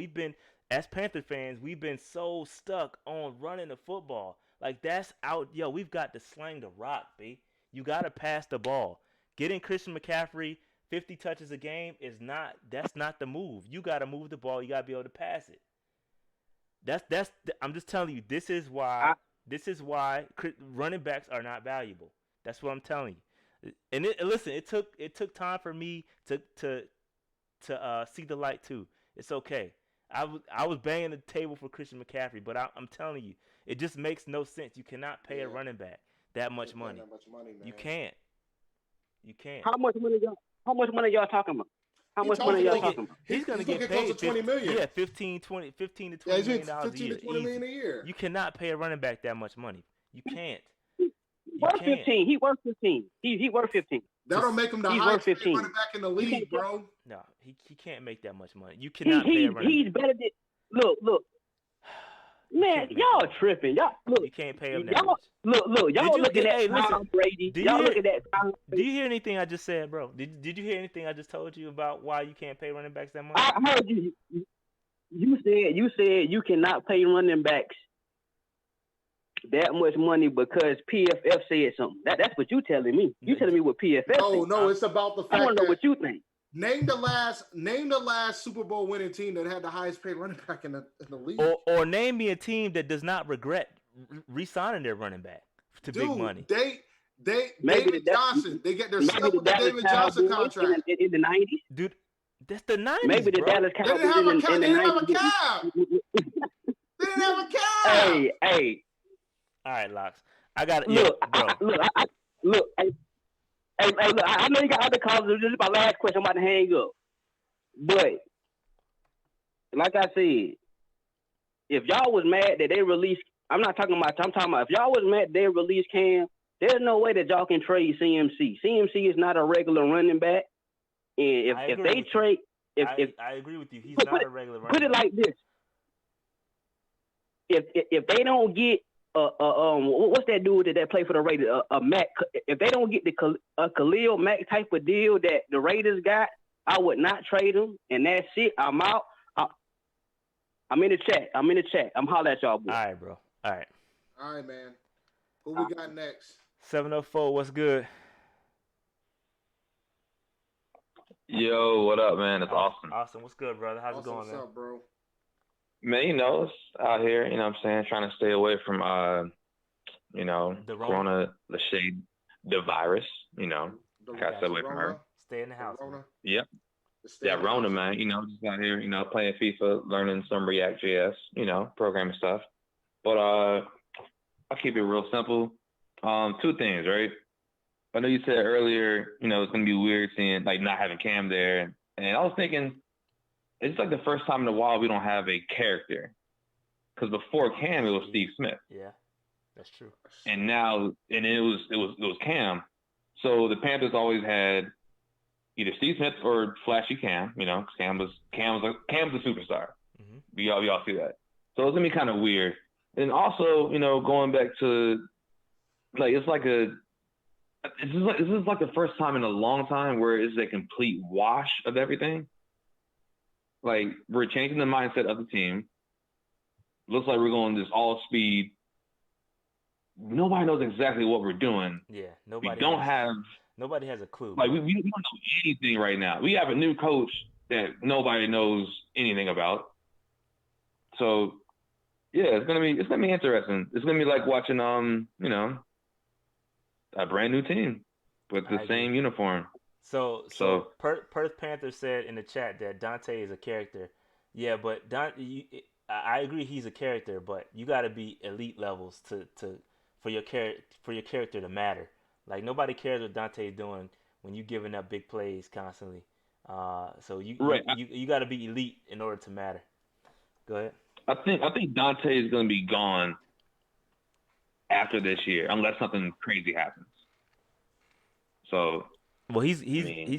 As Panther fans, we've been so stuck on running the football. Like, that's out. We've got to slang the rock, B. You got to pass the ball. Getting Christian McCaffrey 50 touches a game is not. That's not the move. You got to move the ball. You got to be able to pass it. That's. I'm just telling you. This is why. This is why running backs are not valuable. That's what I'm telling you. And listen, it took time for me to see the light too. It's okay. I was banging the table for Christian McCaffrey, but I'm telling you, it just makes no sense. You cannot pay a running back that much money. That much money, man. You can't. You can't. How much money y'all talking about? How much money y'all talking about? He's gonna get close paid to $20 million. Yeah, 15 to $20 Yeah, million dollars a year. 15 to 20 million a year. You cannot pay a running back that much money. You can't. He worth 15. He worth 15. He worth 15. That'll make him the highest running back in the league, bro. No, he can't make that much money. You cannot pay a running back. He's better than look. Man, y'all tripping. Y'all look. You can't pay him that much. Look. Y'all looking at Tom Brady. Y'all looking at Tom Brady. Do you hear anything I just said, bro? Did you hear anything I just told you about why you can't pay running backs that much? I heard you. You said you cannot pay running backs that much money because PFF said something. That's what you telling me. You telling me what PFF said. No, it's about the fact I want to know what you think. Name the last Super Bowl winning team that had the highest paid running back in the league. Or name me a team that does not regret re-signing their running back to big money. David Johnson. They get their stuff with the David Johnson contract in the 90s. Dude, that's the 90s. Maybe the bro. Dallas Cowboys They didn't have a cap. They didn't have a cap. Hey. All right, Locks. I got it. Look, Look. Hey, look, I know you got other callers. This is my last question. I'm about to hang up. But, like I said, if y'all was mad that they released, I'm talking about if y'all was mad they released Cam, there's no way that y'all can trade CMC. CMC is not a regular running back. And if they trade... I agree with you. He's not a regular running back. Put it like this. If they don't get what's that dude that play for the Raiders? A Mac. If they don't get a Khalil Mack type of deal that the Raiders got, I would not trade him. And that's it. I'm out. I'm in the chat. I'm hollering at y'all, boys. All right, bro. All right, man. Who we got next? 704. What's good? Yo, what up, man? It's Austin. Austin, what's good, brother? How's it going, man? What's up, bro? Man, it's out here, you know what I'm saying, trying to stay away from, the Corona, the shade, the virus, gotta stay away from her. Stay in the house. Yep. Yeah, Rona, man, just out here, playing FIFA, learning some React.js, programming stuff. But I'll keep it real simple. Two things, right? I know you said earlier, it's going to be weird seeing, not having Cam there. And I was thinking, it's like the first time in a while we don't have a character. Because before Cam, it was Steve Smith. Yeah, that's true. And now, it was Cam. So the Panthers always had either Steve Smith or flashy Cam. Cam's a superstar. Mm-hmm. We all see that. So it's gonna be kind of weird. And also, going back to this is like the first time in a long time where it's a complete wash of everything. Like, we're changing the mindset of the team. Looks like we're going this all speed. Nobody knows exactly what we're doing. Yeah, nobody has a clue. Like, we don't know anything right now. We have a new coach that nobody knows anything about. So, yeah, it's gonna be interesting. It's gonna be like watching a brand new team with the same uniform. So Perth Panthers said in the chat that Dante is a character. Yeah, but I agree he's a character, but you got to be elite levels for your character to matter. Like, nobody cares what Dante's doing when you're giving up big plays constantly. So you got to be elite in order to matter. Go ahead. I think Dante is going to be gone after this year unless something crazy happens. So. Well, he's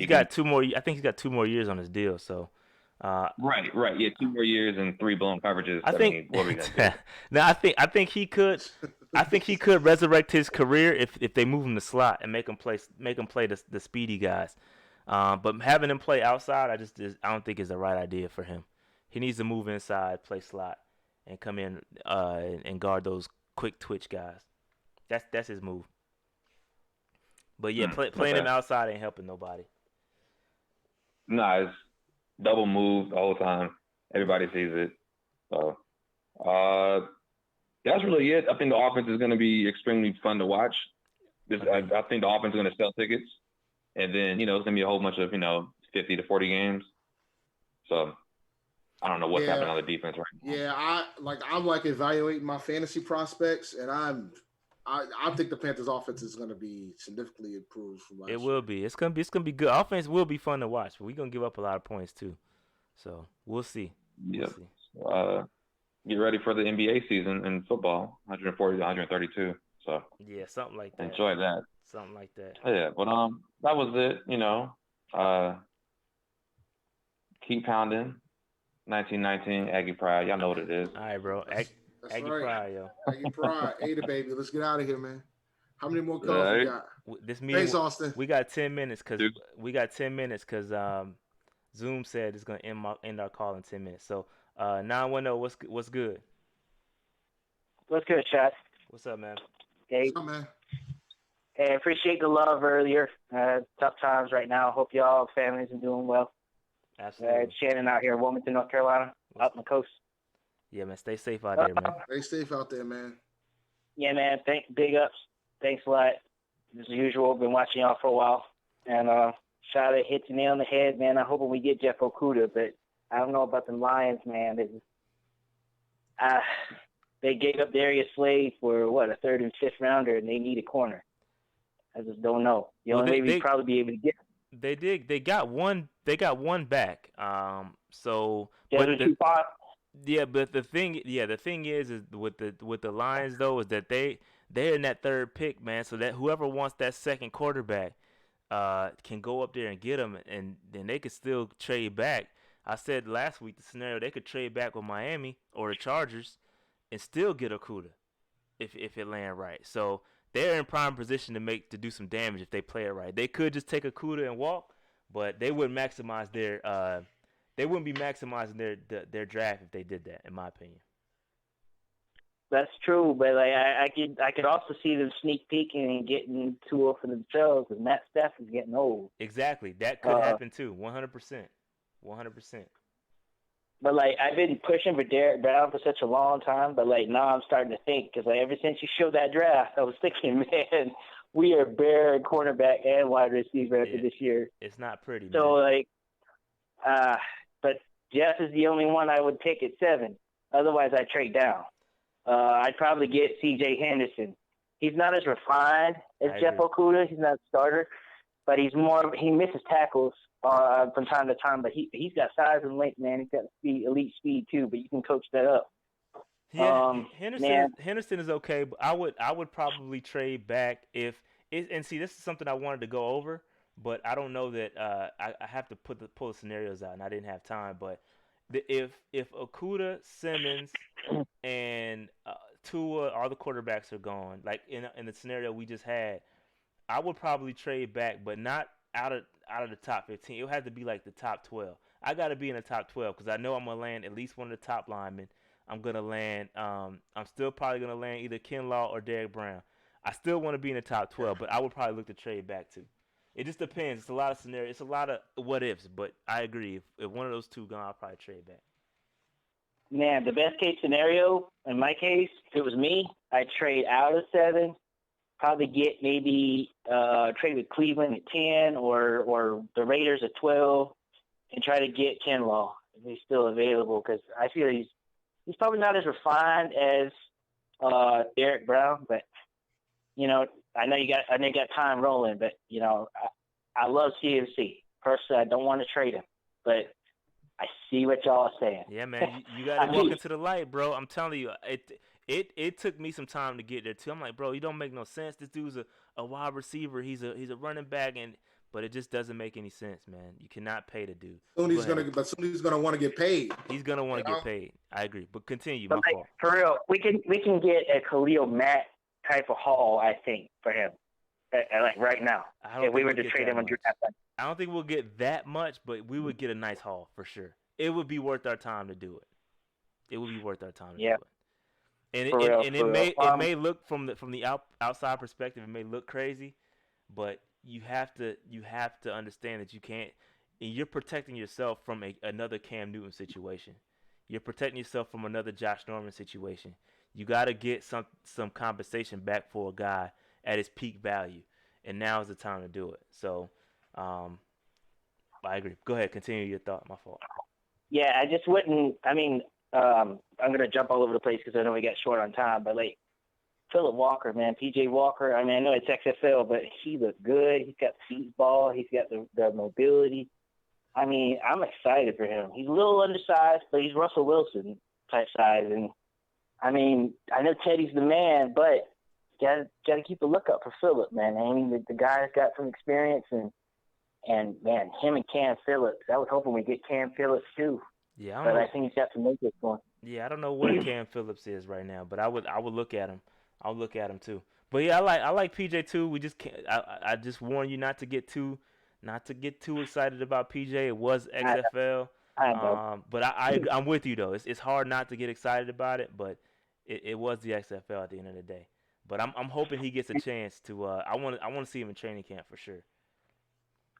got 2 more. I think he's got 2 more years on his deal. So, right. Yeah, 2 more years and 3 blown coverages. I think. What are we gonna do? Now, I think he could. I think he could resurrect his career if they move him to slot and make him play the speedy guys. But having him play outside, I don't think is the right idea for him. He needs to move inside, play slot, and come in and guard those quick twitch guys. That's his move. But yeah, playing him outside ain't helping nobody. Nah, it's double move the whole time. Everybody sees it. So, that's really it. I think the offense is going to be extremely fun to watch. I think the offense is going to sell tickets, and then it's going to be a whole bunch of 50 to 40 games. So I don't know what's happening on the defense right now. Yeah, I'm evaluating my fantasy prospects, and I think the Panthers' offense is going to be significantly improved from last year. It will be. It's gonna be good. Offense will be fun to watch, but we're gonna give up a lot of points too. So we'll see. Yeah. We'll see. Get ready for the NBA season in football, 140 to 132. So yeah, something like that. Enjoy that. Something like that. Yeah, but that was it. Keep pounding. 1919 Aggie Pride. Y'all know what it is. All right, bro. Aggie right. Pride, yo. Aggie Pride. Ada, baby. Let's get out of here, man. How many more calls we got? This meeting. Thanks, Austin. We got 10 minutes because Zoom said it's gonna end our call in 10 minutes. So 910, what's good? What's good, Shad? What's up, man? Hey. What's up, man? Hey, appreciate the love earlier. Tough times right now. Hope y'all families are doing well. Absolutely. Shannon out here in Wilmington, North Carolina, up on the coast. Yeah, man. Stay safe out there, man. Stay safe out there, man. Yeah, man. Big ups. Thanks a lot. As usual, been watching y'all for a while. And Shada hit the nail on the head, man. I'm hoping we get Jeff Okudah, but I don't know about the Lions, man. They gave up Darius Slade for, a third and fifth rounder, and they need a corner. I just don't know. The only way we'd probably be able to get him. They did. They got one. They got one back. So. But the thing is with the Lions though is that they're in that third pick, man. So that whoever wants that second quarterback, can go up there and get them, and then they could still trade back. I said last week the scenario they could trade back with Miami or the Chargers, and still get Okudah, if it land right. So. They're in prime position to do some damage if they play it right. They could just take Okudah and walk, but they wouldn't maximize they wouldn't be maximizing their draft if they did that, in my opinion. That's true, but I could also see them sneak peeking and getting too old for themselves, because Matt Stafford's getting old. Exactly, that could happen too. 100%. But I've been pushing for Derek Brown for such a long time, but now I'm starting to think, because ever since you showed that draft, I was thinking, man, we are bare cornerback and wide receiver after this year. It's not pretty. So but Jeff is the only one I would pick at 7. Otherwise, I'd trade down. I'd probably get C.J. Henderson. He's not as refined as Jeff Okudah. He's not a starter, but he misses tackles from time to time, but he's got size and length, man. He's got elite speed too, but you can coach that up. Yeah, Henderson is okay, but I would probably trade back and see, this is something I wanted to go over, but I don't know that I have to pull the scenarios out, and I didn't have time. But if Okudah, Simmons, and Tua, all the quarterbacks are gone, like in the scenario we just had, I would probably trade back, but not out of the top 15. It would have to be like the top 12. I got to be in the top 12 because I know I'm going to land at least one of the top linemen. I'm going to land I'm still probably going to land either Kinlaw or Derek Brown. I still want to be in the top 12, but I would probably look to trade back too. It just depends. It's a lot of scenarios. It's a lot of what ifs, but I agree. If one of those two gone, I'll probably trade back. Man, the best case scenario, in my case, if it was me, I'd trade out of 7. Probably get maybe trade with Cleveland at 10 or the Raiders at 12, and try to get Kinlaw if he's still available, because I feel he's probably not as refined as Derek Brown, but I know you got time rolling, but I love CMC. Personally, I don't want to trade him, but I see what y'all are saying. Yeah, man, you got to walk into the light, bro. I'm telling you, it took me some time to get there too. I'm like, bro, you don't make no sense. This dude's a wide receiver. He's a running back, but it just doesn't make any sense, man. You cannot pay the dude. Soon he's gonna want to get paid. He's gonna want to get paid. I agree, but continue. My fault. For real, we can get a Khalil Mack type of haul, I think, for him. Right now, if we were to trade him on draft time. I don't think we'll get that much, but we would get a nice haul for sure. It would be worth our time to do it. It would be worth our time to do it. And it may look from the outside perspective, it may look crazy, but you have to understand that you can't. you're protecting yourself from another Cam Newton situation. You're protecting yourself from another Josh Norman situation. You got to get some compensation back for a guy at his peak value, and now is the time to do it. So, I agree. Go ahead, continue your thought. My fault. Yeah, I just wouldn't. I mean, I'm gonna jump all over the place because I know we got short on time. But like Philip Walker, man, PJ Walker. I mean, I know it's XFL, but he looked good. He's got the feet ball. He's got the mobility. I mean, I'm excited for him. He's a little undersized, but he's Russell Wilson type size. And I mean, I know Teddy's the man, but gotta keep a lookout for Philip, man. I mean, the guy's got some experience, and man, him and Cam Phillips. I was hoping we get Cam Phillips too. Yeah, but I think he's got to make this one. Yeah, I don't know where Cam Phillips is right now, but I would look at him. I'll look at him too. But yeah, I like PJ too. We just can't. I just warn you not to get too excited about PJ. It was XFL. But I'm with you though. It's hard not to get excited about it, but it was the XFL at the end of the day. But I'm hoping he gets a chance to. I want to see him in training camp for sure.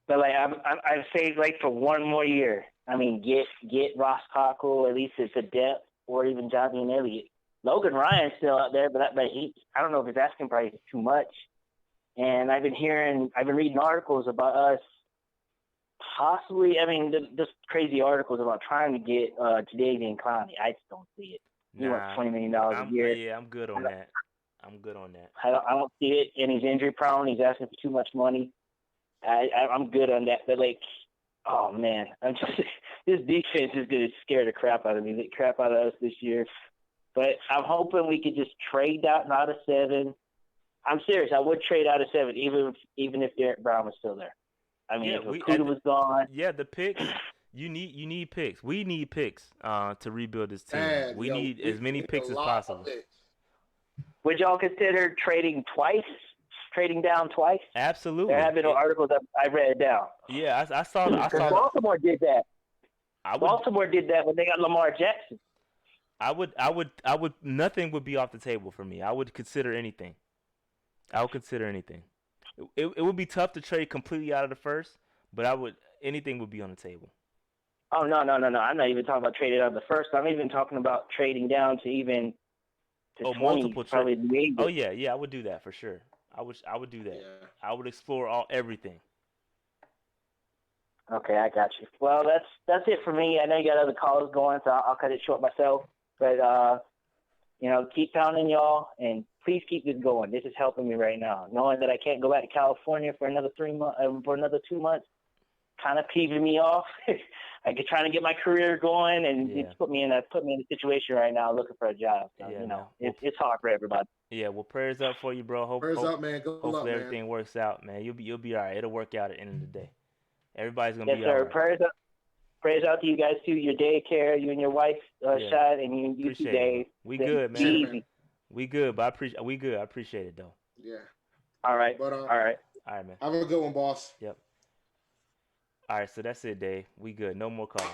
But like I say, like for one more year. I mean, get Ross Cockle at least at the depth, or even Jonathan Elliott. Logan Ryan's still out there, but I don't know if his asking price is too much. And I've been reading articles about us possibly. I mean, just crazy articles about trying to get Jadeveon Clowney. I just don't see it. He wants $20 million a year. Yeah, I'm good on that. I don't see it, and he's injury prone. He's asking for too much money. I'm good on that, but like, oh man, this defense is gonna scare the crap out of us this year. But I'm hoping we could just trade out of 7. I'm serious. I would trade out of 7, even if Derek Brown was still there. I mean, if Okudah was gone. Yeah, the picks. You need picks. We need picks to rebuild this team. We need as many picks as possible. Would y'all consider trading down twice? Absolutely. There have been articles that I read down. Yeah, I saw. Baltimore did that. Baltimore did that when they got Lamar Jackson. I would. Nothing would be off the table for me. I would consider anything. It would be tough to trade completely out of the first, but anything would be on the table. Oh no! I'm not even talking about trading out of the first. I'm even talking about trading down to even to 20, multiple trades. Oh yeah, I would do that for sure. I would do that. Yeah. I would explore everything. Okay, I got you. Well, that's it for me. I know you got other callers going, so I'll cut it short myself. But keep pounding y'all, and please keep this going. This is helping me right now. Knowing that I can't go back to California for another 3 months, for another 2 months, kind of peeving me off. I could trying to get my career going, and it's put me in a situation right now looking for a job. So, it's hard for everybody. Yeah, well, prayers up for you, bro. Prayers up, man. Hopefully everything works out, man. You'll be all right. It'll work out at the end of the day. Everybody's gonna be all right. Prayers up. Prayers out to you guys too. Your daycare, you and your wife, Rashad, and you too, Dave. We good, man. Easy. We good, but I appreciate it though. Yeah. All right. But, all right, man. Have a good one, boss. Yep. All right, so that's it, Dave. We good. No more calls.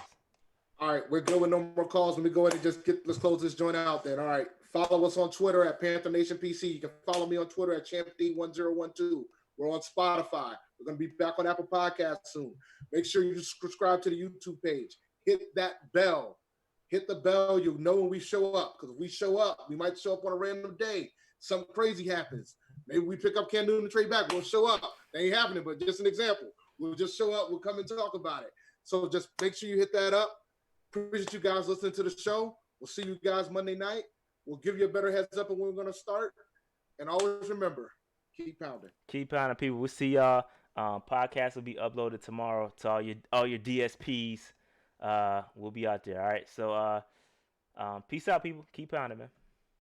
All right, we're good with no more calls. Let me go ahead and let's close this joint out then. All right. Follow us on Twitter at Panther Nation PC. You can follow me on Twitter at ChampD1012. We're on Spotify. We're going to be back on Apple Podcasts soon. Make sure you subscribe to the YouTube page. Hit that bell. Hit the bell. You'll know when we show up. Because if we show up, we might show up on a random day. Something crazy happens. Maybe we pick up Cam Newton and trade back. We'll show up. That ain't happening, but just an example. We'll just show up. We'll come and talk about it. So just make sure you hit that up. Appreciate you guys listening to the show. We'll see you guys Monday night. We'll give you a better heads up on when we're going to start. And always remember, keep pounding. Keep pounding, people. We'll see y'all. Podcast will be uploaded tomorrow to all your DSPs. We'll be out there. All right. So peace out, people. Keep pounding, man.